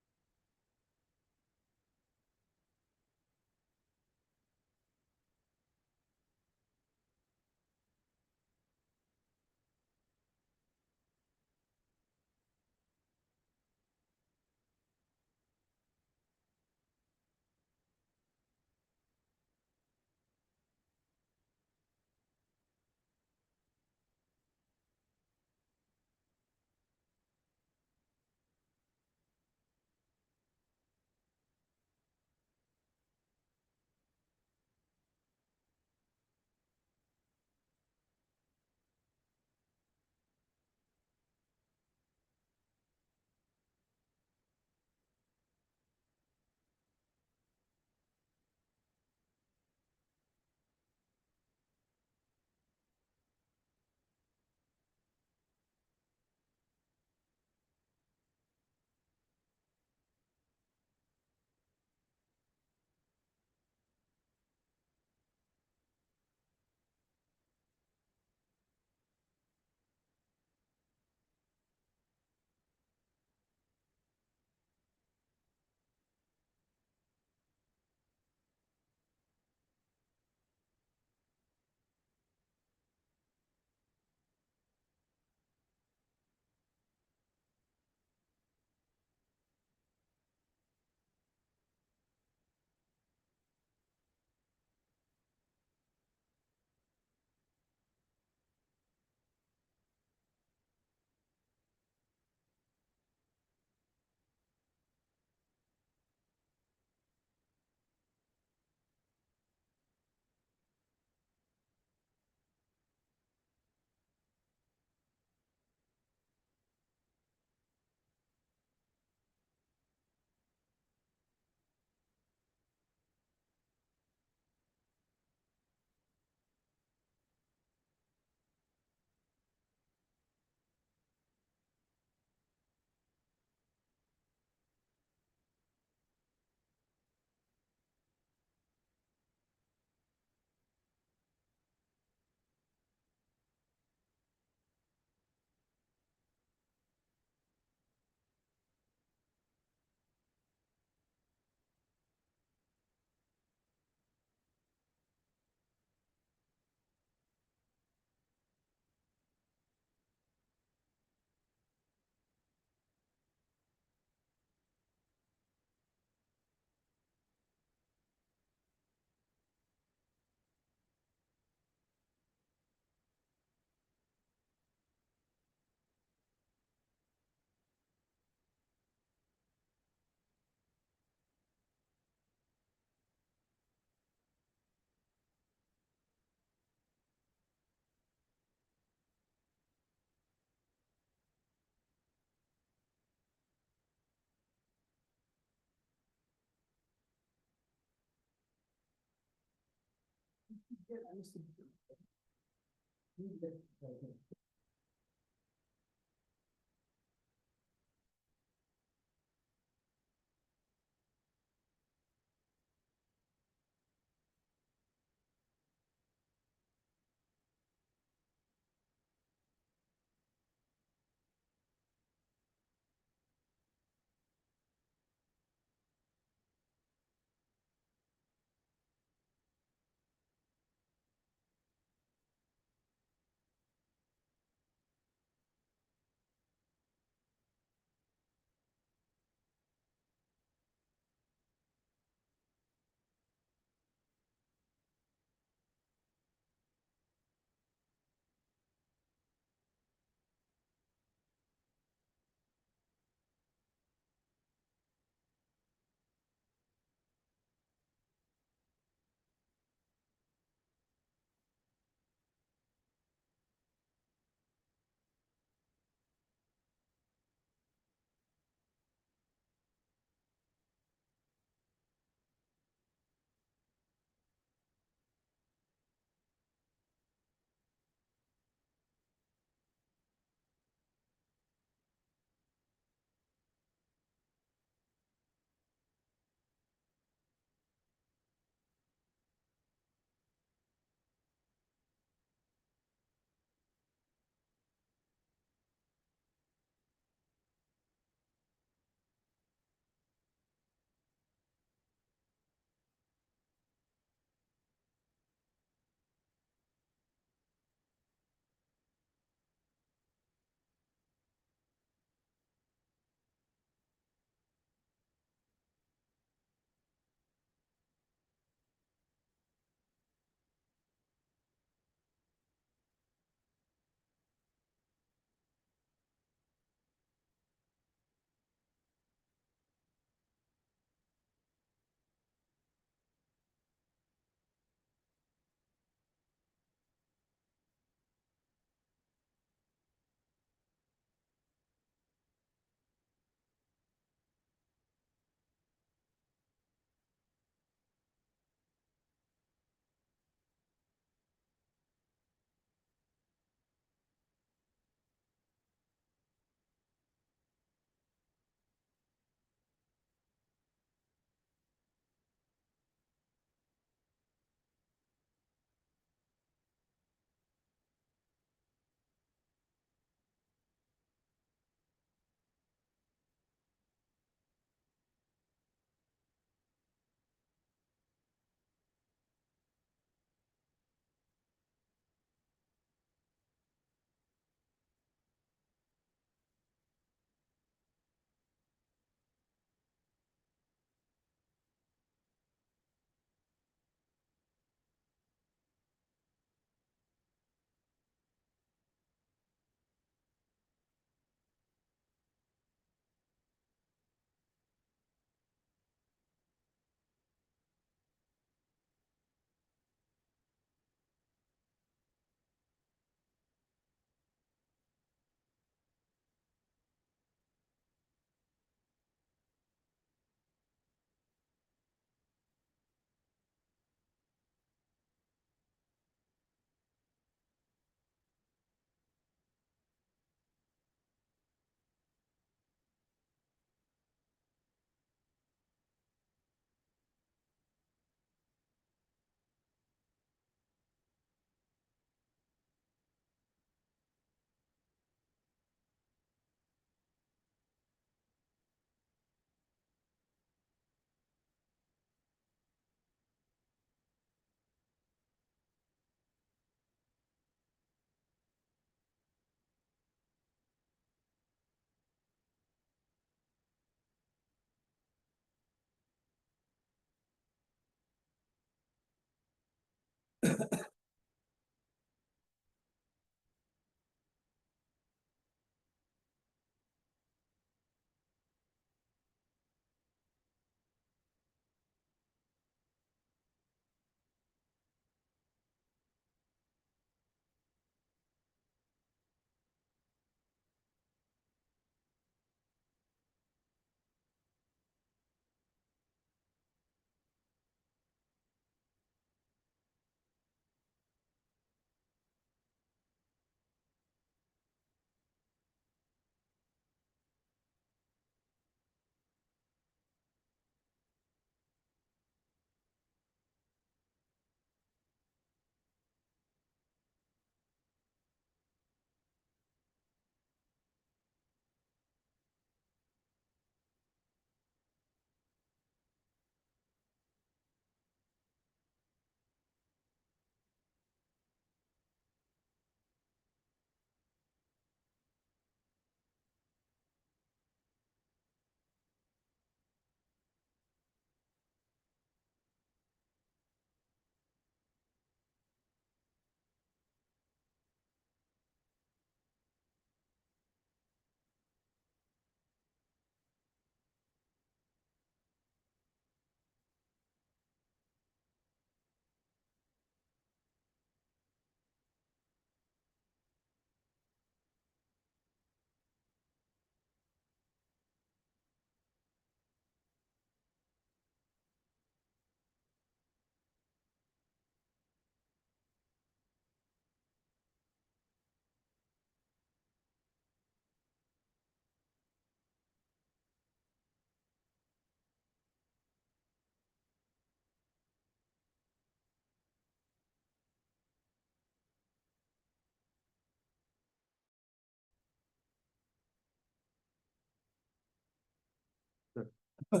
Why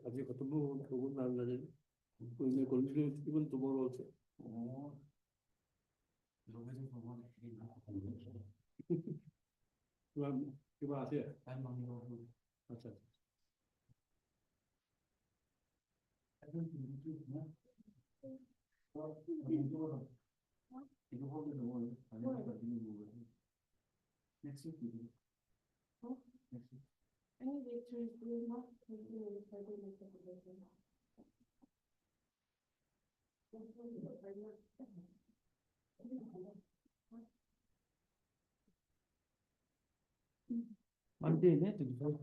have you got to move to one? We may continue even tomorrow also. You are here. अच्छा. Next week. Monday, ne? 25.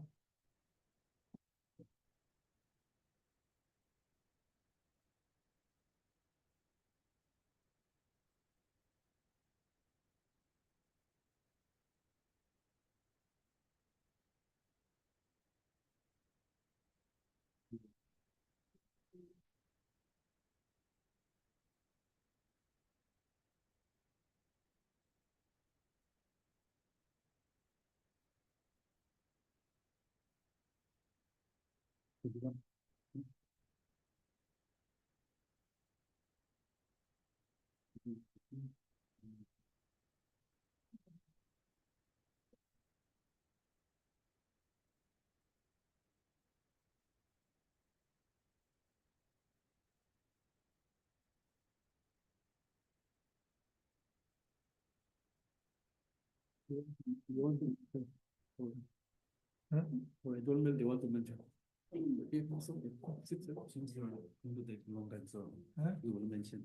You want to? Or I don't know, they want to mention. Okay, so since you are going to take long time, so we will mention.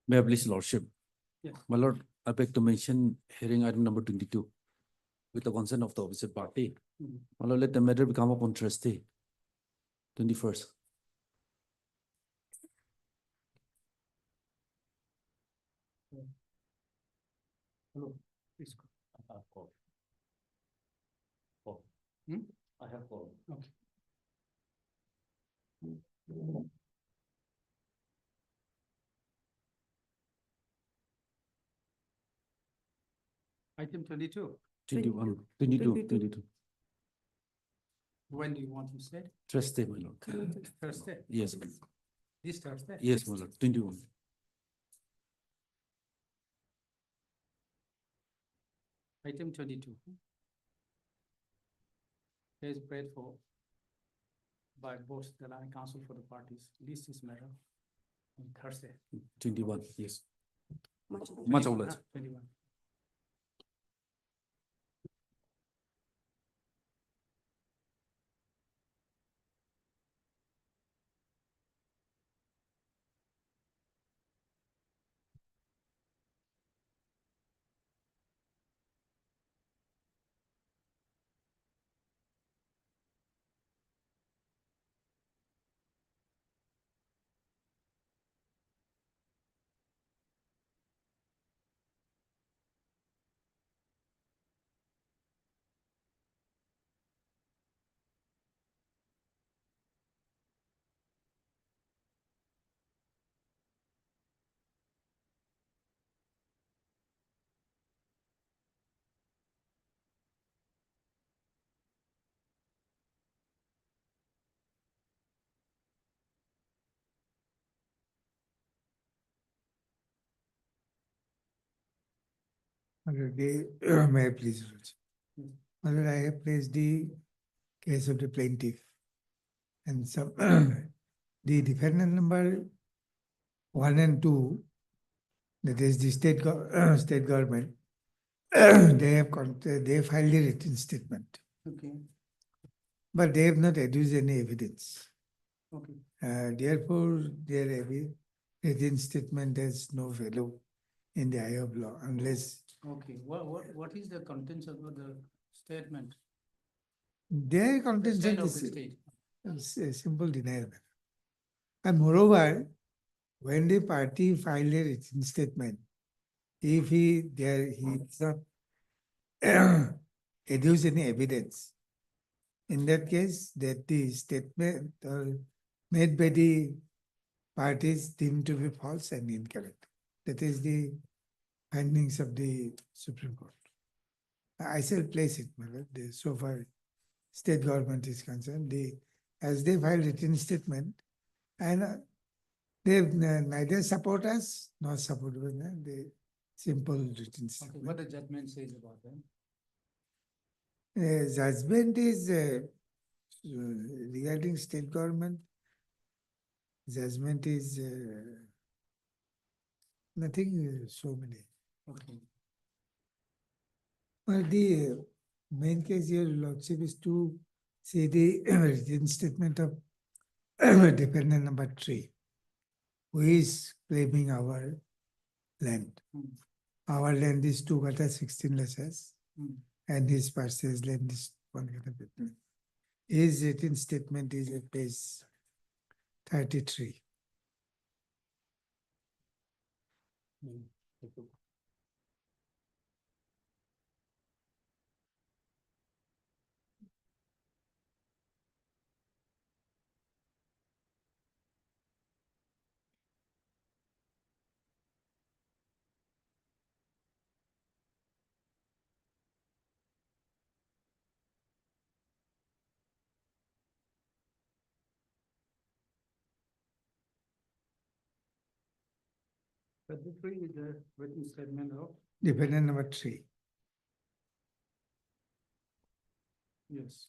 May I please, Lordship? Yes. My lord, I beg to mention hearing item number 22 with the consent of the opposite party. Mhm. My lord, let the matter become upon Thursday, 21st. Hello, please go. I have called. Hmm? I have called. Okay. Item 22. 21, 22, 22. When do you want to say? Thursday, my lord. Thursday? Yes. This Thursday? Yes, my lord, 21. Item 22. Is prayed for by both the land council for the parties. List this matter on Thursday. 21, yes. Much 21, obliged. 21. May I please, my lord, I have placed the case of the plaintiff and some, the defendant number 1 and 2, that is the state government, they have filed a written statement, Okay. but they have not adduced any evidence. Okay. Therefore, their written statement has no value in the eye of law unless Okay. What is the contents of the statement? their contents Stand are of the state. it's a simple denial. And moreover, when the party filed a written statement, if he does not adduce any evidence, in that case, that the statement made by the parties deemed to be false and incorrect. That is the findings of the Supreme Court. I shall place it, my lord. So far, state government is concerned, as they filed written statement, and they neither support us nor support women. The simple written Okay. statement. What the judgment says about them? Judgment is regarding state government. Judgment is nothing so many. Okay. But the main case here, Lordship, is to see the written statement of dependent number 3, who is claiming our land. Our land is 2 kata 16 lasses, and his parcel's land is 1 kata 15. His written statement is at page 33. But the 3 is the written statement of? Dependent number 3. Yes.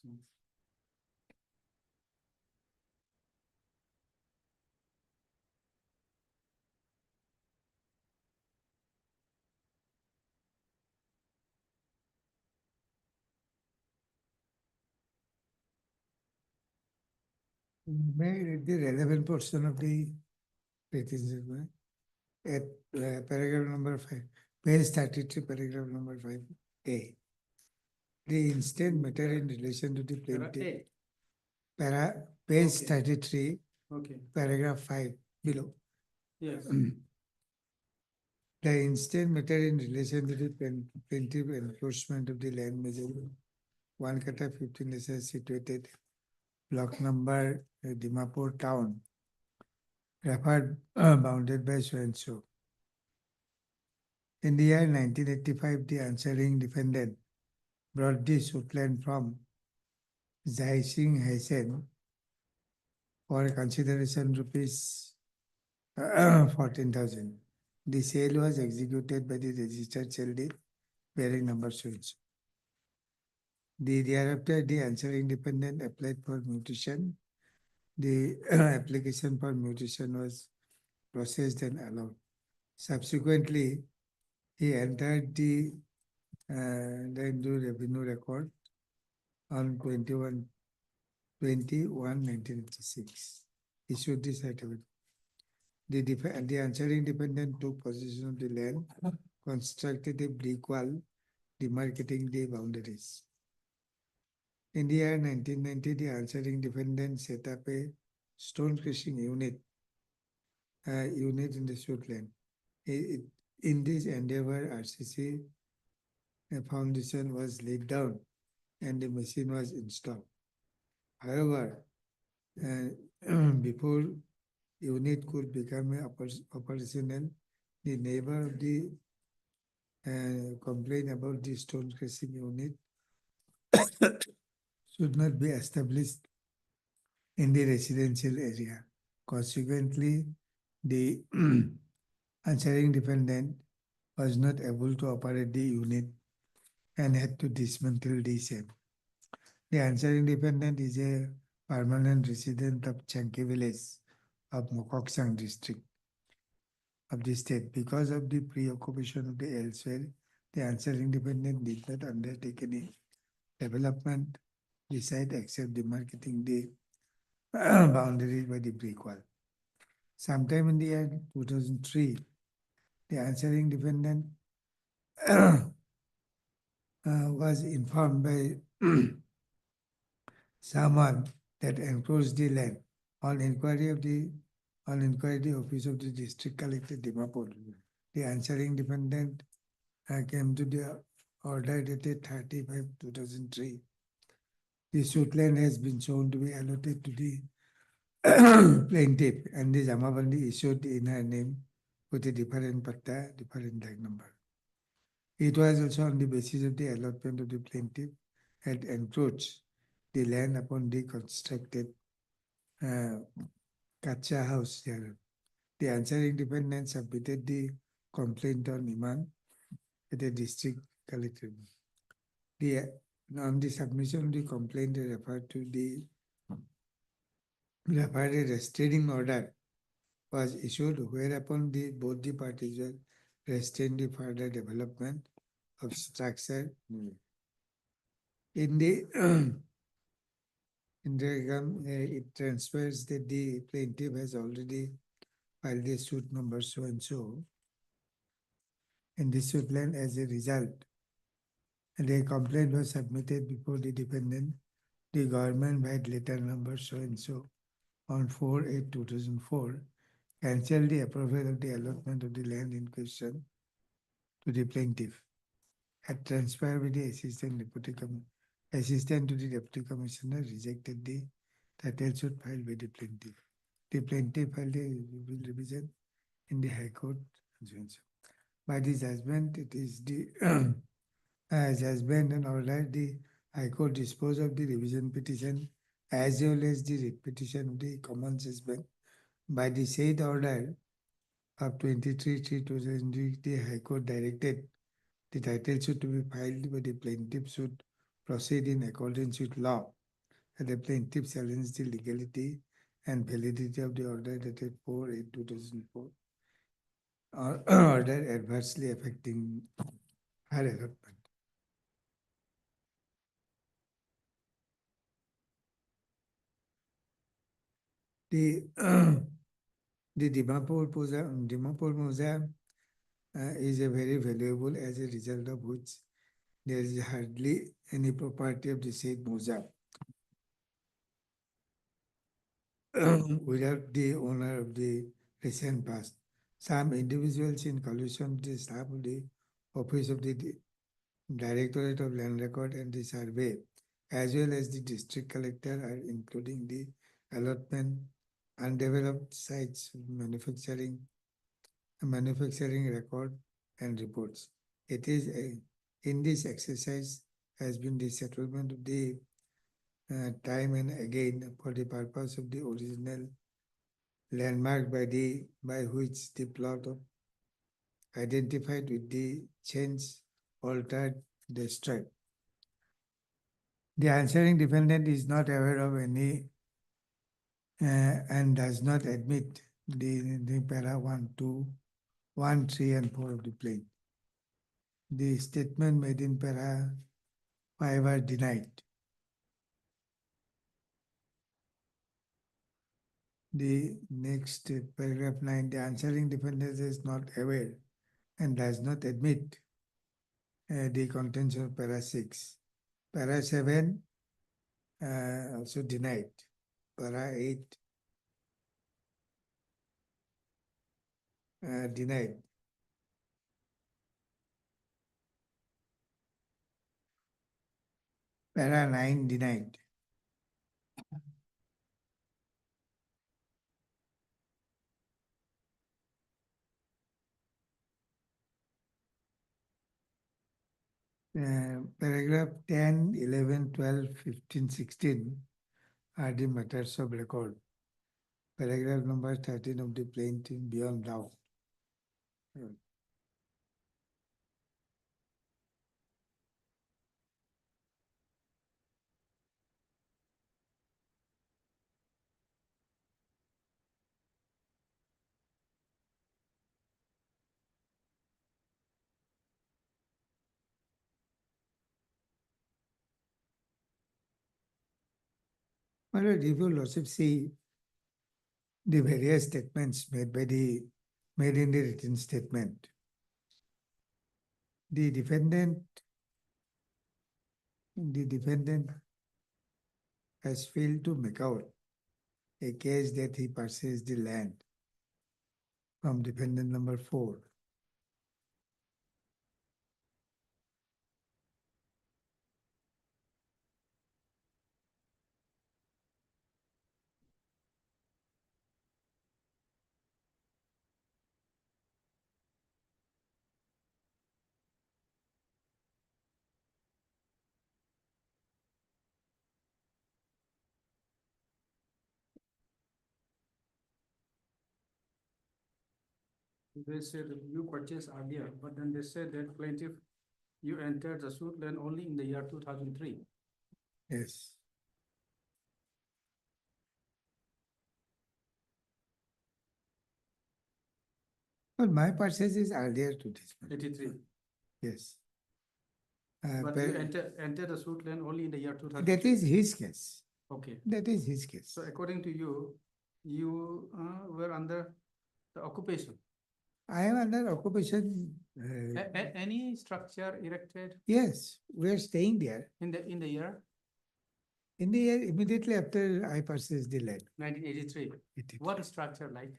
May I read the relevant portion of the petition? At paragraph number 5, page 33, paragraph number 5A. The instant matter in relation to the plaintiff. Page 33, Okay, paragraph 5 below. yes. The instant matter in relation to the plaintiff enforcement of the land measure 1 kata 15 is situated block number Dimapur town, referred bounded by so and so. In the year 1985, the answering defendant brought the suitland from Jai Singh Haisen for consideration rupees 14,000. The sale was executed by the registered sale deed bearing number so and so. Thereafter, the answering defendant applied for mutation. The application for mutation was processed and allowed. Subsequently, he entered the Hindu revenue record on 21/1986. Issued the certificate. The answering defendant took possession of the land, constructed a brick wall, demarcating the boundaries. In the year 1990, the answering defendant set up a stone crushing unit in the Suitland. In this endeavor, RCC foundation was laid down and the machine was installed. However, before unit could become operational, the neighbor of the complained about the stone crushing unit should not be established in the residential area. Consequently, the answering defendant was not able to operate the unit and had to dismantle the same. The answering defendant is a permanent resident of Chanki village of Mokoksang district of the state. Because of the preoccupation of the elsewhere, the answering defendant did not undertake any development beside except demarcating the boundaries by the brick wall. Sometime in the year 2003, the answering defendant was informed by someone that encroached the land. On inquiry, the office of the district collector Dimapur, the answering defendant came to the order dated 35/2003. The suitland has been shown to be allotted to the plaintiff, and the Jamabandi issued in her name with a different patta, different tag number. It was also on the basis of the allotment of the plaintiff had encroached the land upon the constructed Kacha house there. The answering defendant submitted the complaint on Iman at the district collector. On the submission of the complaint, they referred a restraining order was issued, whereupon both the parties were restrained the further development of structure. In the it transfers that the plaintiff has already filed a suit number so and so in this suitland. As a result, the complaint was submitted before the defendant. The government by letter number so and so on 4/8/2004 cancelled the approval of the allotment of the land in question to the plaintiff. Had transferred with the assistant to the deputy commissioner rejected the title suit filed by the plaintiff. The plaintiff filed a revision in the High Court. By the judgment, it is the judgment and order the High Court dispose of the revision petition as well as the writ petition of the common judgment. By the said order of 23/3/2003, the High Court directed the title suit to be filed by the plaintiff should proceed in accordance with law. And the plaintiff challenged the legality and validity of the order dated 4/8/2004. Order adversely affecting her allotment. The the Dimapur Museum is a very valuable as a result of which there is hardly any property of the said museum without the owner of the recent past. Some individuals in collusion with the staff of the Office of the Directorate of Land Record and the Survey, as well as the district collector, are including the allotment undeveloped sites of manufacturing record and reports. It is in this exercise has been the settlement of the time and again for the purpose of the original landmark by which the plot of identified with the change, altered, destroyed. The answering defendant is not aware of any and does not admit the para 1, 2, 1, 3, and 4 of the plain. The statement made in para 5 are denied. The next paragraph 9, the answering defendant is not aware and does not admit the contents of para 6. Para 7 also denied. Para 8 denied. Para 9 denied. Paragraph 10, 11, 12, 15, 16 are the matters of record. Paragraph number 13 of the plaintiff beyond doubt. My lord, if your lordship see the various statements made in the written statement, the defendant has failed to make out a case that he purchased the land from defendant number 4. They said you purchased earlier, but then they said that plaintiff, you entered the suit land only in the year 2003. Yes. But my purchase is earlier to this. 83. Yes. But you entered the suit land only in the year 2003. That is his case. Okay. That is his case. So according to you, you were under the occupation. I am under occupation. Any structure erected Yes, we are staying there. in the year In the year immediately after I purchased the land. 1983? What structure like?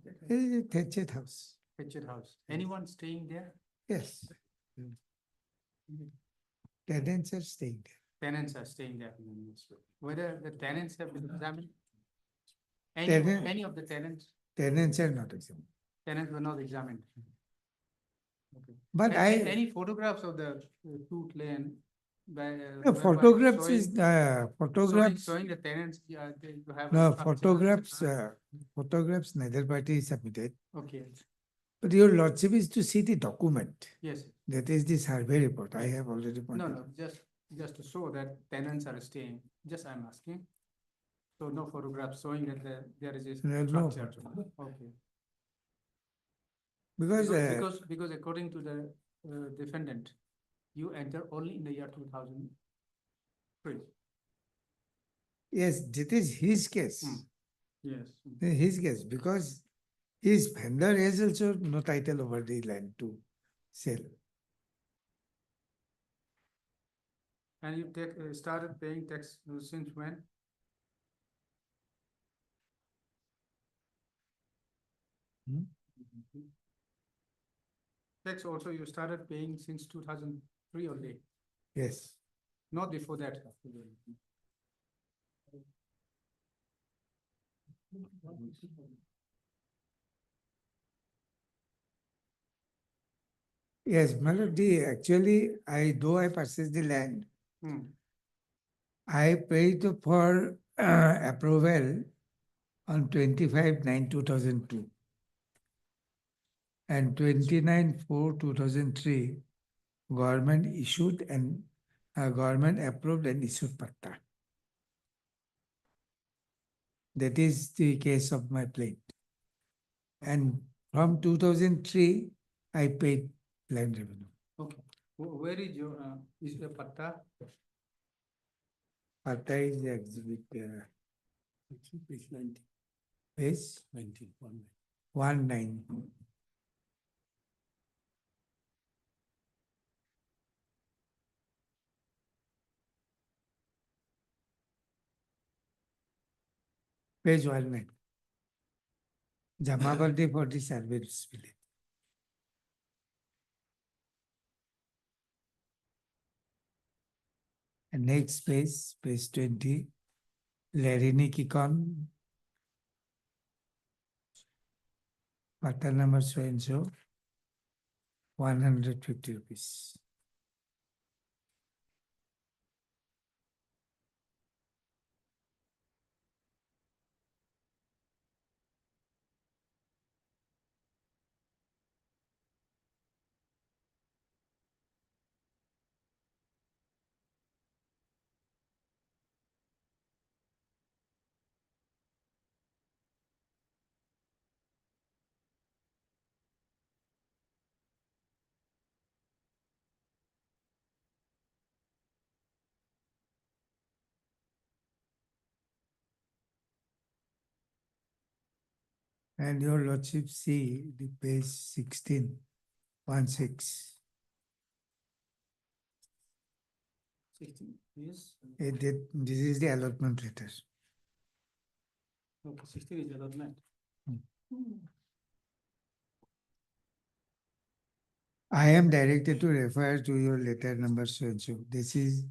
It is a thatched house. Thatched house. Anyone staying there? Yes. Tenants are staying there. Tenants are staying there. Whether the tenants have been examined? Tenant- Any of the tenants? Tenants are not examined. Tenants were not examined. Okay. But Any photographs of the suit land by? No, whereby photographs showing- is photographs. Showing the tenants, you have. No, a structure, photographs. etc. Photographs neither party submitted. Okay, But your lordship is to see the document. yes. That is the survey report. I have already pointed. No, just to show that tenants are staying, just I'm asking. So no photographs showing that there is a No structure. photo. Okay. Because Because according to the defendant, you enter only in the year 2003. yes, that is his case. Yes. His case, because his vendor has also no title over the land to sell. And you started paying tax since when? Tax also you started paying since 2003 only, Yes. not before that. Yes, Melody, actually, though I purchased the land, I paid for approval on 25/9/2002 and 29/4/2003. Government issued and government approved and issued patta. That is the case of my plate. And from 2003, I paid land revenue. Okay. Where is your patta? Patta is the exhibit. Page 19. Page 19. 19. Page 19. Jamabaldi for the survey display. And next page 20. Larini Kikon. Patta number so and so. 150 rupees. And your lordship see the page 16, 16. 16 is. This is the allotment letter. Okay, 16 is allotment. I am directed to refer to your letter number so and so. This is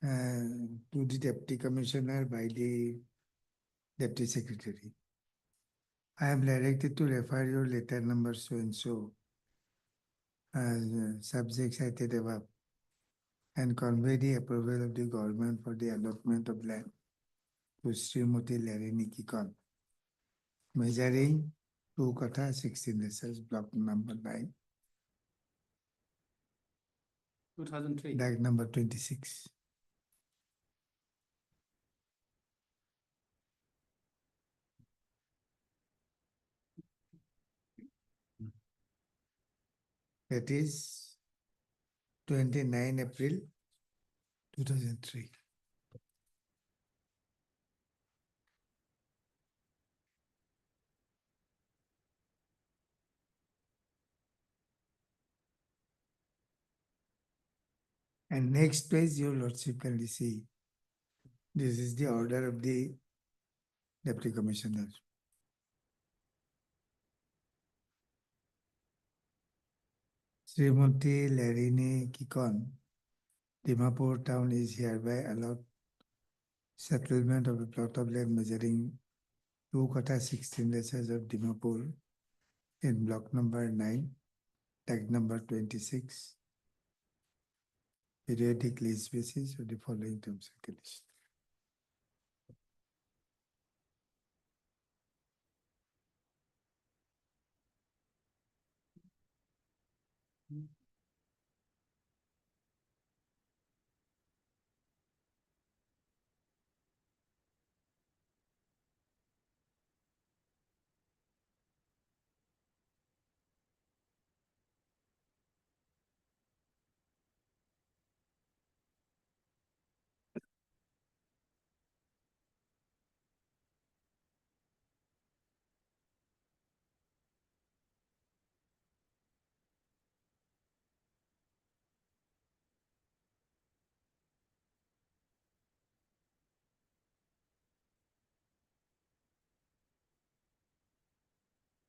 to the Deputy Commissioner by the Deputy Secretary. I am directed to refer your letter number so and so, subject cited above, and convey the approval of the government for the allotment of land to Srimati Larini Kikon, measuring 2 kata 16 acres, block number 9, 2003. bag number 26. That is 29 April 2003. And next page, your lordship can see. This is the order of the Deputy Commissioner. Srimati Larini Kikon, Dimapur town is hereby allowed settlement of a plot of land measuring 2 kata 16 acres of Dimapur in block number 9, tag number 26, periodic lease basis of the following terms and conditions.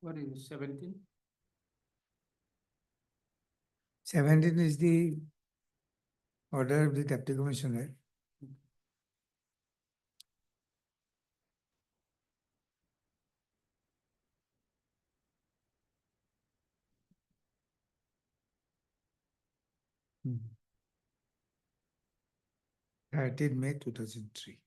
What is it, 17? 17 is the order of the Deputy Commissioner. Hmm. 13 May 2003.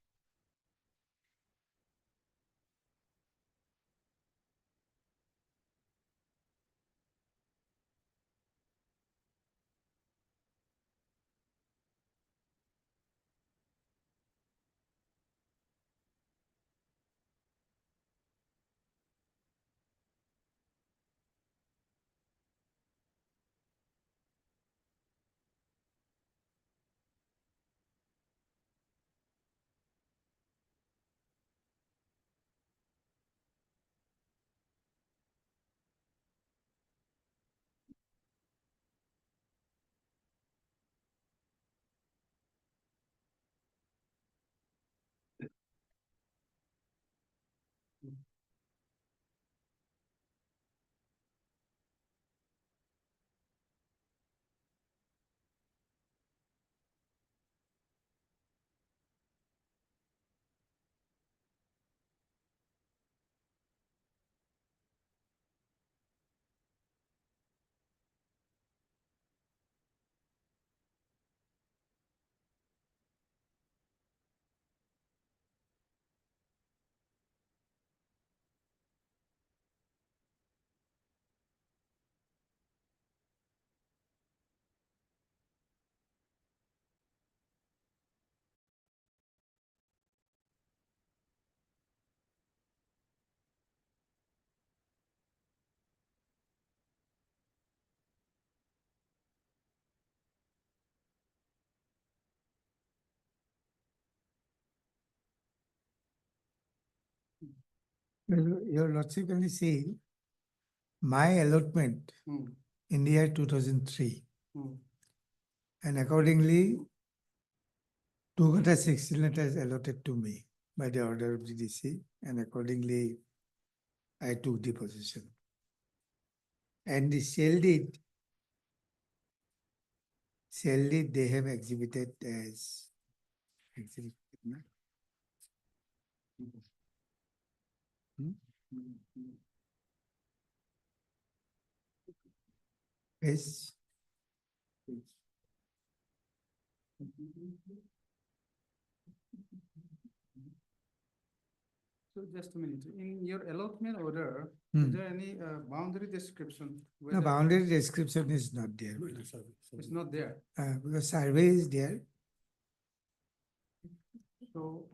Well, Your Lordship can see my allotment in the year 2003. And accordingly, 2/16 letters allotted to me by the order of the DC, and accordingly, I took the position. And the shell deed they have exhibited as Yes. So just a minute, in your allotment order, Hmm. is there any boundary description? No, whether- boundary description is not there. It's not there. Because survey is there. So,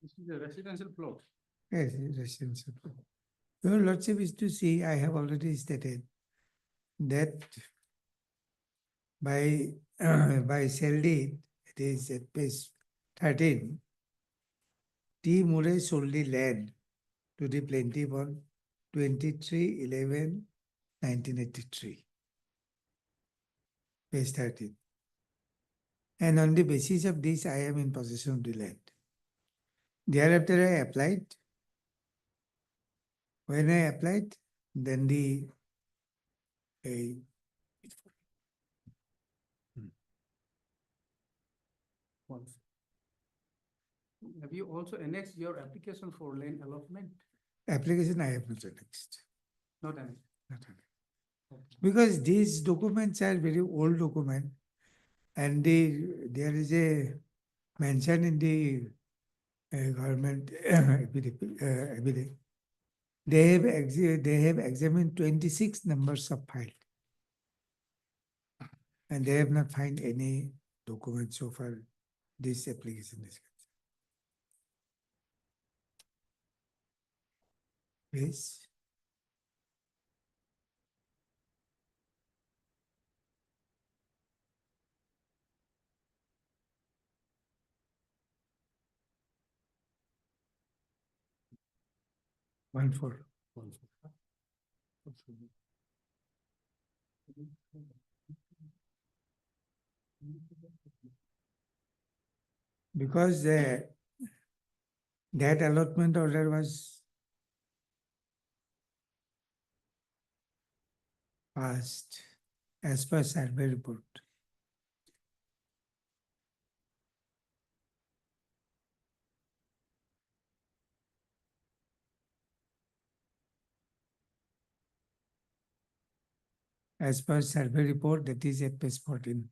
this is a residential plot. Yes, residential. Your Lordship is to see, I have already stated that by by cell deed, it is at page 13, T. Murray sold the land to the plaintiff on 23/11/1983. Page 13. And on the basis of this, I am in possession of the land. Thereafter, I applied. When I applied, then the Have you also annexed your application for land allotment? application I have not annexed. Not annexed. Not annexed. Because these documents are very old document, and there is a mention in the government affidavit. They have examined 26 numbers of files. And they have not found any document so far this application is concerned. Yes. One four. Because that allotment order was passed as per survey report. As per survey report, that is at page 14.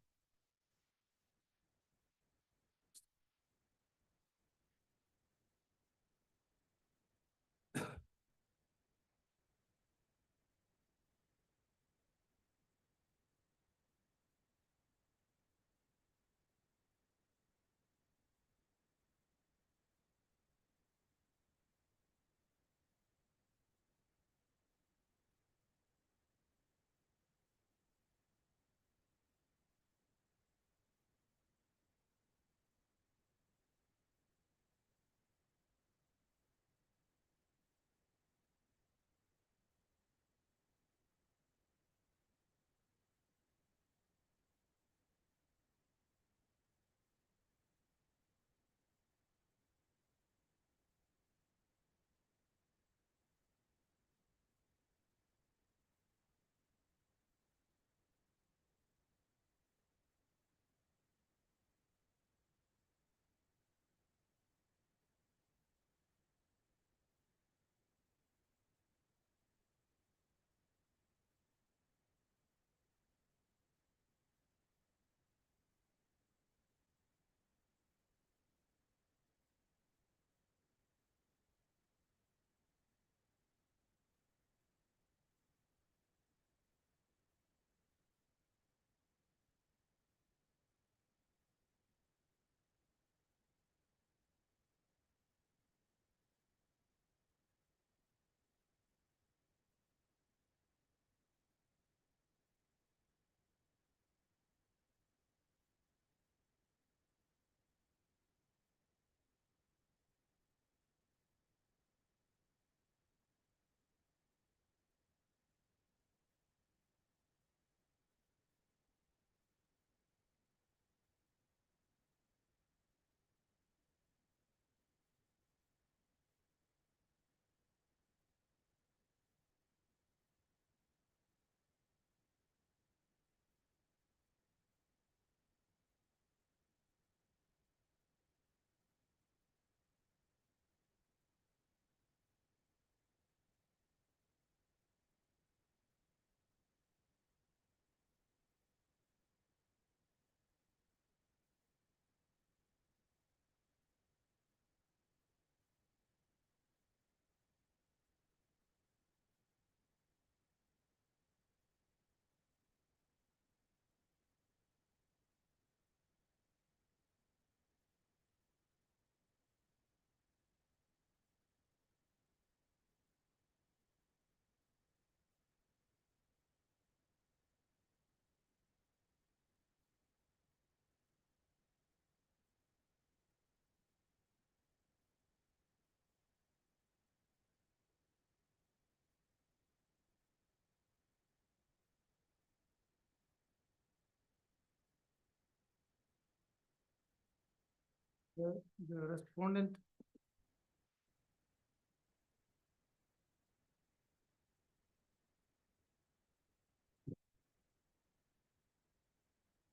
The respondent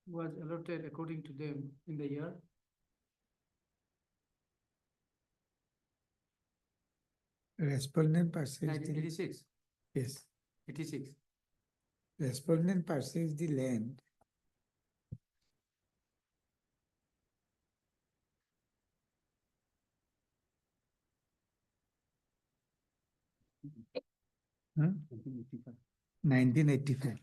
was allotted according to them in the year Respondent purchased 1986. yes. 86. Respondent purchased the land Huh? 1985.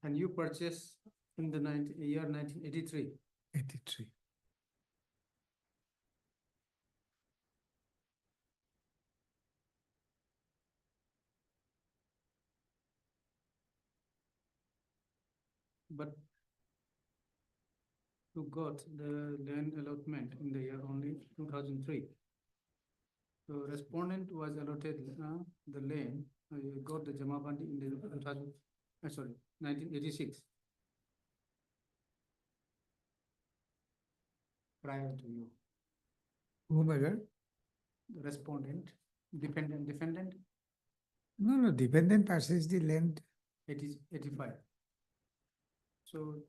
And you purchased in the year 1983. 83. But you got the land allotment in the year only 2003. So respondent was allotted the land, you got the Jamabandi in the 1986. Prior to you. Whomever? The respondent, defendant, No, dependent purchased the land. 85. So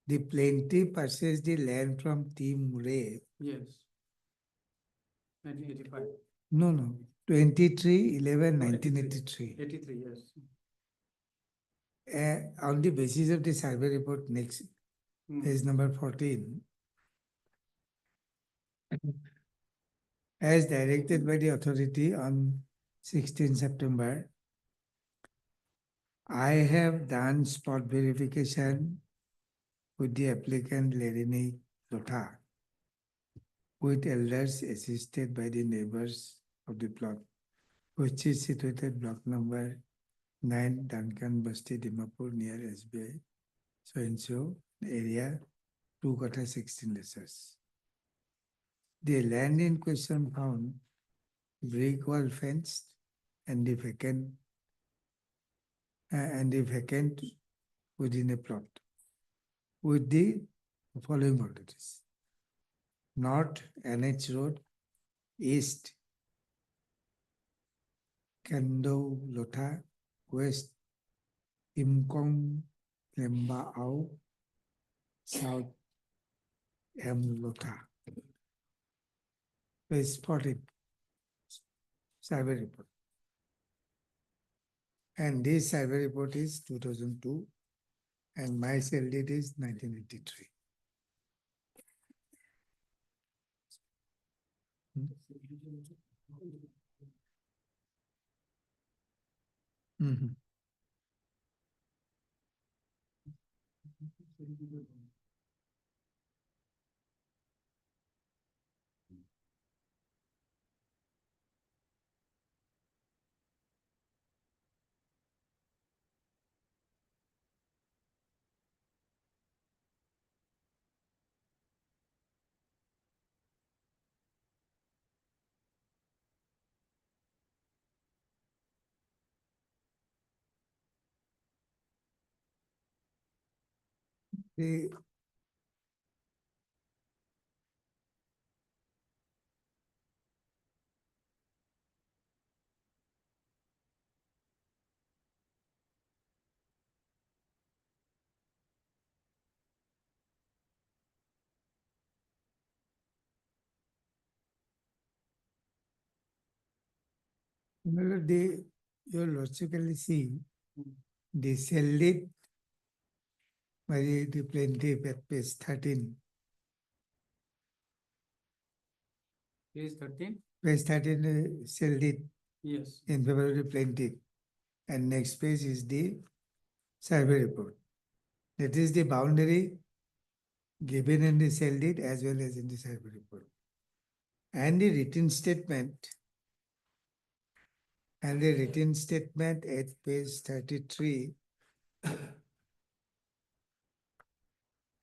the plaintiff purchased the land from T. Murray. yes, 1985. No, 23/11/1983. 83, yes. On the basis of the survey report, next page number 14, as directed by the authority on 16 September, I have done spot verification with the applicant Lerini Lotha, with elders assisted by the neighbors of the plot, which is situated block number 9, Duncan Basti, Dimapur, near SBI, so and so, area 2/16 acres. The land in question found brick wall fenced and the vacant within a plot with the following boundaries: north NH Road, east Kendo Lotha, west Imkong Lemba Au, south M Lotha. Page 40, survey report. And this survey report is 2002 and my sale date is 1983. Mhm. The your logically see the sale date by the plaintiff at page 13. Page 13? Page 13 sale date Yes. in favor of the plaintiff. And next page is the survey report. That is the boundary given in the sale deed as well as in the survey report. And the written statement at page 33,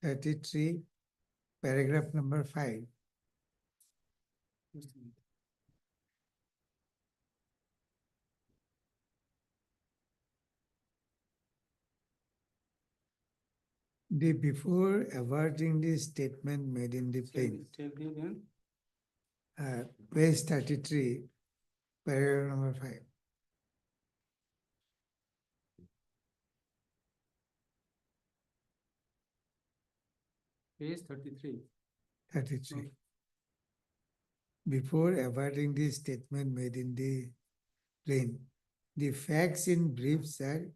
33, paragraph number 5. Just a minute. Before awarding the statement made in the plain, page 33, paragraph number 5. Page 33. 33. Before awarding the statement made in the plain, the facts in briefs are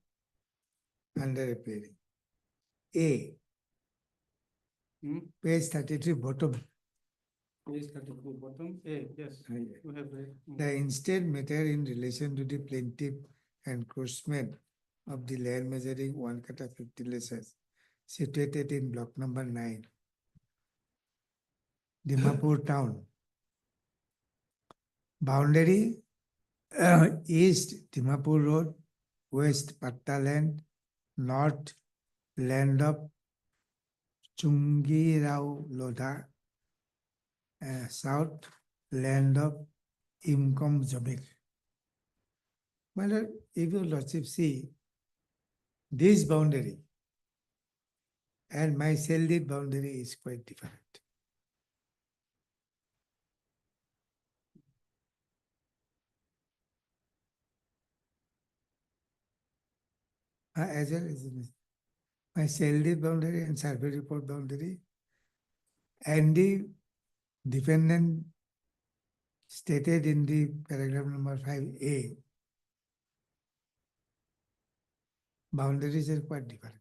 under appearing. A, page 33 bottom. Page 34, bottom A, yes, you have read. The instant matter in relation to the plaintiff encroachment of the land measuring 1 kata 50 lashes situated in block number 9, Dimapur town. Boundary east Dimapur Road, west Patta land, north land of Chungirao Lodha, south land of Imkom Jobek. My lord, if your lordship see this boundary and my cell deed boundary is quite different. As well as my cell deed boundary and survey report boundary and the defendant stated in the paragraph number 5A, boundaries are quite different.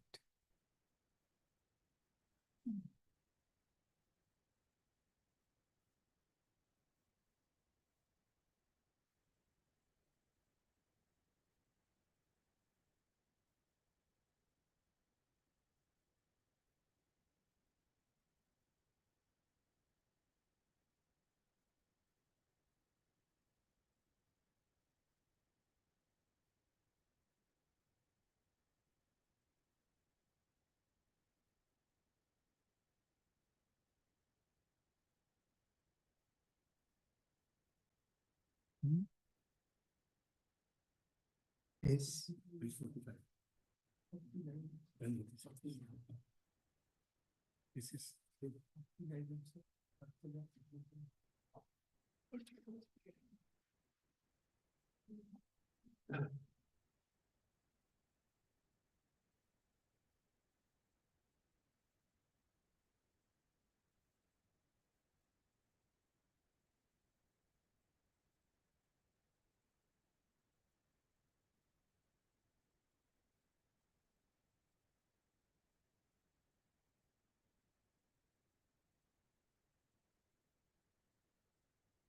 Yes. This is.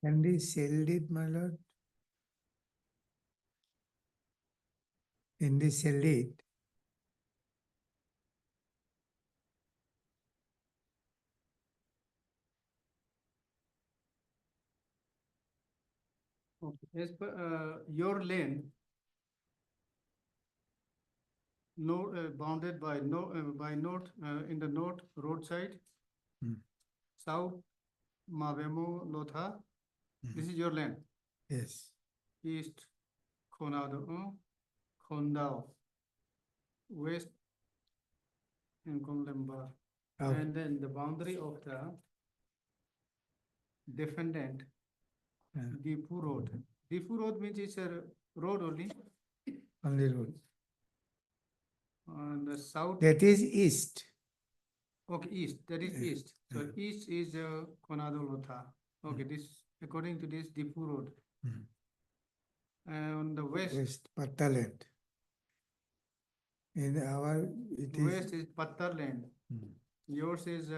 Can we sell it, my lord? In the sell it, Okay. As per your lane, bounded by north in the north roadside, south Mavemo Lotha. This is your land. yes. East Khondao, west Nkomlemba, Okay. and then the boundary of the defendant, Dipu Road. Dipu Road means it's a road only. Only road. On the south. That is east. Okay, east. That is east. So east is Konado Lotha. Okay, this according to this Dipu Road. And on the west. West Patta land. In our it West is Pattar land. Yours is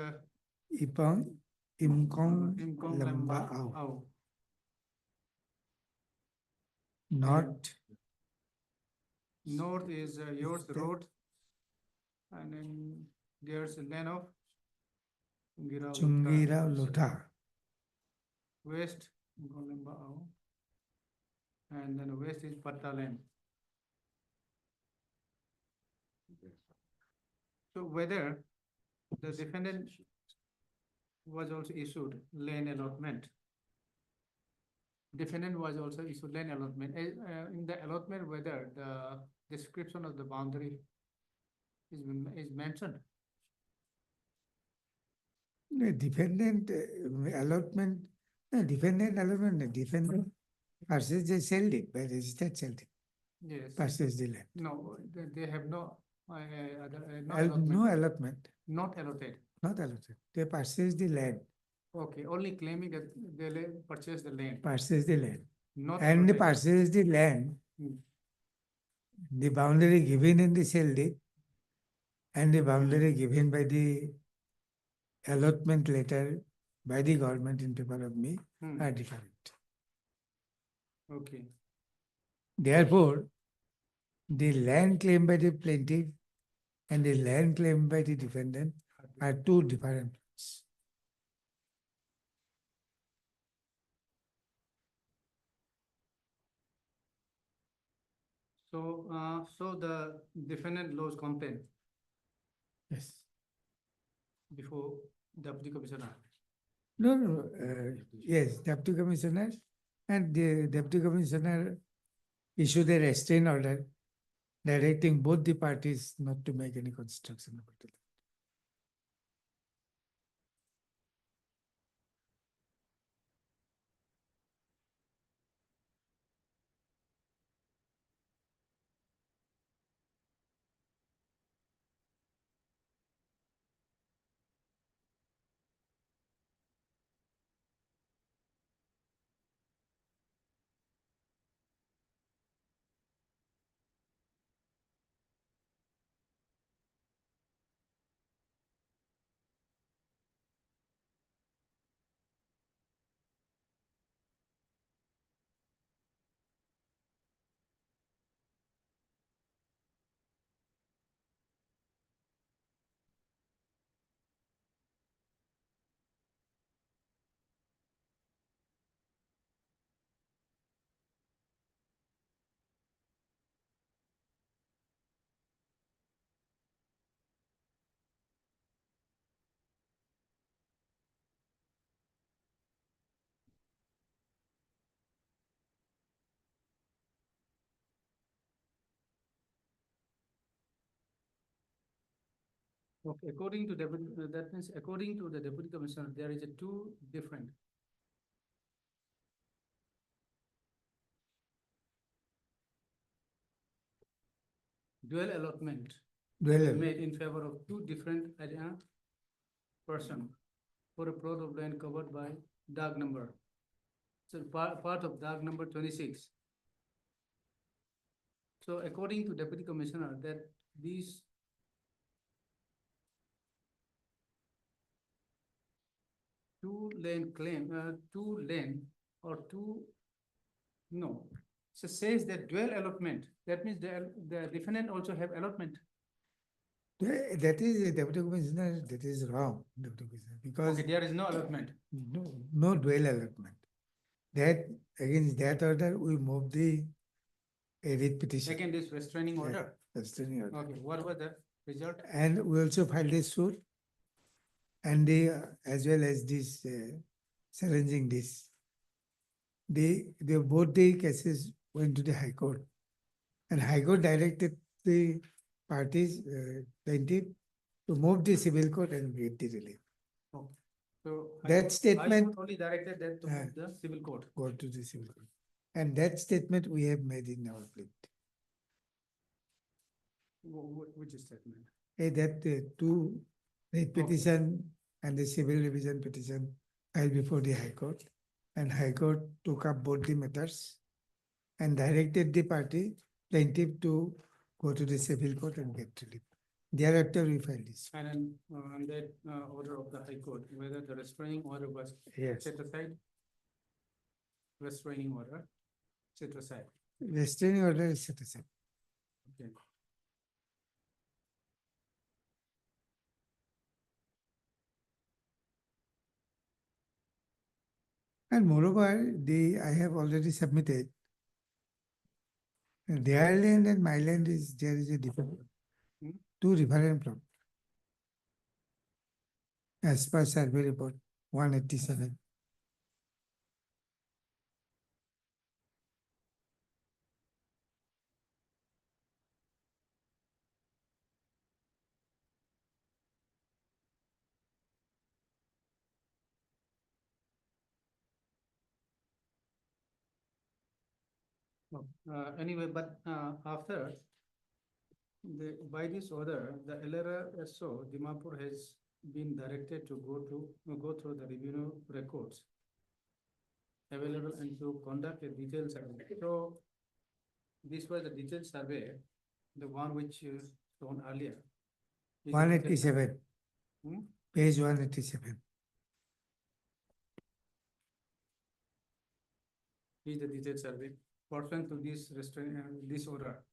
Ipang Imkong Imkong Lamba Lamba Au. Au. North. North is yours road, and then there's a land of Chungira Lotha. West Imkong Au. And then west is Patta land. So whether the defendant was also issued land allotment. Defendant was also issued land allotment. In the allotment, whether the description of the boundary is mentioned. The defendant allotment, defendant versus they sold it by registered sold it. Yes. Versus the land. No, they have no No allotment. Not allotted. Not allotted. They purchase the land. Okay, only claiming that they purchase the land. Purchase the land. Not And the protect. purchase the land, Hmm. the boundary given in the sale deed and the boundary given by the allotment letter by the government in favor of me Hmm. are different. Okay, Therefore, the land claimed by the plaintiff and the land claimed by the defendant are two different ones. so, so the defendant lodged complaint Yes. before Deputy Commissioner. No, yes, Deputy Commissioner and the Deputy Commissioner issued a restraint order directing both the parties not to make any construction about it. Okay, according to deputy, that means according to the Deputy Commissioner, there is a two different. Dual allotment. Dual were allotment. made in favor of two different person for a plot of land covered by dark number. So part of dark number 26. So according to Deputy Commissioner, that these two lane claim, two lane or two, no. So says that dual allotment, that means the defendant also have allotment. That is, Deputy Commissioner, that is wrong, Deputy Commissioner, because Okay, there is no allotment. no dual allotment. That, against that order, we move the writ petition. Second is restraining order. Restraining order. Okay, what was the result? And we also filed a suit and the, as well as this, challenging this. Both the cases went to the High Court. And High Court directed the parties, plaintiff, to move the civil court and get the relief. Okay. So That statement- only directed that to move the civil court. Go to the civil court. And that statement we have made in our plea. Which statement? That two, the petition and the civil revision petition filed before the High Court. And High Court took up both the matters and directed the party plaintiff to go to the civil court and get relief. Thereafter, we filed this. And then on that order of the High Court, whether the restraining order was Yes. set aside? Restraining order set aside. Restraining order is set aside. Okay. And moreover, I have already submitted. Their land and my land there is a different, two different plot. As per survey report 187. Anyway, but after by this order, the LRSO Dimapur has been directed to go through the review records available and to conduct a detailed survey. So this was the detailed survey, the one which you shown earlier. Is the detailed- 187, Hmm? page 187. Is the detailed survey pursuant to this restraint, this order.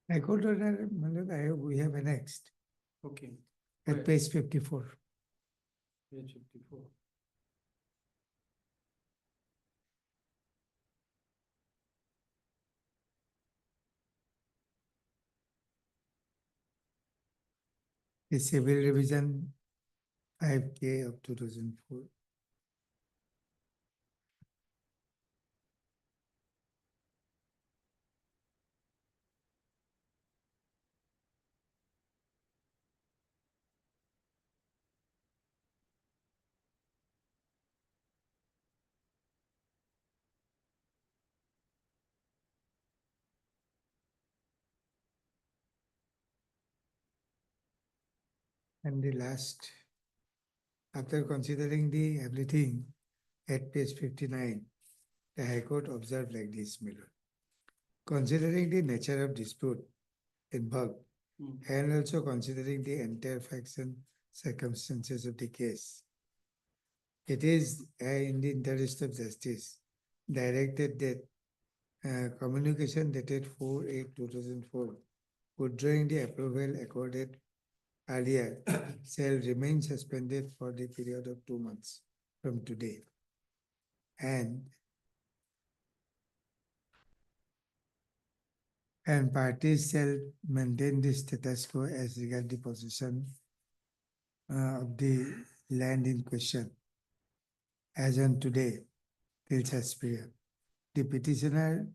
I go to that, we have annexed Okay. at Where? page 54. Page 54. The civil revision 5K of 2004. And the last, after considering the everything at page 59, the High Court observed like this, Miller. Considering the nature of dispute involved and also considering the entire facts and circumstances of the case, it is in the interest of justice directed that communication dated 4/8/2004 withdrawing the approval accorded earlier shall remain suspended for the period of 2 months from today. And parties shall maintain the status quo as regard the possession of the land in question as on today till such period. The petitioner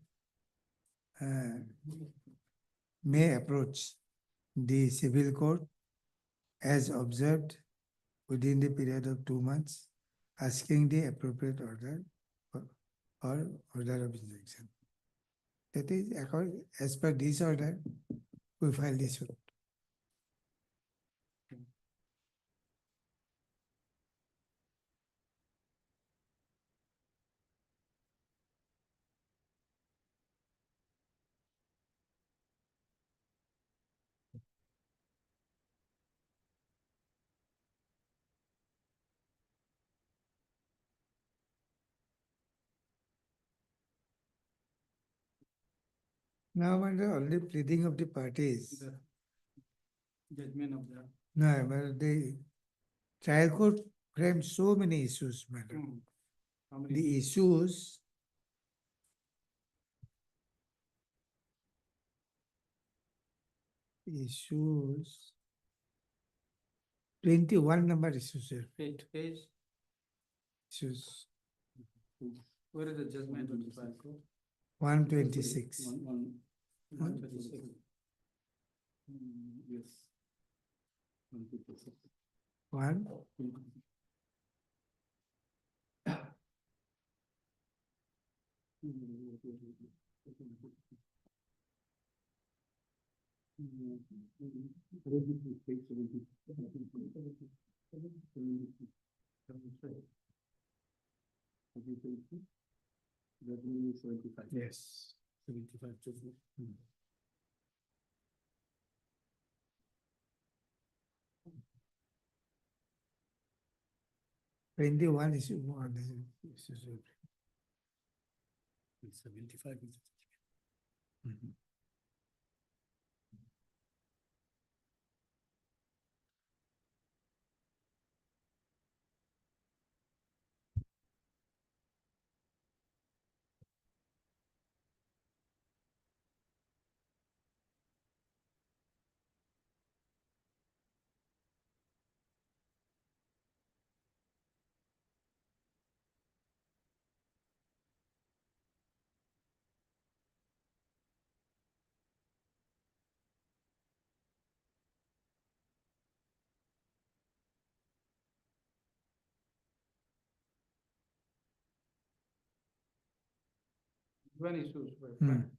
may approach the civil court as observed within the period of 2 months, asking the appropriate order or order of injunction. That is, as per this order, we file this suit. Now, under only pleading of the parties, The judgment of the. no, but the trial court framed so many issues, madam. How many? The issues issues 21 number issues here. Page. Issues Where is the judgment of the trial court? 126. 126. Yes. 126. One. Yes. 75 to 21 is more than 75. Mhm. One issues were Hmm. flagged.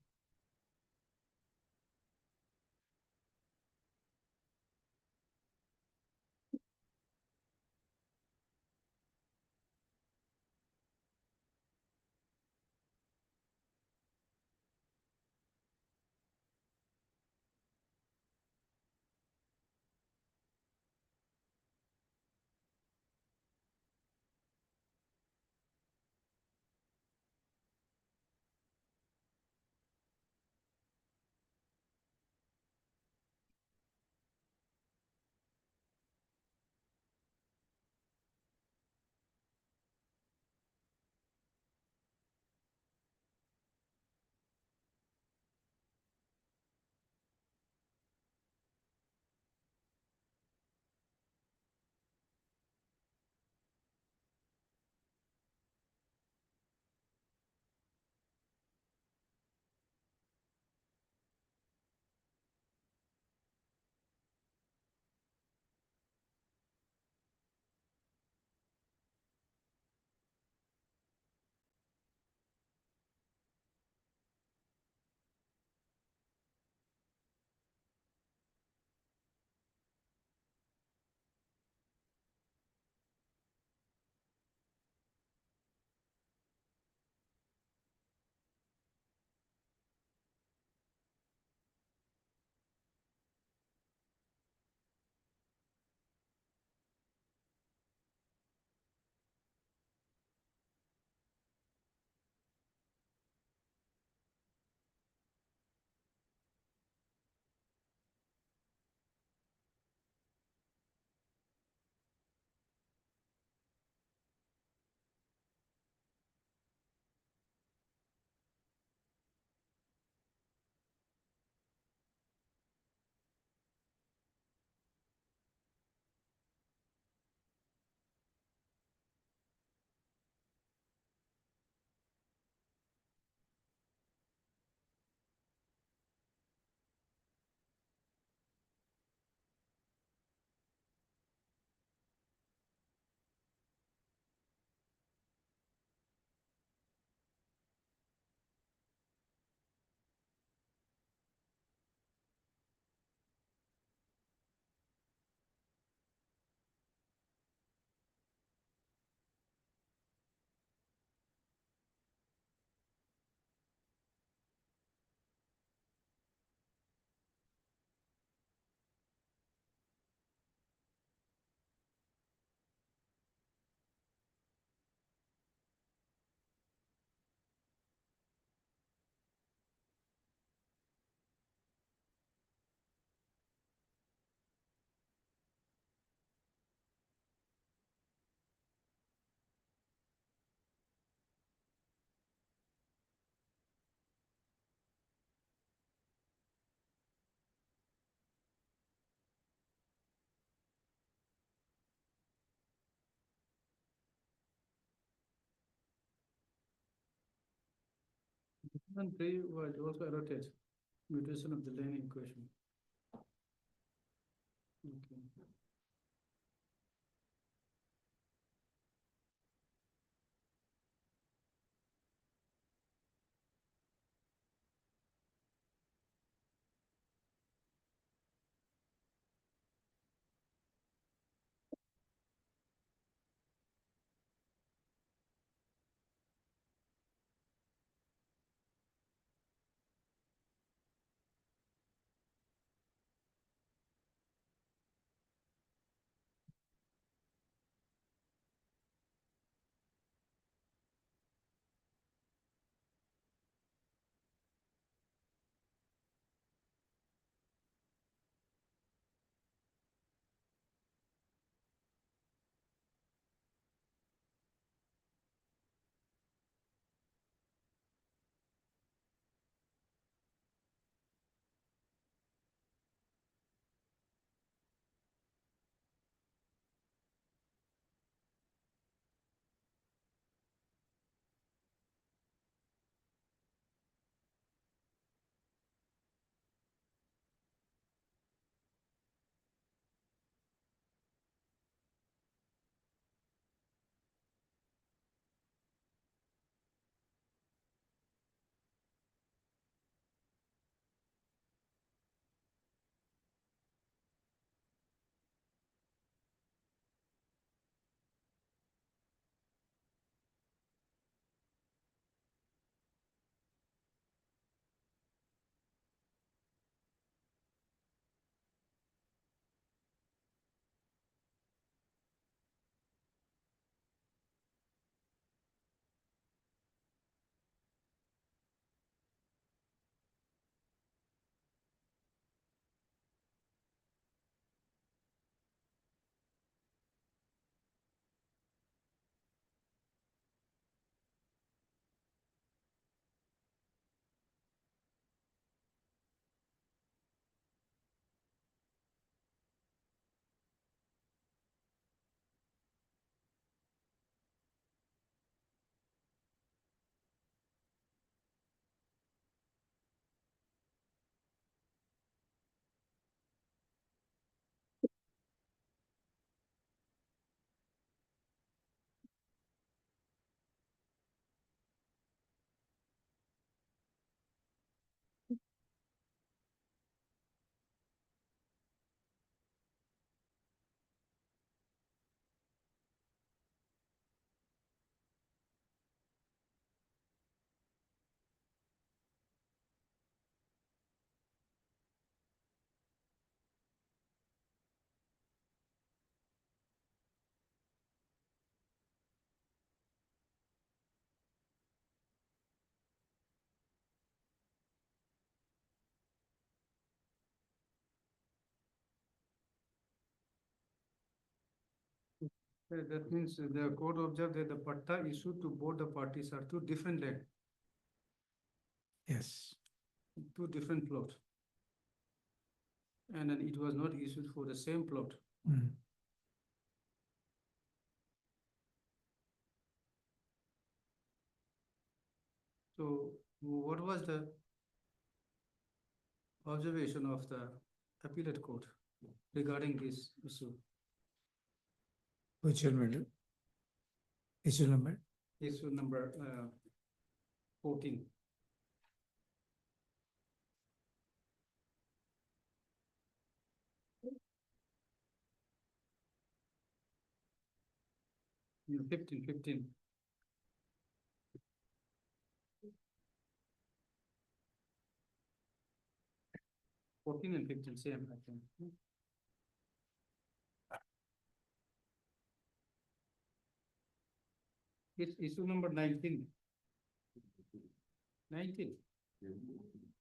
And three was also allotted mutation of the lane equation. Okay. That means the court observed that the patta issued to both the parties are two different land, Yes. two different plots. And then it was not issued for the same plot. Mm. So what was the observation of the appellate court regarding this issue? Which one, madam? Issue number? Issue number 14. Yeah, 15. 14 and 15, same, I think. It's issue number 19. 19.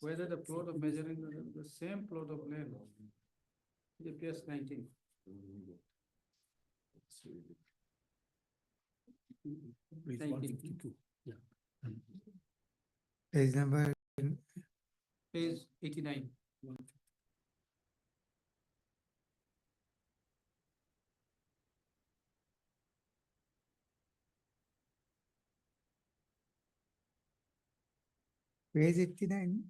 Whether the plot of measuring the same plot of land. It appears 19. Page 152. Yeah. Page number Page 89. page 89.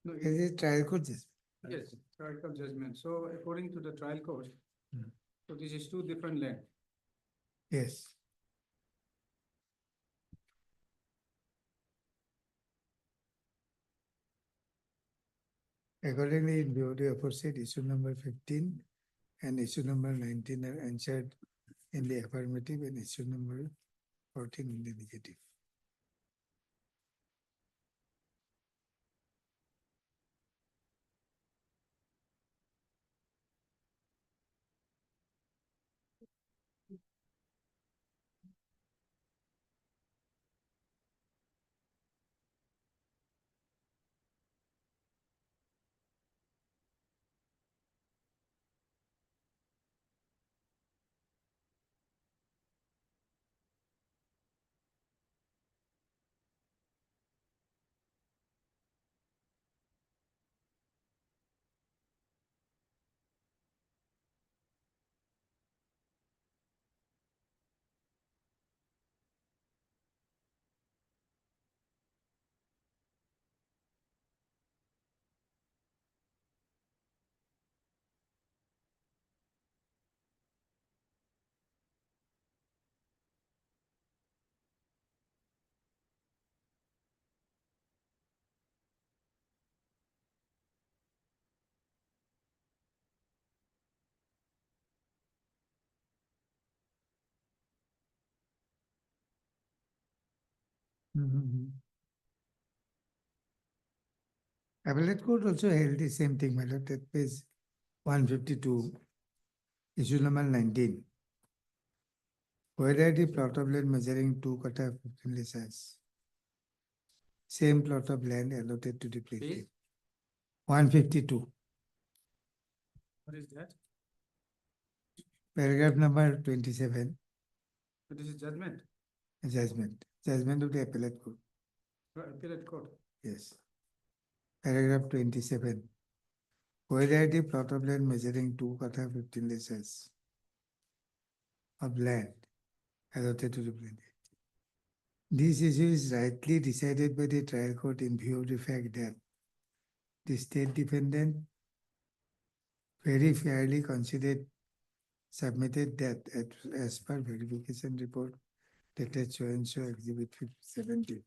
No, Is it trial court judgment? yes, trial court judgment. So according to the trial court, Hmm. so this is two different land. Yes. Accordingly, in view of the aforesaid, issue number 15 and issue number 19 are answered in the affirmative and issue number 14 in the negative. Appellate court also held the same thing, my lord, at page 152, issue number 19. Whether the plot of land measuring 2 kata 15 size, same plot of land allotted to the plaintiff. 152, What is that? paragraph number 27, So this is judgment, judgment of the appellate court. appellate court. Yes. Paragraph 27. Whether the plot of land measuring 2 kata 15 size of land allotted to the plaintiff. This issue is rightly decided by the trial court in view of the fact that the state defendant very fairly submitted that as per verification report dated so and so exhibit 17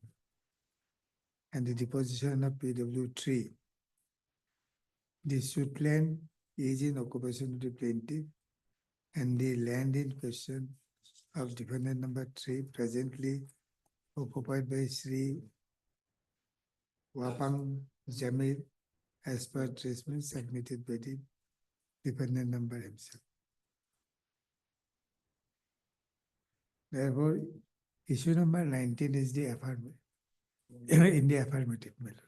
and the deposition of PW3. The suit land is in occupation of the plaintiff and the land in question of defendant number 3 presently occupied by Sri Wapang Jamil as per treatment submitted by the defendant number himself. Therefore, issue number 19 is the affirmative, in the affirmative. My lord.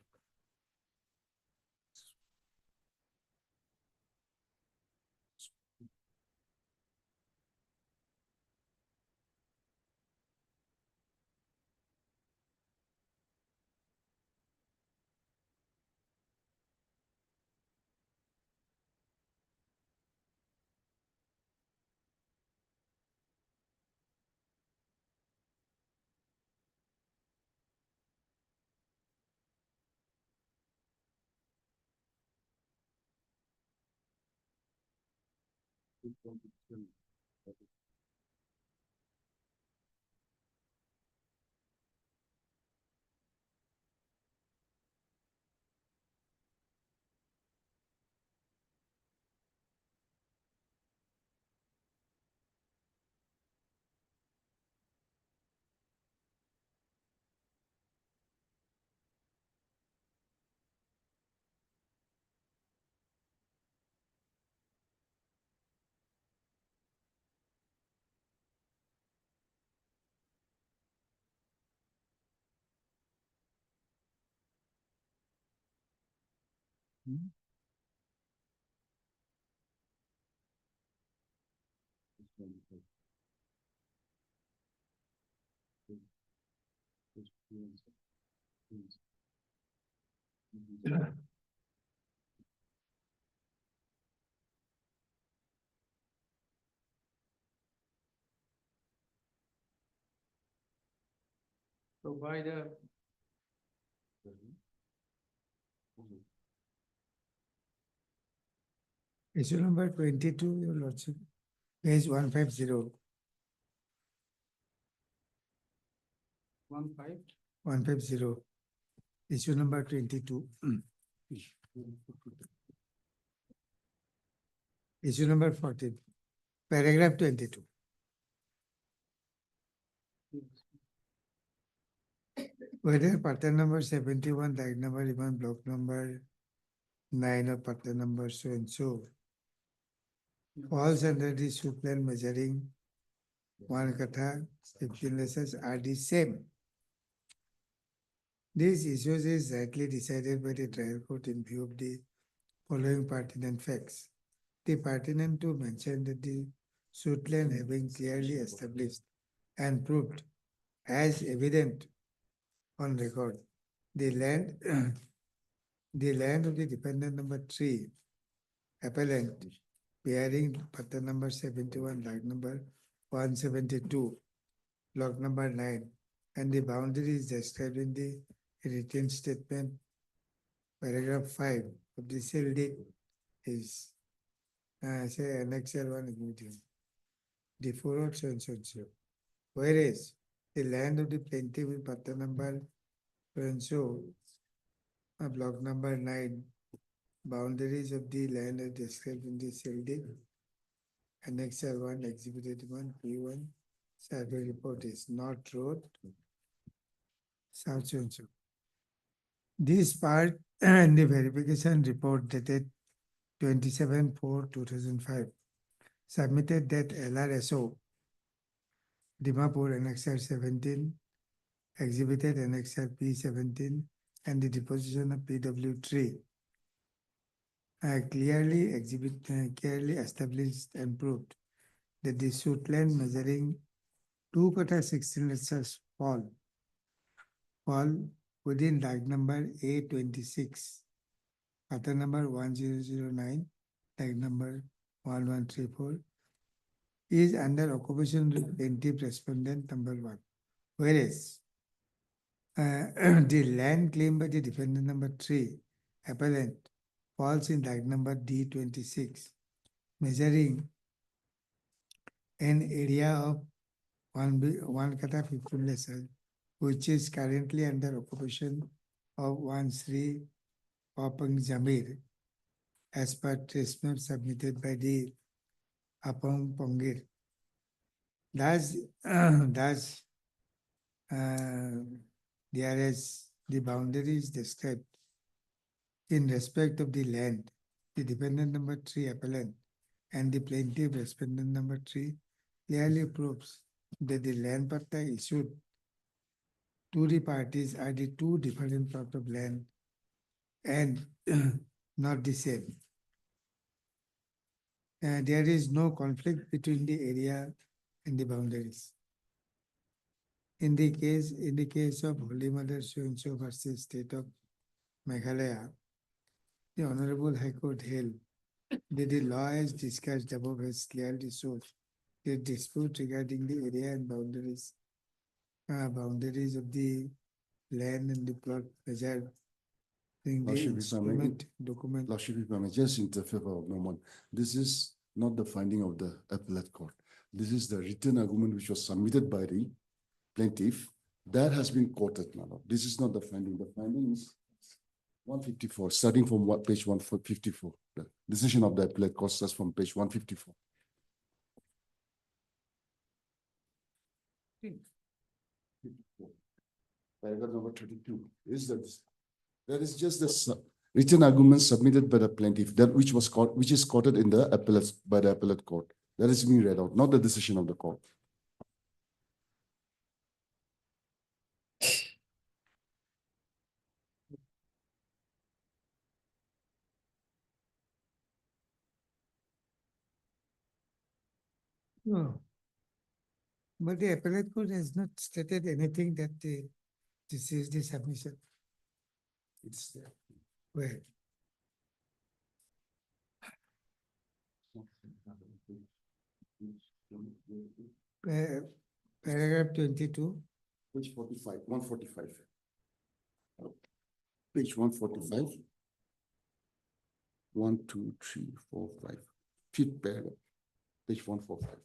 So by the Issue number 22, Your Lordship, page 150. 150. Issue number 22. Issue number 14, paragraph 22. Whether pattern number 71, line number even block number 9 or pattern number so and so falls under the suit plan measuring 1 katha 15 lessons are the same. These issues is rightly decided by the trial court in view of the following pertinent facts. The pertinent to mention that the suit land having clearly established and proved as evident on record the land the land of the defendant number 3 appellant bearing pattern number 71, lot number 172, block number 9, and the boundaries described in the written statement, paragraph 5 of the sale deed is say annexure 1 agreement. The forward so and so and so. Whereas the land of the plaintiff with pattern number so and so, block number 9, boundaries of the land are described in the sale deed. Annexure 1, Exhibit 1, P1, survey report is not road, south so and so. This part and the verification report dated 27/4/2005 submitted that LRSO Dimapur Annexure 17 exhibited Annexure P17 and the deposition of PW3 clearly established and proved that the suit land measuring 2 kata 16 lectures fall within lag number A26, pattern number 1009, lag number 1134 is under occupation with plaintiff respondent number 1. Whereas the land claimed by the defendant number 3 appellant falls in lag number D26, measuring an area of 1 kata 15 lessons, which is currently under occupation of 1 Sri Papang Jamir, as per trace map submitted by the Apong Pongir. Thus, there is the boundaries described in respect of the land, the defendant number 3 appellant and the plaintiff respondent number 3 clearly proves that the land patta issued to the parties are the 2 different plots of land and not the same. There is no conflict between the area and the boundaries. In the case of Holy Mother so and so versus State of Meghalaya, the Honorable High Court held that the law as discussed above has clearly shown the dispute regarding the area and boundaries of the land and the plot measured in the Lordship, if I may- document. Lordship, if I may just interfere for a moment. This is not the finding of the appellate court. This is the written argument which was submitted by the plaintiff. That has been quoted, my lord. This is not the finding. The finding is 154, starting from page 154. The decision of the appellate court starts from page 154. Paragraph number 32 is that is just the written argument submitted by the plaintiff, that which is quoted in the by the appellate court. That is being read out, not the decision of the court. No. But the appellate court has not stated anything that this is the submission. It's there. Where? Paragraph 22. Page 45, 145. Page 145. 1, 2, 3, 4, 5. Fifth paragraph. Page 145.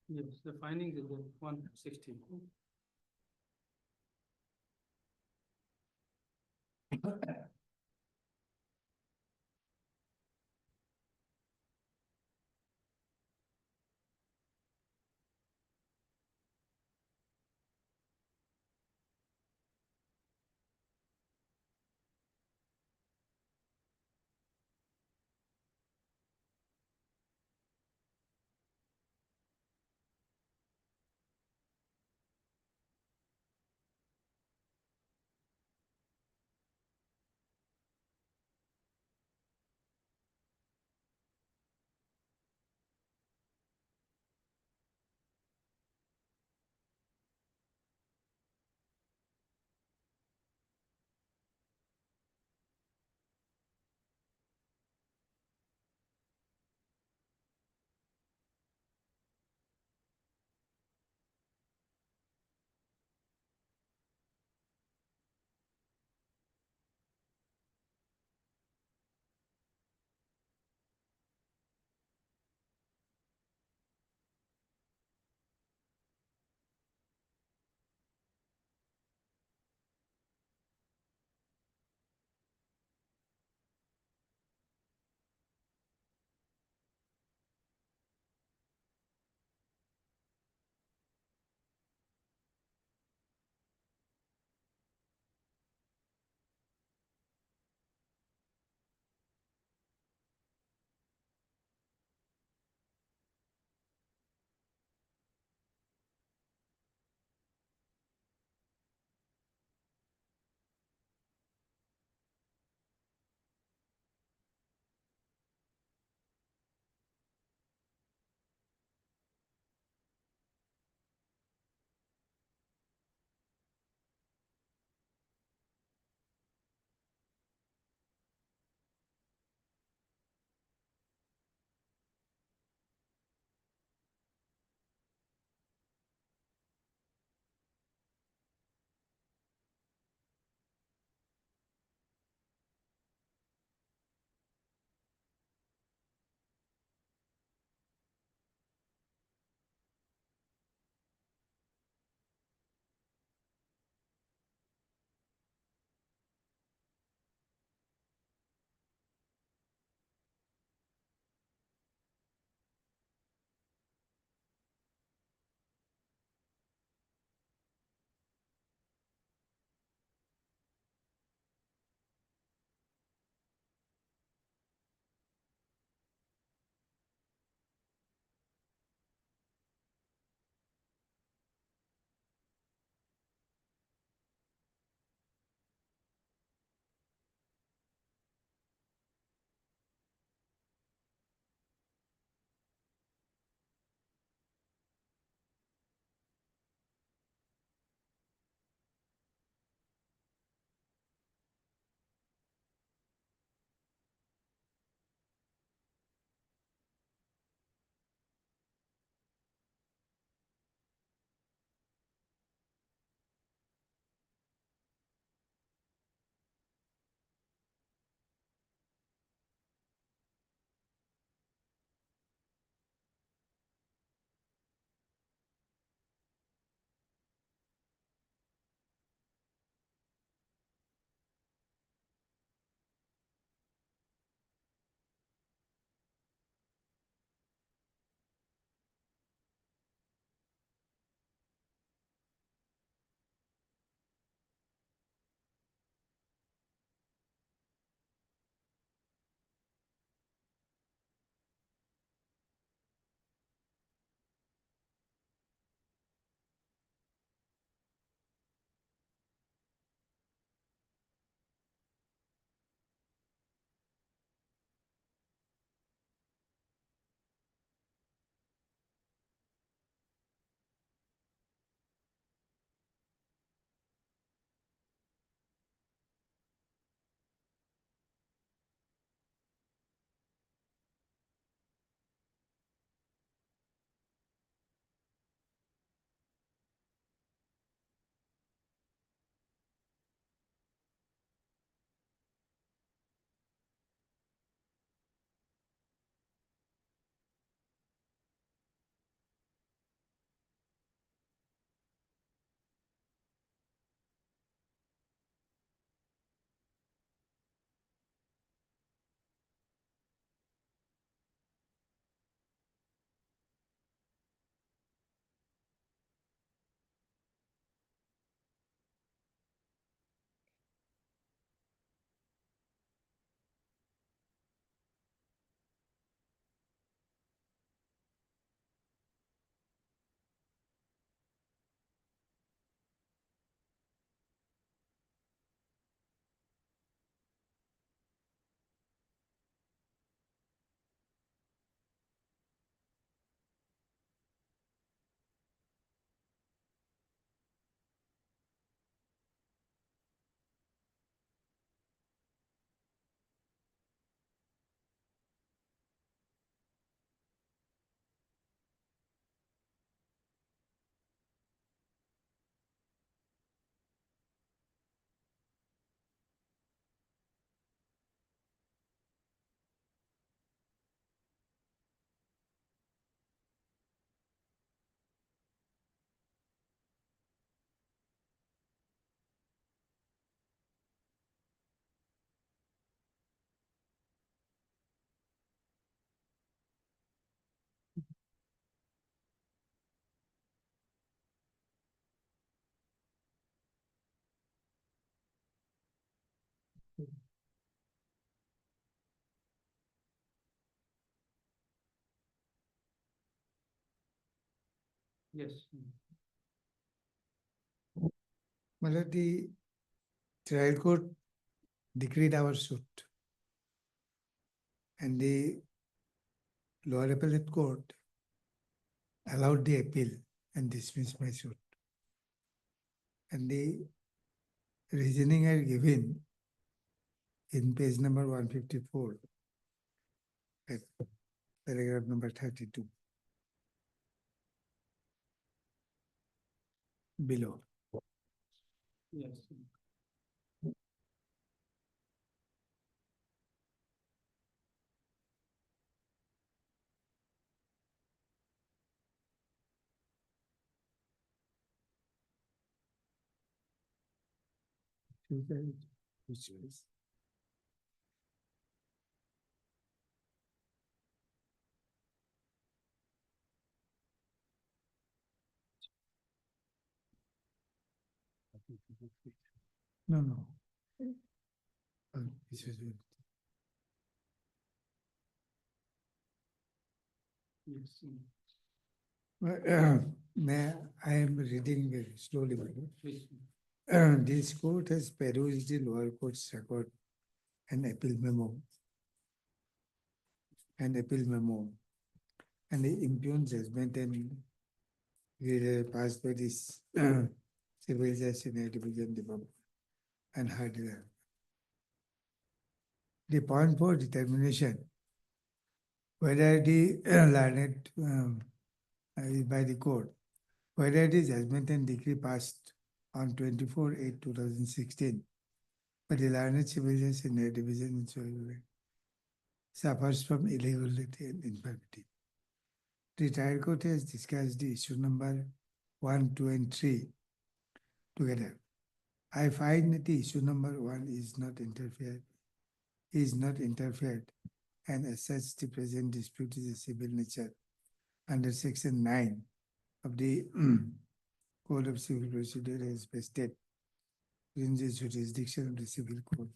Yes, the finding is the 160. Yes. My lord, the trial court decreed our suit. And the lower appellate court allowed the appeal and dismissed my suit. And the reasoning I given in page number 154, at paragraph number 32. Below. Yes. Which is no. This is it. Yes. I am reading very slowly. My lord. Please. This court has perused the lower court's record and appeal memo. And the impugned judgment and passed by this civil justice division department and heard the point for determination whether the learned by the court, whether the judgment and decree passed on 24/8/2016 by the learned civil justice division suffers from illegality and infirmity. The trial court has discussed the issue number 1, 2, and 3 together. I find that the issue number 1 is not interfered, and as such, the present dispute is a civil nature under section 9 of the Code of Civil Procedure as vested in the jurisdiction of the civil code,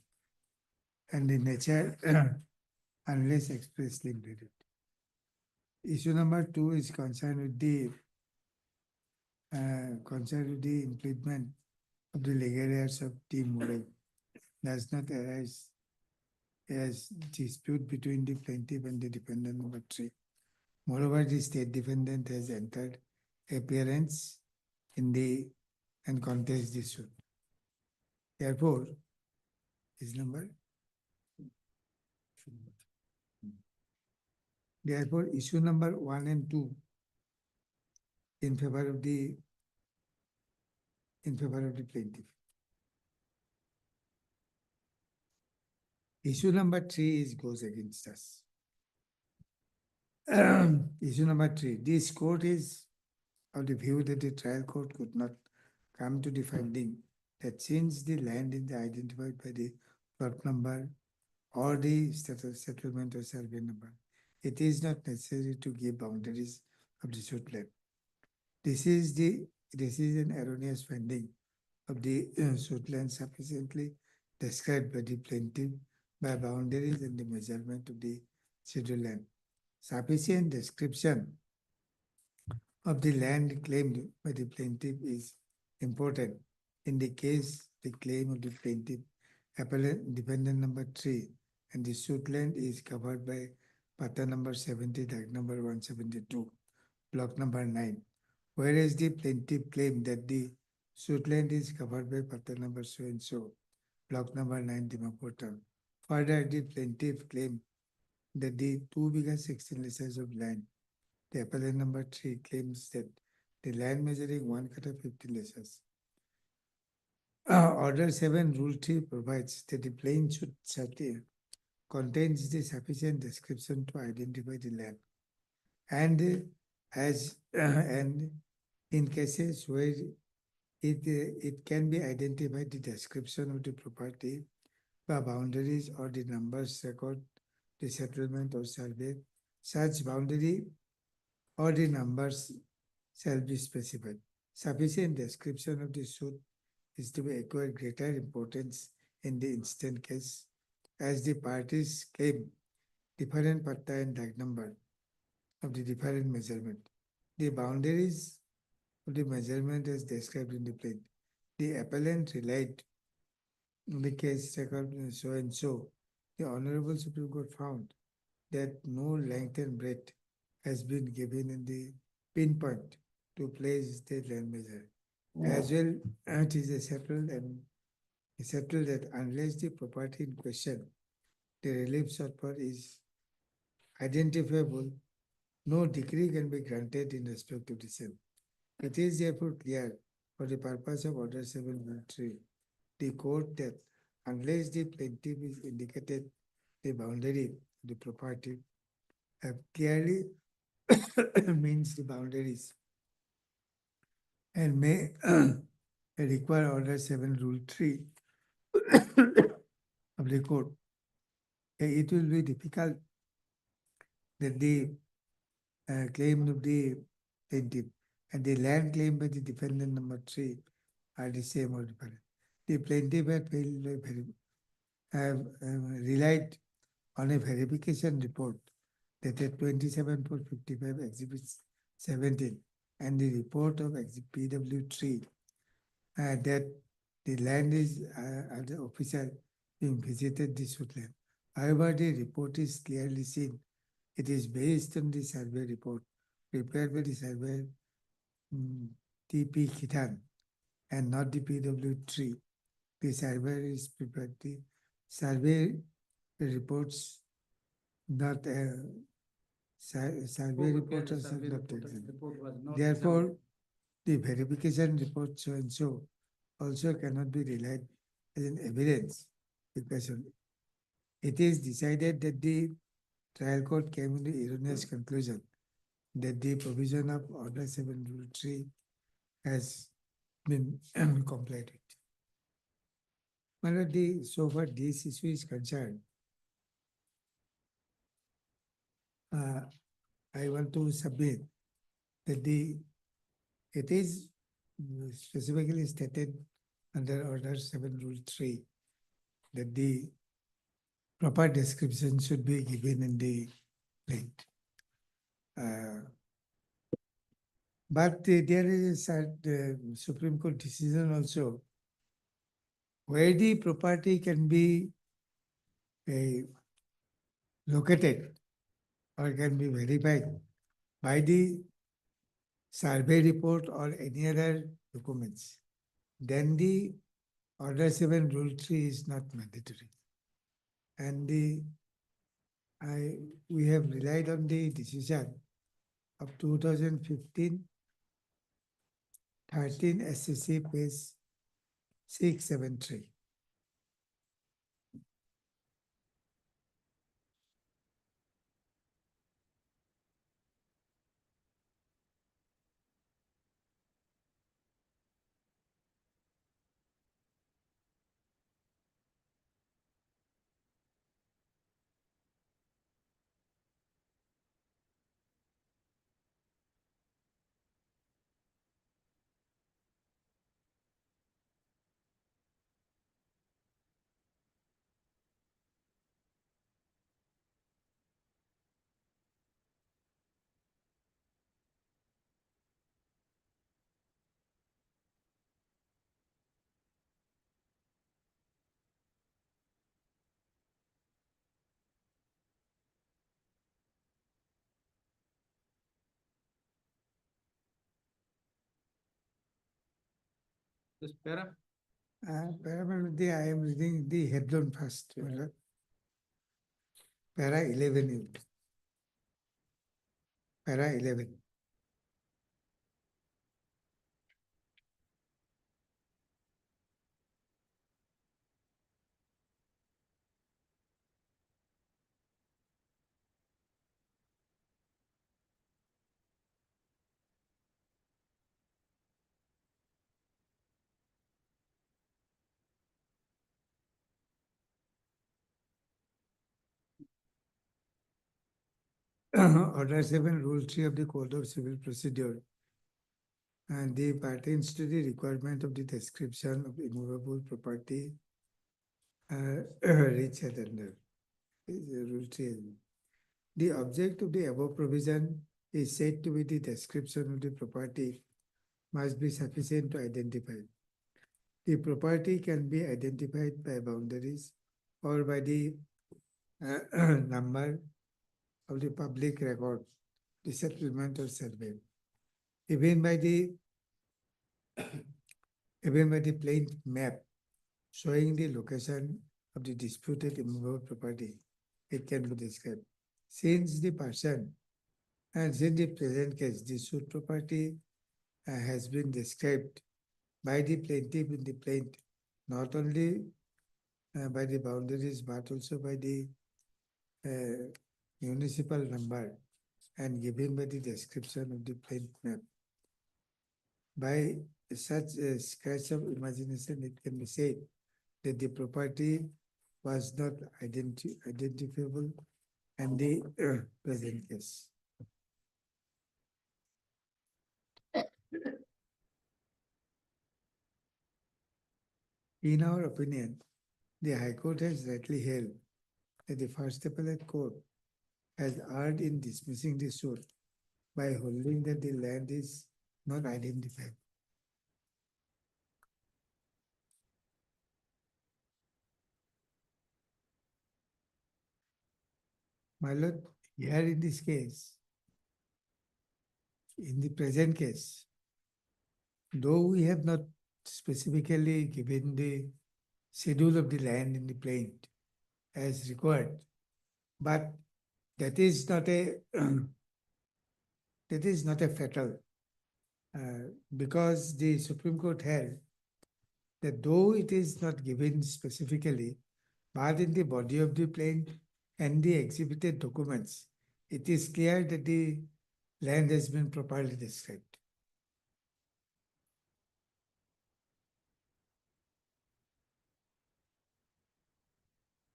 and the nature unless expressly included. Issue number 2 is concerned with the implement of the legal rights of T. Murray does not arise as dispute between the plaintiff and the defendant number 3. Moreover, the state defendant has entered appearance in the and contest the suit. Therefore, is number. Therefore, issue number 1 and 2 in favor of the plaintiff. Issue number 3 goes against us. Issue number 3. This court is of the view that the trial court could not come to the finding that since the land is identified by the plot number or the settlement or survey number, it is not necessary to give boundaries of the suit land. This is an erroneous finding of the suit land sufficiently described by the plaintiff by boundaries and the measurement of the scheduled land. Sufficient description of the land claimed by the plaintiff is important. In the case, the claim of the plaintiff, appellant defendant number 3, and the suit land is covered by Pata number 70, tag number 172, block number 9. Whereas the plaintiff claimed that the suit land is covered by Pata number so and so, block number 9, Dimapur town. Further, the plaintiff claimed that the 2 bigger 16 leases of land. The appellant number 3 claims that the land measuring 1 kata 50 leases. Order 7, Rule 3 provides that the plain suit contains the sufficient description to identify the land. And and in cases where it can be identified the description of the property by boundaries or the numbers record the settlement or survey, such boundary or the numbers shall be specified. Sufficient description of the suit is to be acquired greater importance in the instant case as the parties claim different patta and tag number of the different measurement. The boundaries of the measurement as described in the plaint. The appellant relied on the case record so and so. The Honorable Supreme Court found that no length and breadth has been given in the pinpoint to place the land measure. As well, it is acceptable that unless the property in question, the relief sought for is identifiable, no decree can be granted in respect of the same. It is therefore clear for the purpose of Order 7.3, the court that unless the plaintiff is indicated the boundary of the property have clearly means the boundaries and may require Order 7 Rule 3 of the court. It will be difficult that the claim of the plaintiff and the land claim by the defendant number 3 are the same or different. The plaintiff have relied on a verification report dated 27/4/55 Exhibit 17 and the report of PW3 that the land is at the official being visited this woodland. However, the report is clearly seen. It is based on the survey report prepared by the surveyor TP Khitan and not the PW3. The surveyor is prepared. The survey reports not survey reports are not exempt. Therefore, the verification report so and so also cannot be relied as an evidence because it is decided that the trial court came to the erroneous conclusion that the provision of Order 7 Rule 3 has been complied with. So far this issue is concerned, I want to submit that it is specifically stated under Order 7 Rule 3 that the proper description should be given in the plaint. But there is a Supreme Court decision also where the property can be located or can be verified by the survey report or any other documents. Then the Order 7 Rule 3 is not mandatory. And we have relied on the decision of 2015 13 SCC page 673. This para? I am reading the headline first. Para 11. Para 11. Order 7, Rule 3 of the Code of Civil Procedure, and the pertains to the requirement of the description of immovable property reached under Rule 3. The object of the above provision is said to be the description of the property must be sufficient to identify. The property can be identified by boundaries or by the number of the public record, the settlement or survey. Even by the plain map showing the location of the disputed immovable property, it can be described. Since the person, and in the present case, the suit property has been described by the plaintiff in the plaint, not only by the boundaries, but also by the municipal number and given by the description of the plaint map. By such a scratch of imagination, it can be said that the property was not identifiable in the present case. In our opinion, the High Court has rightly held that the First Appellate Court has erred in dismissing the suit by holding that the land is not identified. My lord, here in this case, in the present case, though we have not specifically given the schedule of the land in the plaint as required, but that is not a fatal, because the Supreme Court held that though it is not given specifically, but in the body of the plaint and the exhibited documents, it is clear that the land has been properly described.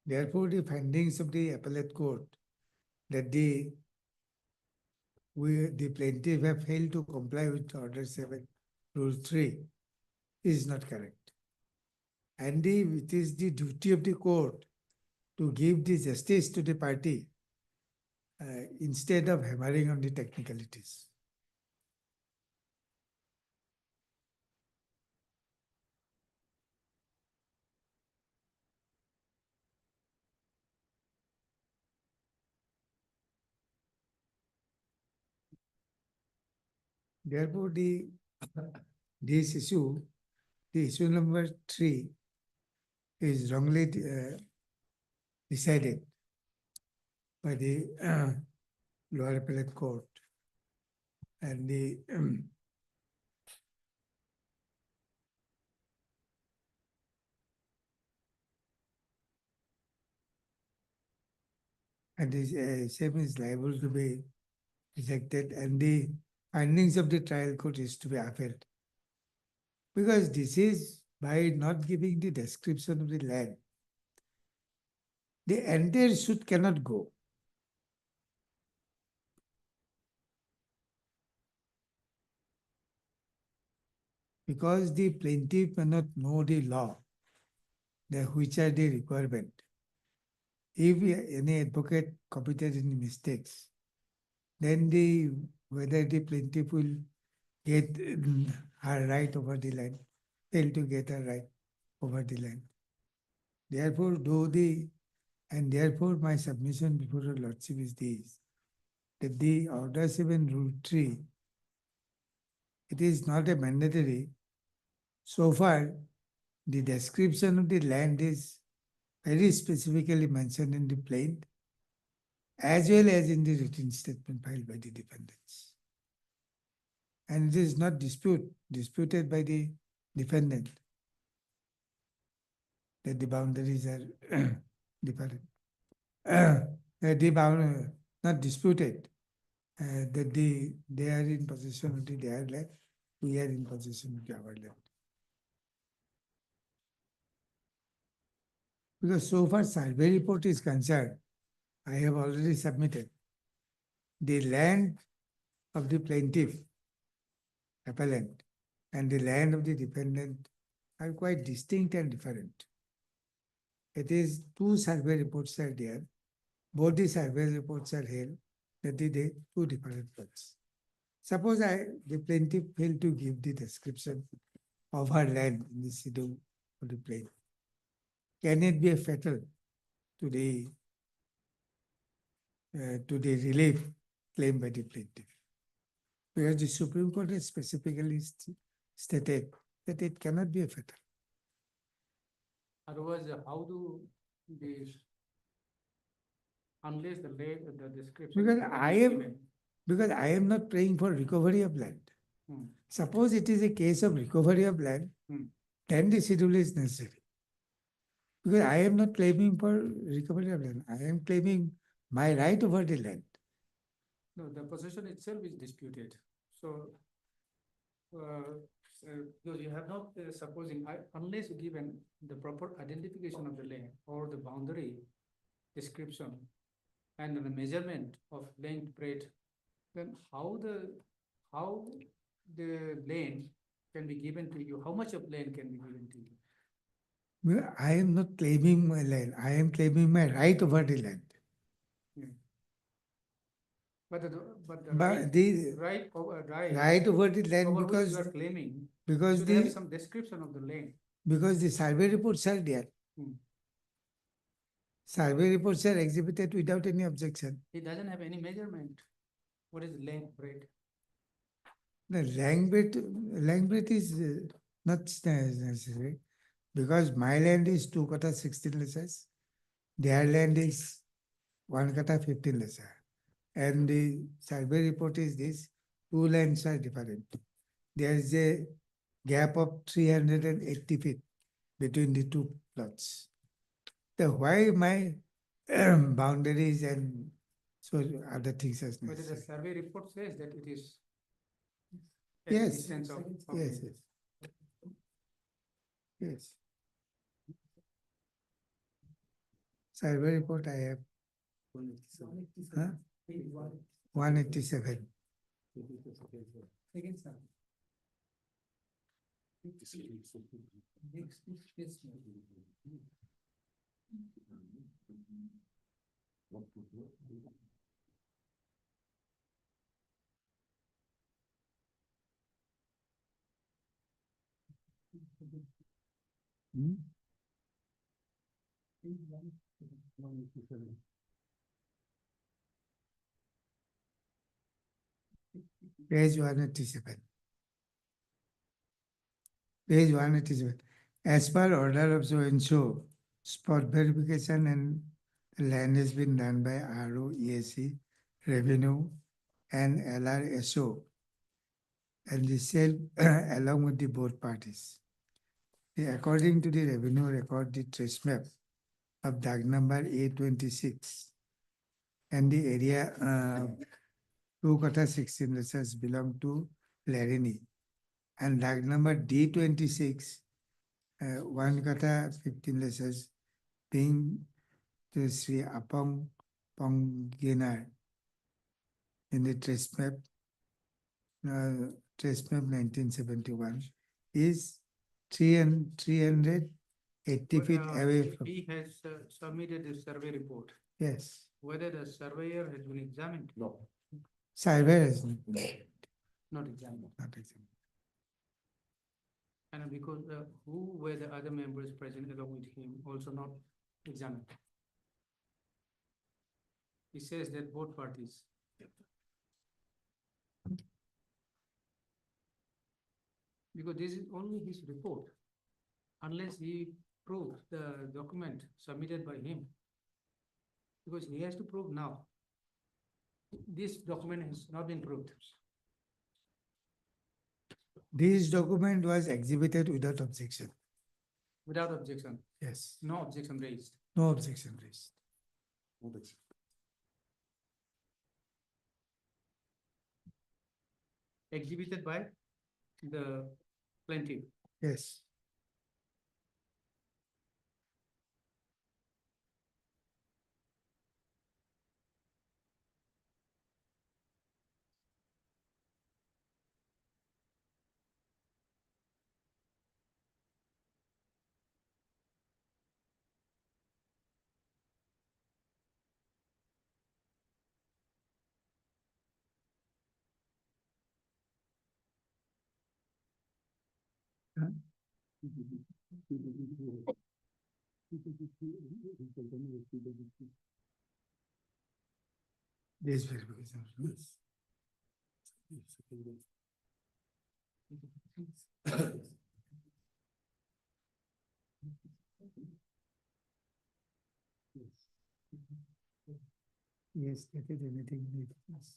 Therefore, the findings of the appellate court that the plaintiff have failed to comply with Order 7, Rule 3 is not correct. And it is the duty of the court to give the justice to the party instead of hammering on the technicalities. Therefore, this issue, the issue number 3, is wrongly decided by the lower appellate court, and the same is liable to be rejected, and the findings of the trial court is to be upheld. Because this is by not giving the description of the land, the entire suit cannot go. Because the plaintiff may not know the law, which are the requirement. If any advocate committed any mistakes, then whether the plaintiff will get her right over the land, fail to get her right over the land. Therefore, therefore my submission before the Lordship is this, that the Order 7 Rule 3, it is not a mandatory. So far, the description of the land is very specifically mentioned in the plaint, as well as in the written statement filed by the defendants. And it is not disputed by the defendant that the boundaries are different. Not disputed that they are in possession of their land, we are in possession of our land. Because so far survey report is concerned, I have already submitted. The land of the plaintiff, appellant, and the land of the defendant are quite distinct and different. It is 2 survey reports are there. Both the survey reports are held that they two different plots. Suppose the plaintiff failed to give the description of her land in the schedule of the plaintiff. Can it be a fatal to the relief claimed by the plaintiff? Because the Supreme Court has specifically stated that it cannot be a fatal. Otherwise, how do this, unless the description. Because I am not praying for recovery of land. Hmm. Suppose it is a case of recovery of land, then the schedule is necessary. Because I am not claiming for recovery of land. I am claiming my right over the land. No, the possession itself is disputed. So, you have not supposing, unless you given the proper identification of the land or the boundary description and the measurement of length, breadth, then how the land can be given to you? How much of land can be given to you? Well, I am not claiming my land. I am claiming my right over the land. But the Right over the land over because which you are claiming because should have some description of the land. because the survey reports are there. Survey reports are exhibited without any objection. It doesn't have any measurement. What is length, breadth? The length breadth is not necessary because my land is 2 kata 16 lesses. Their land is 1 kata 15 lesser. And the survey report is this, 2 lands are different. There is a gap of 380 feet between the 2 plots. So why my boundaries and so other things as But the necessary? survey report says that it is at Yes, distance of yes, yes. Survey report I have. 187. Page 187. Page 187. As per order of so and so, spot verification and the land has been done by RO, ESC, Revenue, and LRSO, and the sale along with the both parties. According to the revenue record, the trace map of DAG number A26 and the area 2 kata 16 lesses belong to Larini, and DAG number D26 1 kata 15 lesses being to Sri Apong Ponggenar in the trace map 1971 is 380 feet away from. He has submitted the survey report. Yes. Whether the surveyor has been examined? No. Survey has Not examined. not examined. And because who were the other members present along with him also not examined? He says that both parties. Because this is only his report, unless he proves the document submitted by him. Because he has to prove now. This document has not been proved. This document was exhibited without objection. Without objection. Yes. No objection raised. No objection raised. Exhibited by the plaintiff. Yes. This verification. Yes, that is anything. Yes.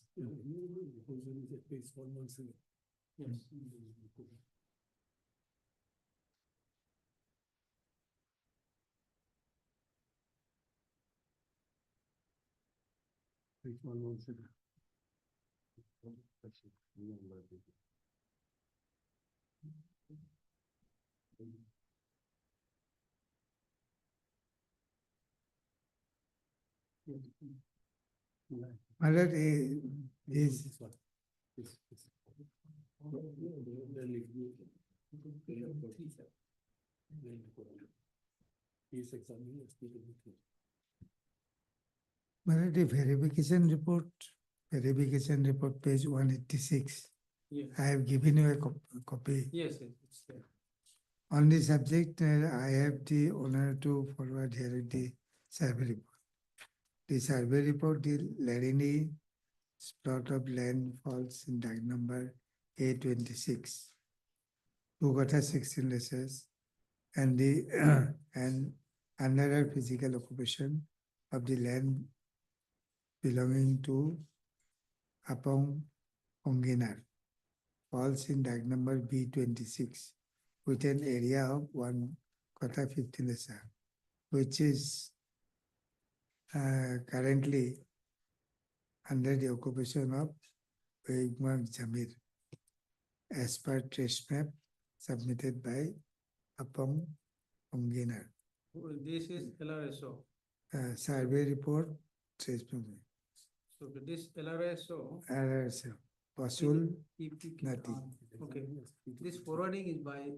My lord, is my lord, the verification report page 186. Yes. I have given you a copy. Yes, yes, it's there. On the subject, I have the honor to forward here the survey report. The survey report, the Larini plot of land falls in tag number A26. Gauhati 16 letters and the and under physical occupation of the land belonging to Apong Onginar falls in tag number B26 with an area of 1/15 acre, which is currently under the occupation of Kohima Jamir as per trace map submitted by Apong Onginar. This is LRSO. Survey report trace map. So this LRSO. Pasul EPK. Nati. Okay, this forwarding is by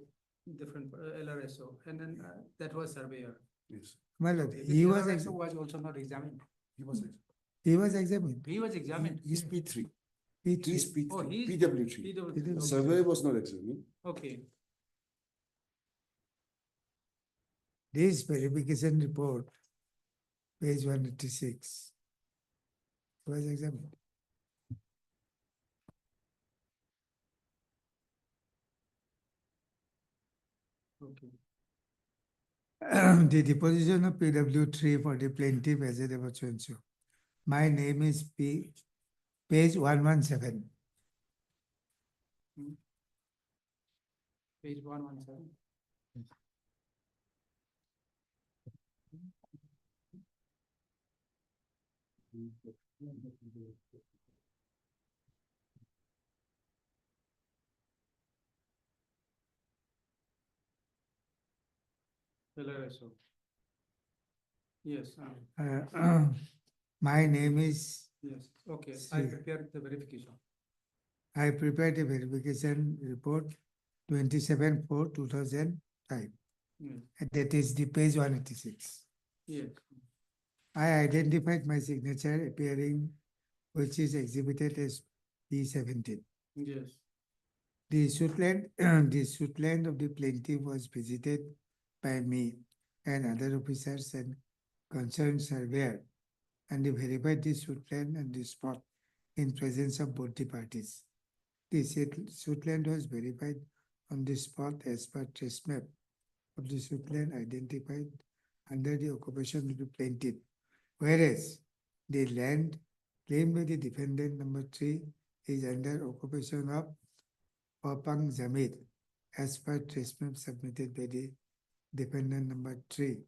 different LRSO, and then that was surveyor. Yes. My lord, This he was LRSO was also not examined. He was examined. He was examined. He's P3. P3. He's P3. Oh, he's PW3. PW3. Survey was not examined. Okay. This verification report, page 186, was examined. Okay. The deposition of PW3 for the plaintiff as a deposition. My name is page 117. Page 117. LRSO. Yes. My name is. Yes. Okay. I See. prepared the verification. I prepared a verification report 27/4/2005. Yes. And that is the page 186. Yes. I identified my signature appearing, which is exhibited as P17. Yes. The suitland, the suitland of the plaintiff was visited by me and other officers and concerned surveyor, and they verified the suitland and the spot in presence of both the parties. The suitland was verified on the spot as per trace map of the suitland identified under the occupation of the plaintiff, whereas the land claimed by the defendant number 3 is under occupation of Apong Jamir as per trace map submitted by the defendant number 3.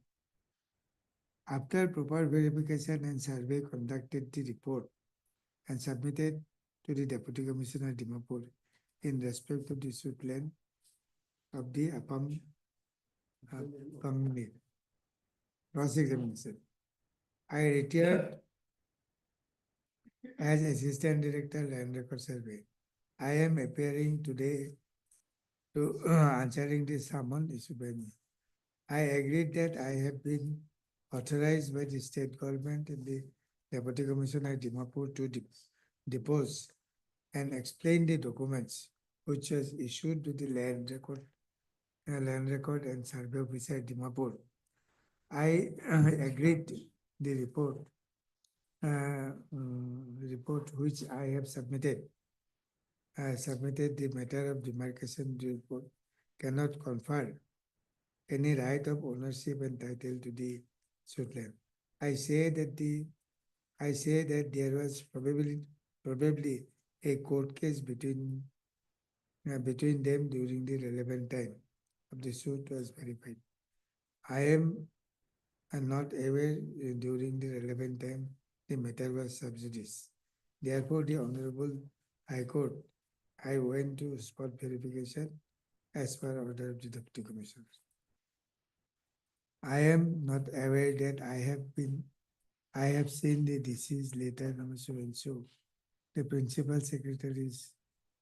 After proper verification and survey conducted the report and submitted to the Deputy Commissioner Dimapur in respect of the suitland of the Apong cross-examination. I retired as Assistant Director Land Record Survey. I am appearing today to answering this summons issued by me. I agreed that I have been authorized by the state government and the Deputy Commissioner Dimapur to depose and explain the documents which was issued to the land record land record and survey officer Dimapur. I agreed the report which I have submitted. I submitted the matter of demarcation report cannot confer any right of ownership and title to the suit land. I say that there was probably a court case between them during the relevant time of the suit was verified. I am not aware during the relevant time the matter was sub judice. Therefore, the Honorable High Court, I went to spot verification as per order of the Deputy Commissioner. I am not aware that I have seen the deceased later number so and so. The principal secretaries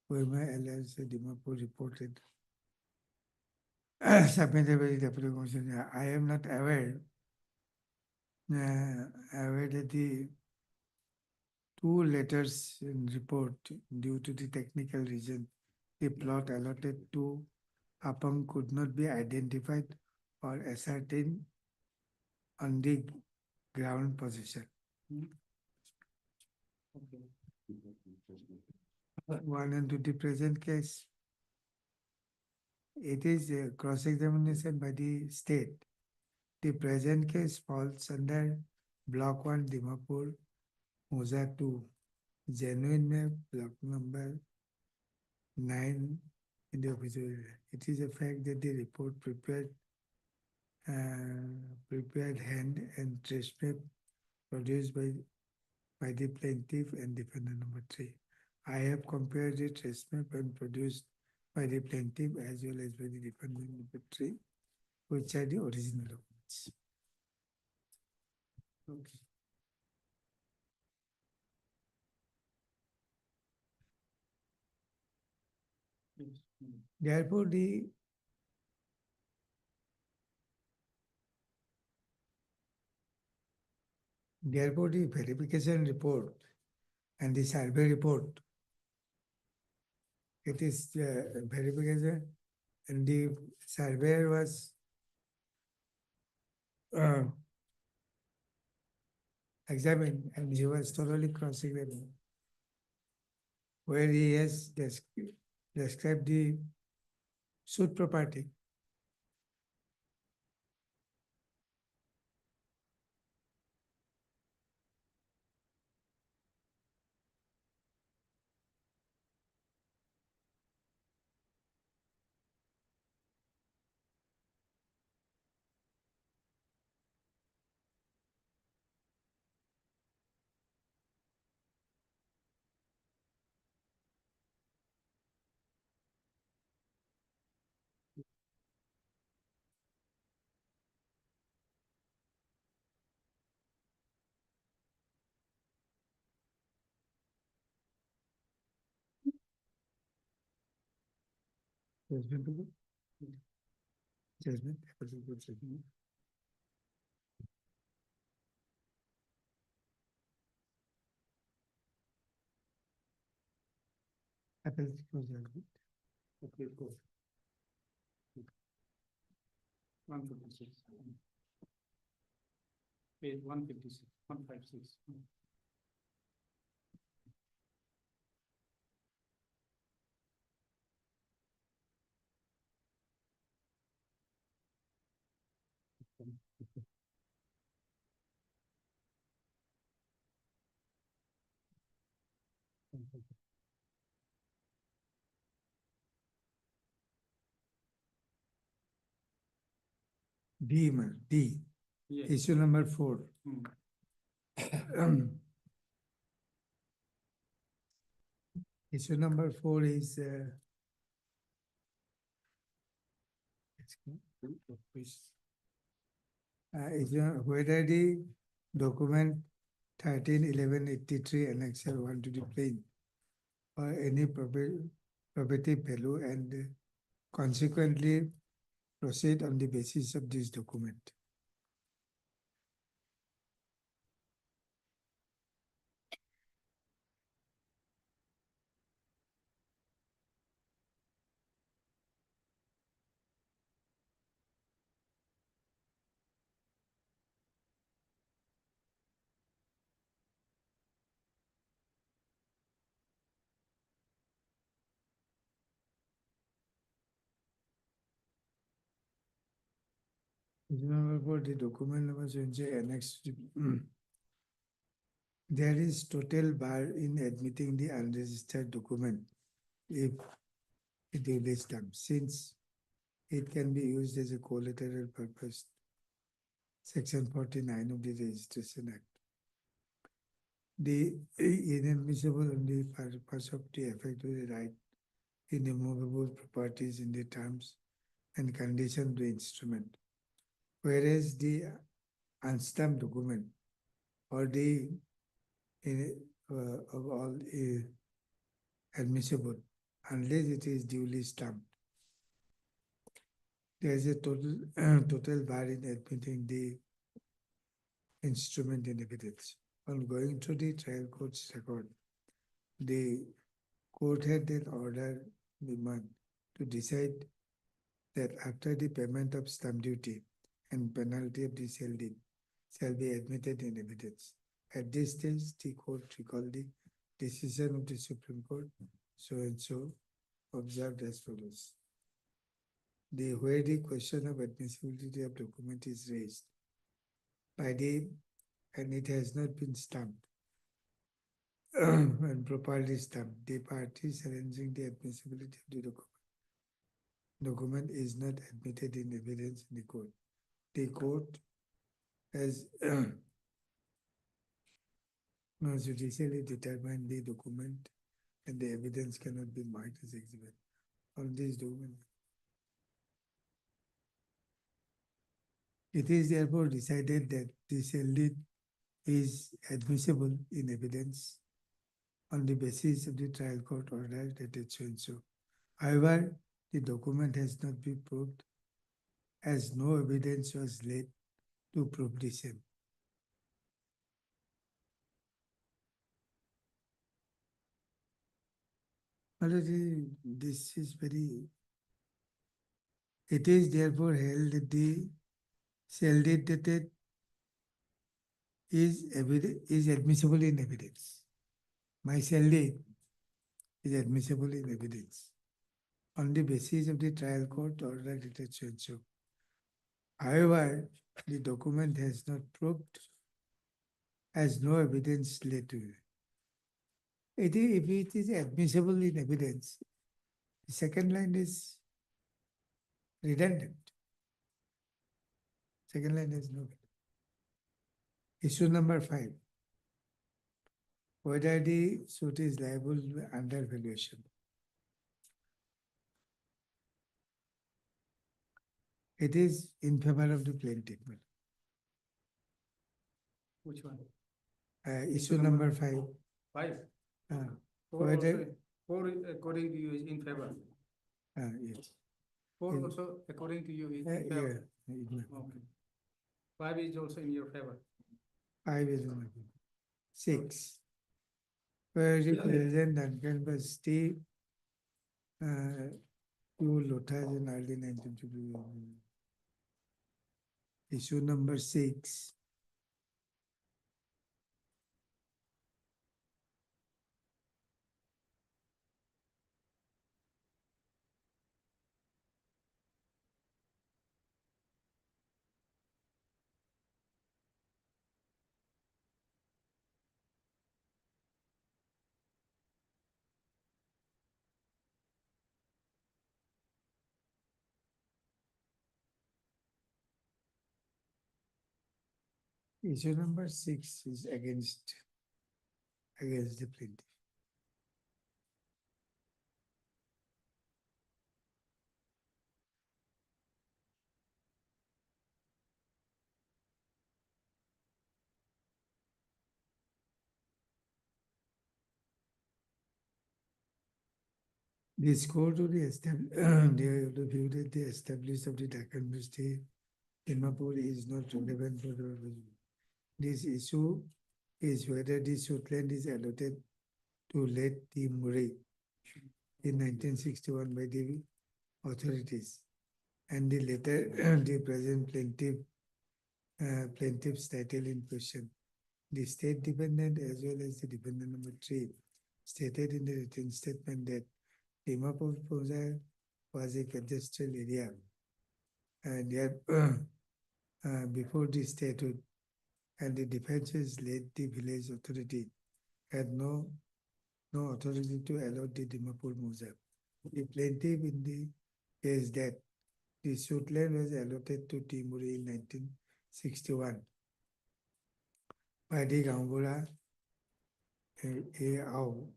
Kohima LLC Dimapur reported submitted by the Deputy Commissioner. I am not aware that the two letters in report due to the technical reason the plot allotted to Apam could not be identified or ascertained on the ground position. One and to the present case, it is a cross-examination by the state. The present case falls under Block 1 Dimapur, Moza 2, genuine map, block number 9 in the official area. It is a fact that the report prepared hand and trace map produced by the plaintiff and defendant number 3. I have compared the trace map and produced by the plaintiff as well as by the defendant number 3, which are the original documents. Okay. Therefore, the verification report and the survey report, it is verification and the surveyor was examined and he was thoroughly cross-examined, where he has described the suit property. Judgment. Judgment. Appellate judgment. Okay, go. 156. Page 156, 156. D. Yes. Issue number 4. Issue number 4 is whether the document 131183 annexure 1 to the plain or any property value and consequently proceed on the basis of this document. Number 4, the document number 20 annex. There is total bar in admitting the unregistered document if it is done, since it can be used as a collateral purpose. Section 49 of the Registration Act. The inadmissible on the purpose of the effect of the right in immovable properties in the terms and condition of the instrument. Whereas the unstamped document or the of all admissible unless it is duly stamped. There is a total bar in admitting the instrument in evidence. On going to the trial court's record, the court had an order demand to decide that after the payment of stamp duty and penalty of the sale deed shall be admitted in evidence. At this stage, the court recalled the decision of the Supreme Court, so and so, observed as follows. Where the question of admissibility of document is raised by and it has not been stamped and properly stamped, the parties challenging the admissibility of the document is not admitted in evidence in the court. The court has judicially determined the document and the evidence cannot be marked as exhibit on this document. It is therefore decided that the sale deed is admissible in evidence on the basis of the trial court order dated so and so. However, the document has not been proved as no evidence was laid to prove the same. Already, this is very. It is therefore held that the sale deed dated is admissible in evidence. My sale deed is admissible in evidence on the basis of the trial court order dated so and so. However, the document has not proved as no evidence laid to it. If it is admissible in evidence, the second line is redundant. Second line is no. Issue number 5. Whether the suit is liable under valuation. It is in favor of the plaintiff. Which one? Issue number 5. 5. Whether, 4 according to you is in favor. yes. 4 also according to you is in favor. Okay. 5 is also in your favor. 5 is in my favor. 6. Where the President Duncan was stay to Lothar in early 1952. Issue number 6. Issue number 6 is against the plaintiff. This court will be the established of the Deccan University Dimapur is not relevant for the this issue is whether the suit land is allotted to let the Murray in 1961 by the authorities and the later the present plaintiff's title in question. The state dependent as well as the dependent number 3 stated in the written statement that Dimapur was a cadastral area and before the statehood, and the defenses led the village authority had no authority to allot the Dimapur Muzab. The plaintiff in the case that the suit land was allotted to Timuri in 1961 by the Gangura A.A.O.,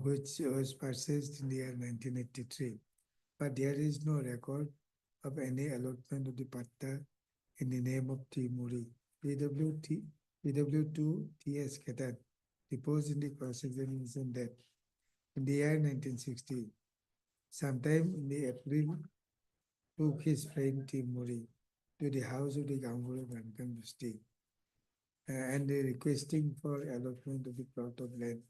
which was purchased in the year 1983. But there is no record of any allotment of the patta in the name of Timuri. PW2 T.S. Ketan deposed in the cross-examination that in the year 1960, sometime in the April, took his friend Timuri to the house of the Gangura Bankan district and requesting for allotment of the plot of land.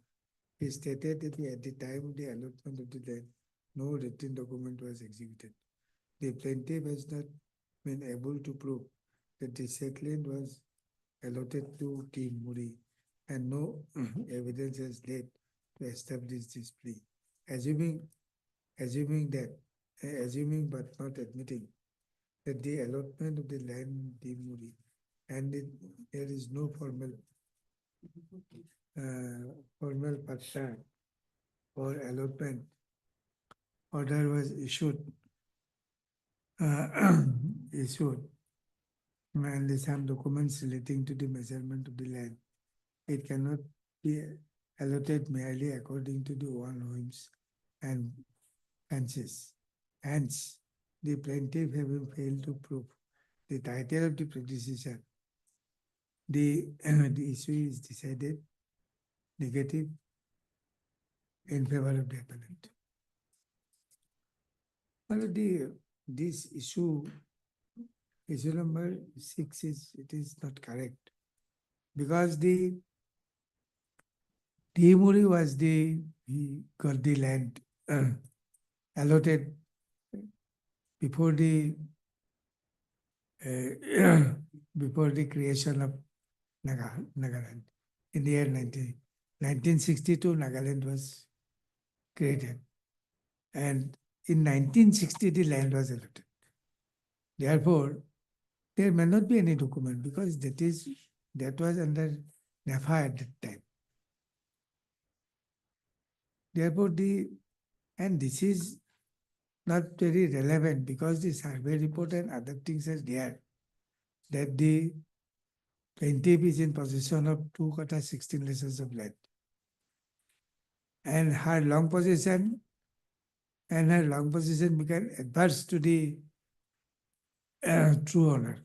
He stated that at the time of the allotment of the land, no written document was executed. The plaintiff has not been able to prove that the said land was allotted to Timuri, and no evidence has led to establish this plea. Assuming but not admitting that the allotment of the land in Timuri and there is no formal patta or allotment order was issued and some documents relating to the measurement of the land. It cannot be allotted merely according to the own whims and fancies. Hence, the plaintiff having failed to prove the title of the predecessor, the issue is decided negative in favor of the appellant. But this issue number 6 is not correct, because the Timuri was he got the land allotted before the creation of Nagaland. In the year 1962, Nagaland was created, and in 1960 the land was allotted. Therefore, there may not be any document, because that was under NAFA at that time. Therefore, and this is not very relevant, because the survey report and other things are there, that the plaintiff is in possession of 2 kata 16 lessons of land. And her long possession became adverse to the true owner.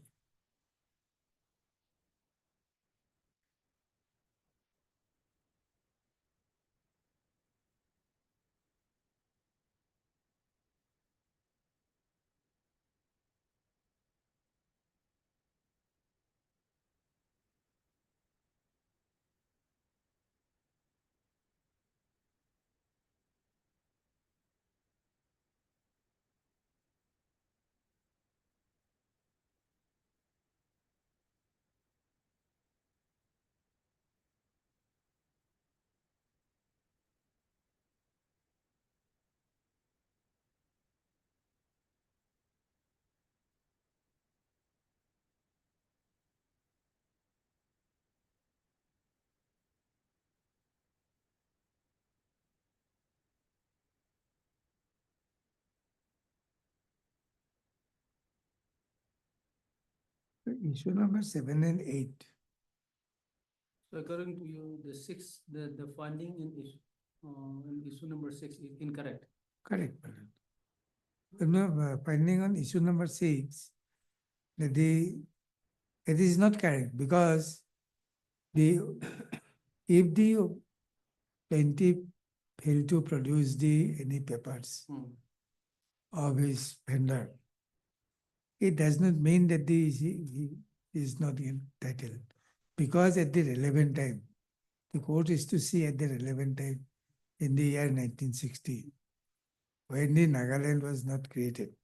Issue number 7 and 8. So according to you, the funding in issue number 6 is incorrect. Correct. Finding on issue number 6, that it is not correct, because if the plaintiff failed to produce any papers of his vendor, it does not mean that he is not entitled, because at the relevant time, the court is to see at the relevant time in the year 1960, when the Nagaland was not created.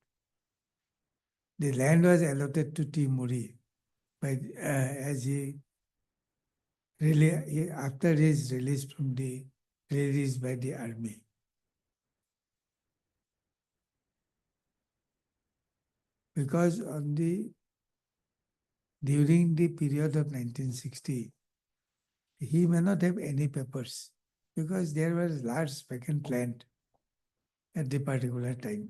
The land was allotted to Timuri after his release by the army. Because on the during the period of 1960, he may not have any papers because there was large vacant land at the particular time.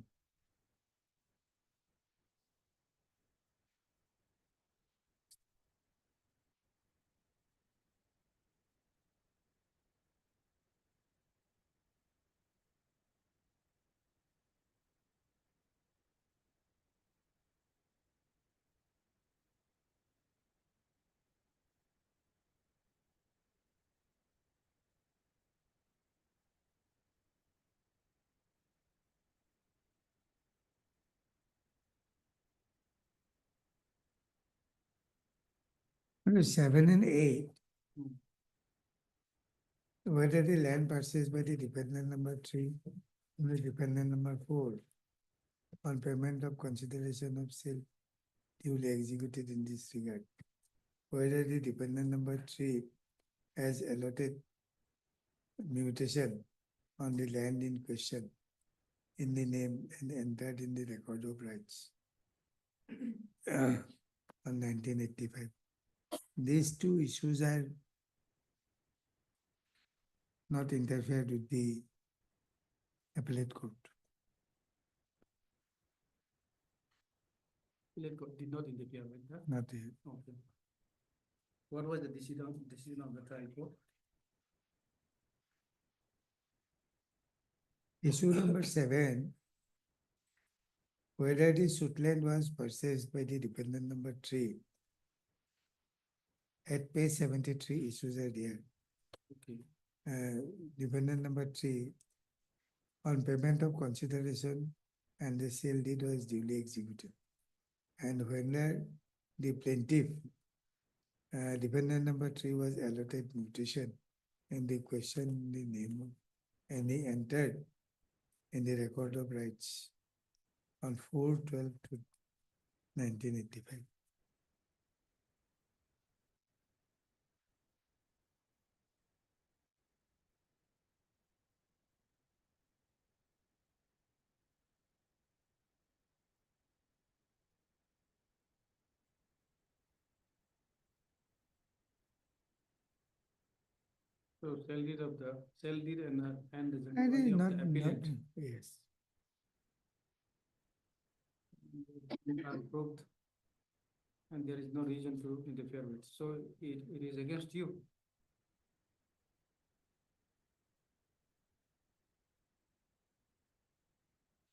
Under 7 and 8, whether the land purchased by the dependent number 3 and the dependent number 4 on payment of consideration of sale duly executed in this regard, whether the dependent number 3 has allotted mutation on the land in question in the name and entered in the record of rights on 1985. These two issues are not interfered with the appellate court. Appellate court did not interfere with that? Not yet. Okay. What was the decision of the trial court? Issue number 7, whether the suit land was purchased by the dependent number 3. At page 73, issues are there. Okay. Dependent number 3, on payment of consideration and the sale deed was duly executed. And when the plaintiff, dependent number 3 was allotted mutation in the question, the name of, and he entered in the record of rights on 4/12 to 1985. So sale deed of the sale deed and the I body think of not, the not, appellant yes. are proved, and there is no reason to interfere with. So it is against you.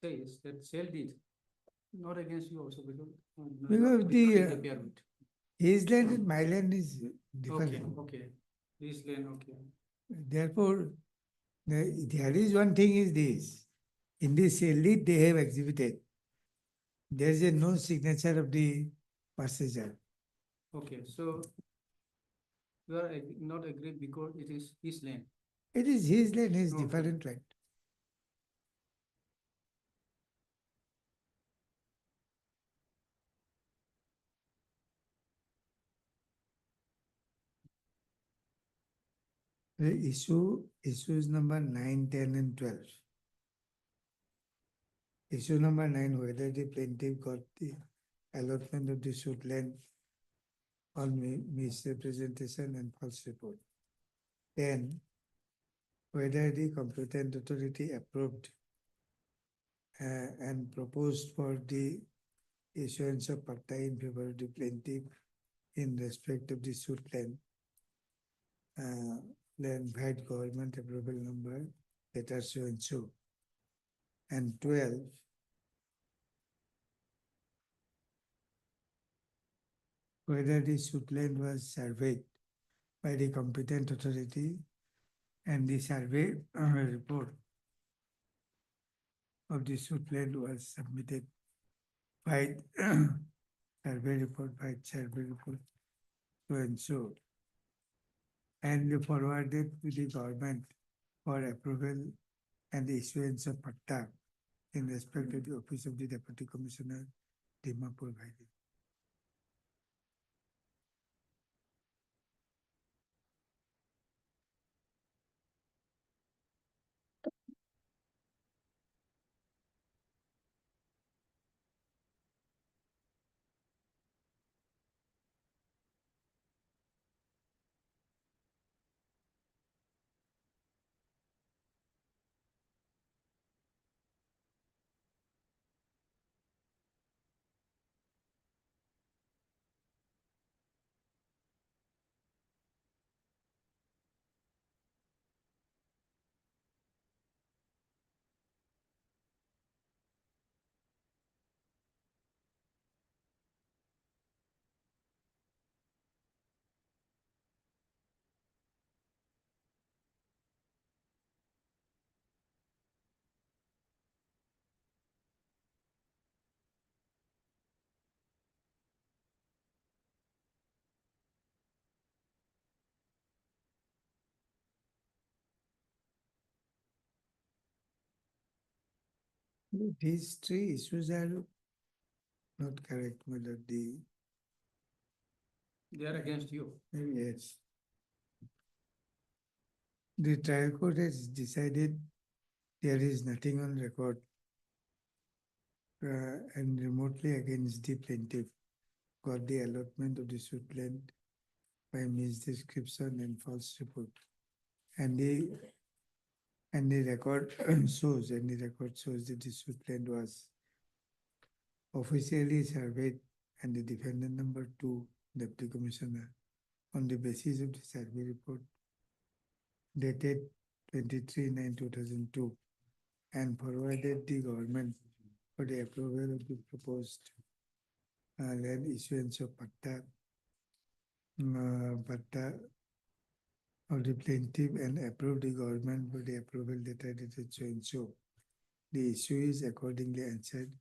Says that sale deed, not against you also because Because the interfere with. his land and my land is different. Okay. This land, okay. Therefore, there is one thing is this. In this sale deed they have exhibited. There is no signature of the purchaser. Okay, so you are not agreed because it is his land. It is his land, his Okay. different land. The issues number 9, 10, and 12. Issue number 9, whether the plaintiff got the allotment of the suit land on misrepresentation and false report. 10, whether the competent authority approved and proposed for the issuance of patta in favor of the plaintiff in respect of the suit land, land had government approval number letter so and so. And 12, whether the suit land was surveyed by the competent authority and the survey report of the suit land was submitted by survey report by survey report so and so, and forwarded to the government for approval and the issuance of patta in respect of the office of the Deputy Commissioner, Dimapur Valley. These three issues are not correct, my lord. They are against you. Yes. The trial court has decided there is nothing on record and remotely against the plaintiff got the allotment of the suit land by misdescription and false report. And the record shows that the suit land was officially surveyed and the defendant number 2, Deputy Commissioner, on the basis of the survey report dated 23/9/2002 and forwarded the government for the approval of the proposed land issuance of patta of the plaintiff and approved the government for the approval letter dated so and so. The issue is accordingly answered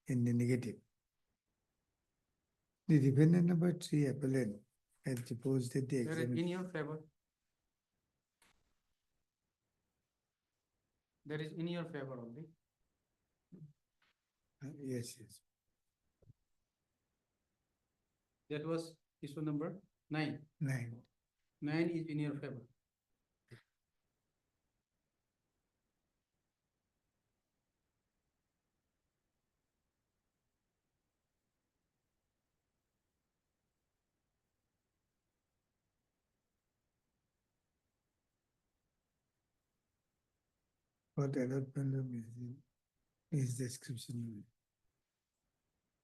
in the negative. The defendant number 3 appellant has deposed that the They are in your favor. That is in your favor only. Yes. That was issue number 9. 9. 9 is in your favor. What allotment of is description.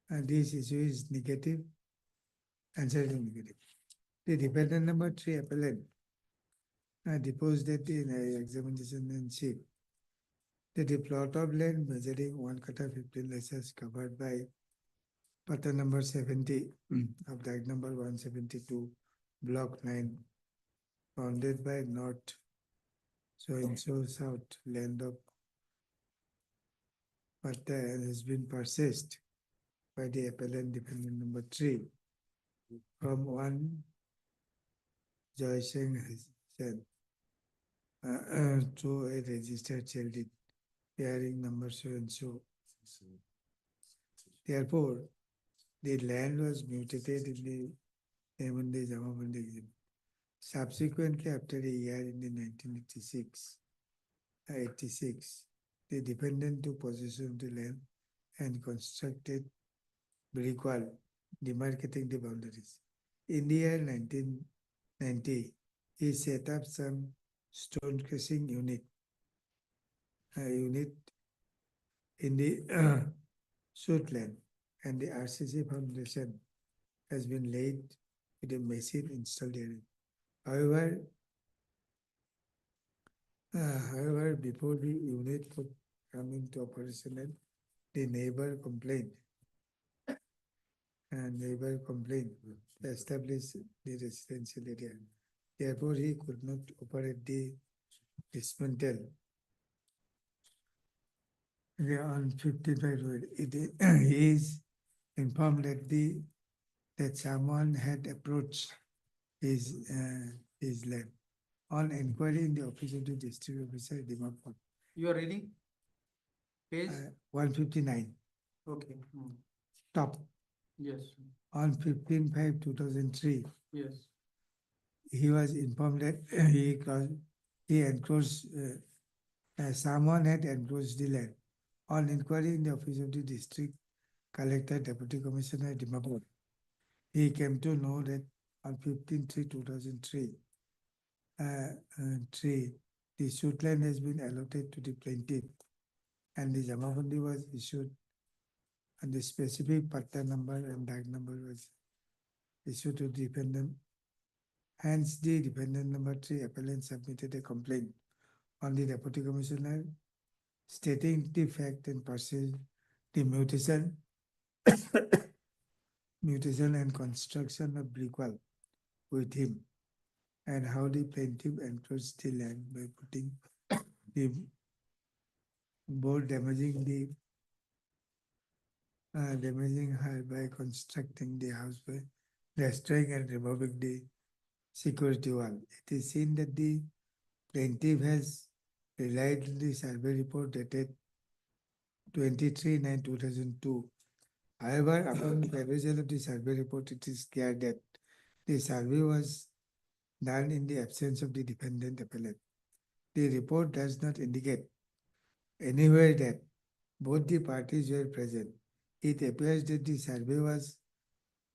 And this issue is negative, answer is negative. The defendant number 3 appellant deposed that in examination in chief that the plot of land measuring 1 kata 15 lashes covered by patta number 70 of Act number 172, block 9, bounded by north so and so south land of patta has been purchased by the appellant defendant number 3 from one Joy Singh Hassan to a registered child bearing number so and so. Therefore, the land was mutated in the Emande Jamabandi exhibit. Subsequently, after a year in the 1986, the defendant took possession of the land and constructed brick wall, demarcating the boundaries. In the year 1990, he set up some stone crushing unit in the suit land, and the RCC foundation has been laid with a machine installed here. However, before the unit could come into operational, the neighbor complained to establish the residential area. Therefore, he could not operate the dismantle on 55 road. He is informed that someone had approached his land. On inquiry in the office of the district officer, Dimapur. You are reading? Page? 159. Okay. Top. Yes. On 15/5/2003. Yes. He was informed that he encroached, someone had encroached the land. On inquiry in the office of the district collector, deputy commissioner Dimapur, he came to know that on 15/3/2003, the suit land has been allotted to the plaintiff and the Jamabandi was issued and the specific patta number and DAG number was issued to the defendant. Hence, the defendant number 3 appellant submitted a complaint on the deputy commissioner stating the fact and pursued the mutation and construction of brick wall with him and how the plaintiff encroached the land by putting the board damaging her by constructing the house by destroying and removing the security wall. It is seen that the plaintiff has relied on the survey report dated 23/9/2002. However, upon perusal of the survey report, it is clear that the survey was done in the absence of the dependent appellant. The report does not indicate anywhere that both the parties were present. It appears that the survey was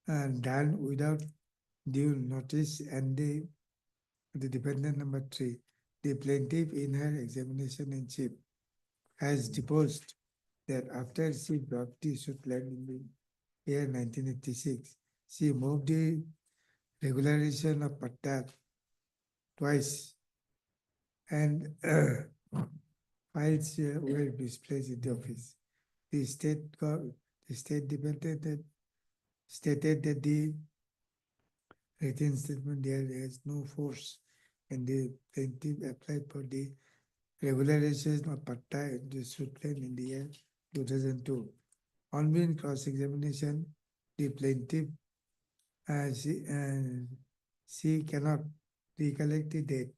done without due notice, and the dependent number 3, the plaintiff in her examination in chief has deposed that after she brought the suit land in the year 1986, she moved the regularization of patta twice, and files were misplaced in the office. The state dependent stated that the written statement there has no force, and the plaintiff applied for the regularization of patta in the suit land in the year 2002. On being cross-examination, the plaintiff she cannot recollect the date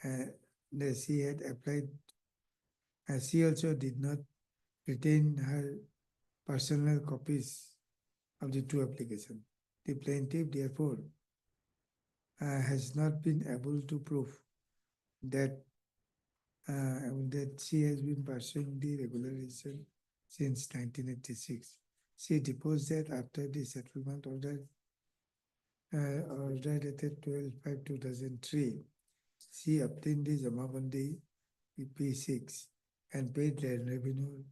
that she had applied. She also did not retain her personal copies of the two applications. The plaintiff, therefore, has not been able to prove that she has been pursuing the regularization since 1986. She deposed that after the settlement order dated 12/5/2003, she obtained the Jamabandi P6 and paid land revenue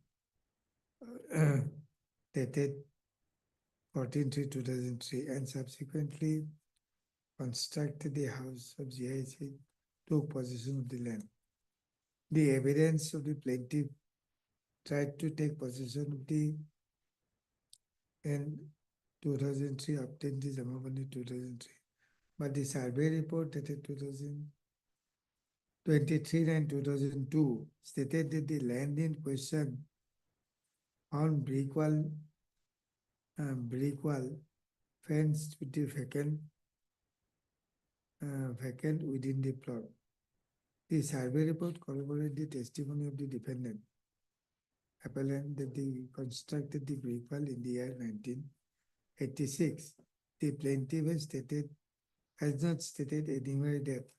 dated 14/3/2003, and subsequently constructed the house of GIC, took possession of the land. The evidence of the plaintiff tried to take possession of the in 2003, obtained the Jamabandi 2003, but the survey report dated 2023/9/2002 stated that the land in question on brick wall fenced with the vacant within the plot. The survey report corroborated the testimony of the defendant appellant that they constructed the brick wall in the year 1986. The plaintiff has not stated anywhere that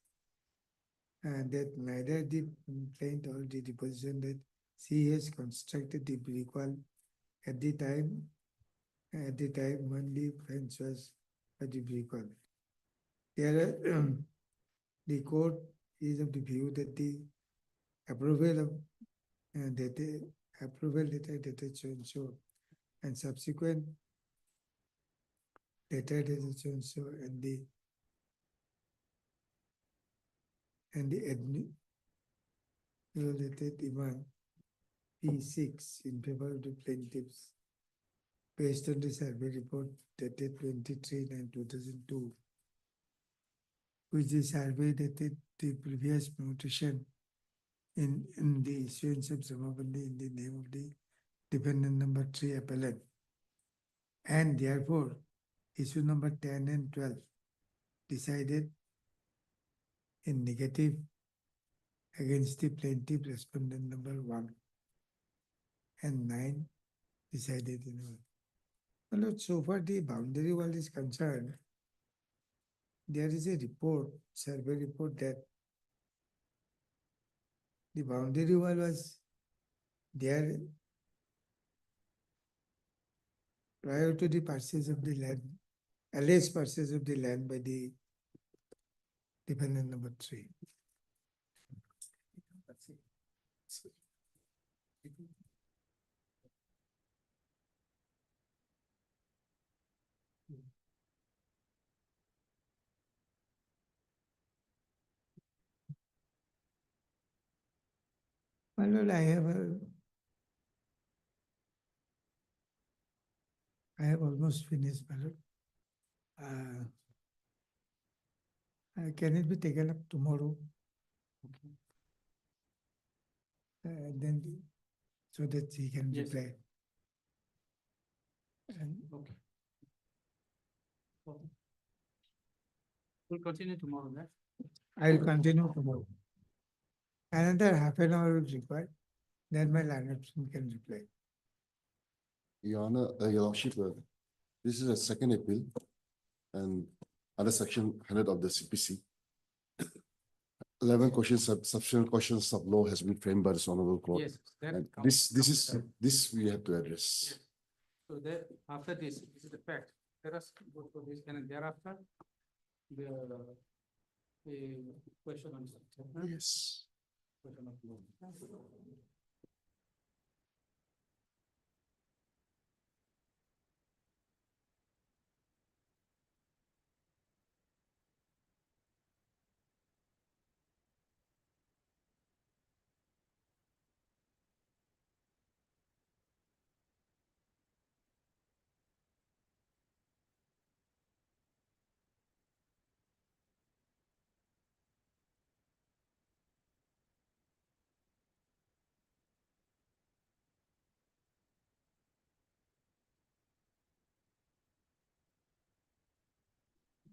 neither the complaint or the deposition that she has constructed the brick wall at the time when the fence was at the brick wall. The court is of the view that the approval of approval letter dated so and so, and subsequent letter dated so and so, and the related demand P6 in favor of the plaintiffs based on the survey report dated 23/9/2002, which the survey dated the previous mutation in the issuance of Jamabandi in the name of the dependent number 3 appellant, and therefore issue number 10 and 12 decided in negative against the plaintiff respondent number 1, and 9 decided in all. Well, so far the boundary wall is concerned, there is a report, survey report, that the boundary wall was there prior to the purchase of the land, alleged purchase of the land by the dependent number 3. My lord, I have almost finished, my lord. Can it be taken up tomorrow? Then, so that he can Yes. reply. And Okay. We'll continue tomorrow, right? I'll continue tomorrow. Another half an hour is required. then my learned can reply. Your Honor, Your Lordship, this is a second appeal and under section 100 of the CPC. 11 questions, substantial questions of law has been framed by this honorable court. Yes, that And comes- this we have to address. Yes. So that, after this is the fact, let us go for this, and thereafter, the question on. Yes. Question of law.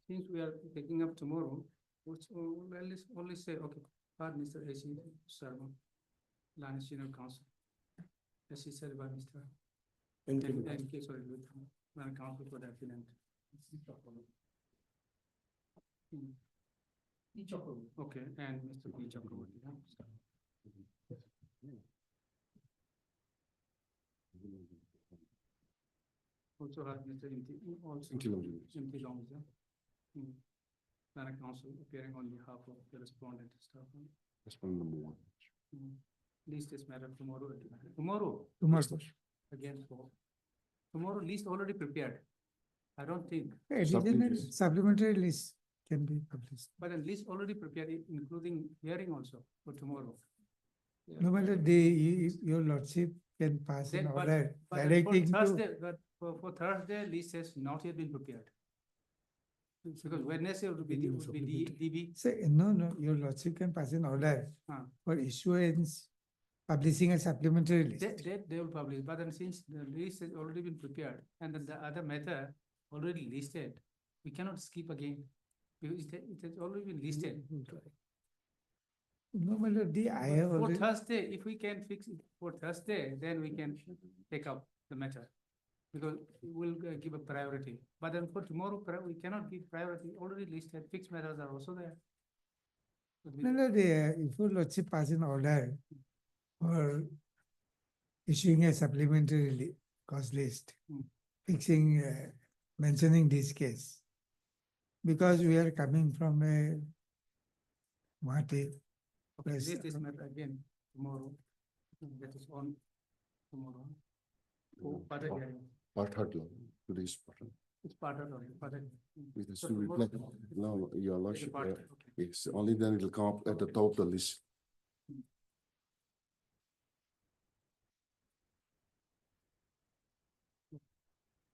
Since we are taking up tomorrow, which only say, okay, Mr. A.C. Sharma, Lani Senior Counsel. As he said by Mr. And case sorry, with Lani Counsel for the affidavit. Okay, and Mr. P. Chakraborty. Also has Mr. Also Inti Long, Counsel appearing on behalf of the respondent staff. Respondent number 1. List this matter tomorrow. Tomorrow. Again, for tomorrow list already prepared. I don't think. Additional supplementary list can be published. But the list already prepared, including hearing also for tomorrow. Yeah. No matter your lordship can pass an Then, order but for directing Thursday, to. but for Thursday, list has not yet been prepared. Because Wednesday would be DB. Say, no, your lordship can pass an order for issuance, publishing a supplementary list. They will publish, but then since the list has already been prepared and then the other matter already listed, we cannot skip again. Because it has already been listed. No matter I have For already. Thursday, if we can fix it for Thursday, then we can take up the matter. Because we'll give a priority. But then for tomorrow, we cannot give priority. Already listed, fixed matters are also there. No, if your lordship pass an order for issuing a supplementary cause list, fixing, mentioning this case, because we are coming from a Gauhati. List this matter again tomorrow. That is on tomorrow. Part of hearing. Part third law. Today's part. It's part of it. It has So to reflect. No, Your Lordship. Okay. Yes, only then it will come up at the top of the list.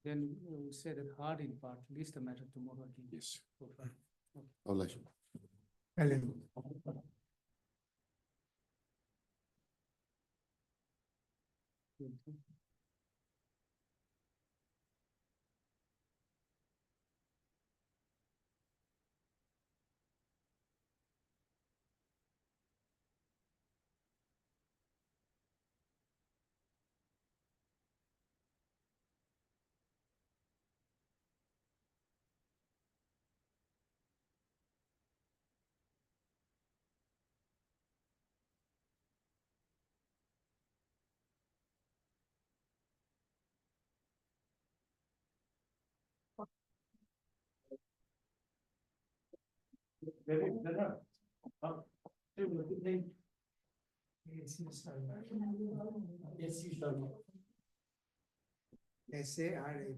Then we say that hard in part, list the matter tomorrow again. Yes. Okay. All right.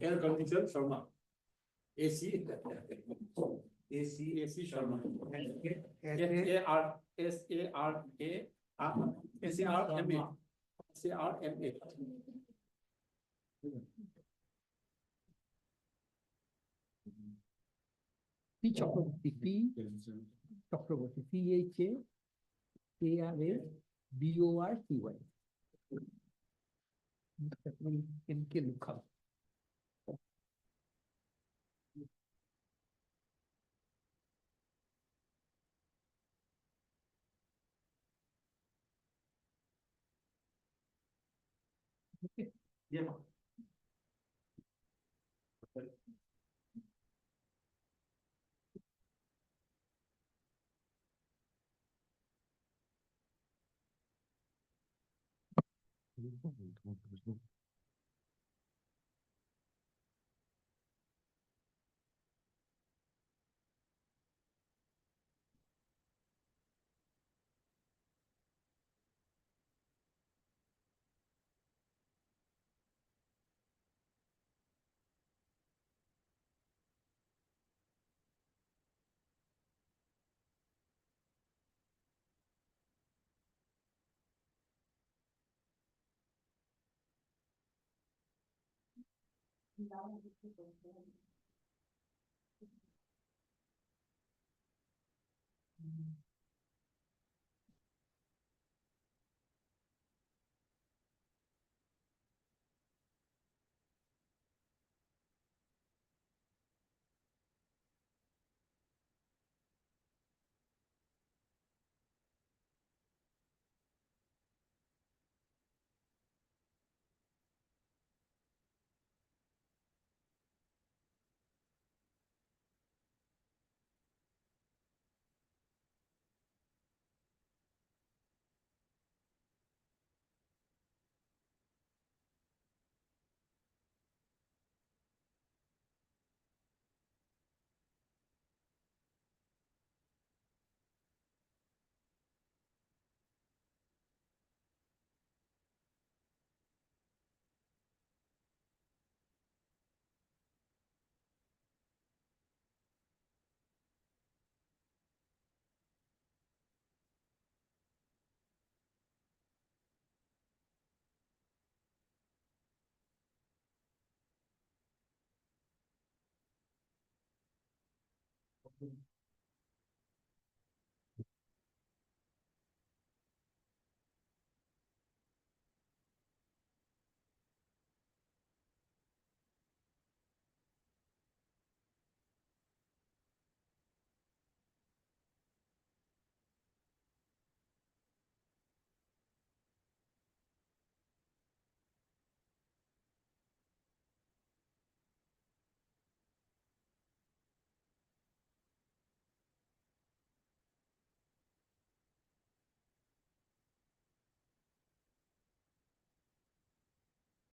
Air conditioner Sharma. AC. AC Sharma. SARMA. P. Chakraborty, Chakraborty, इनके लिखा Yeah.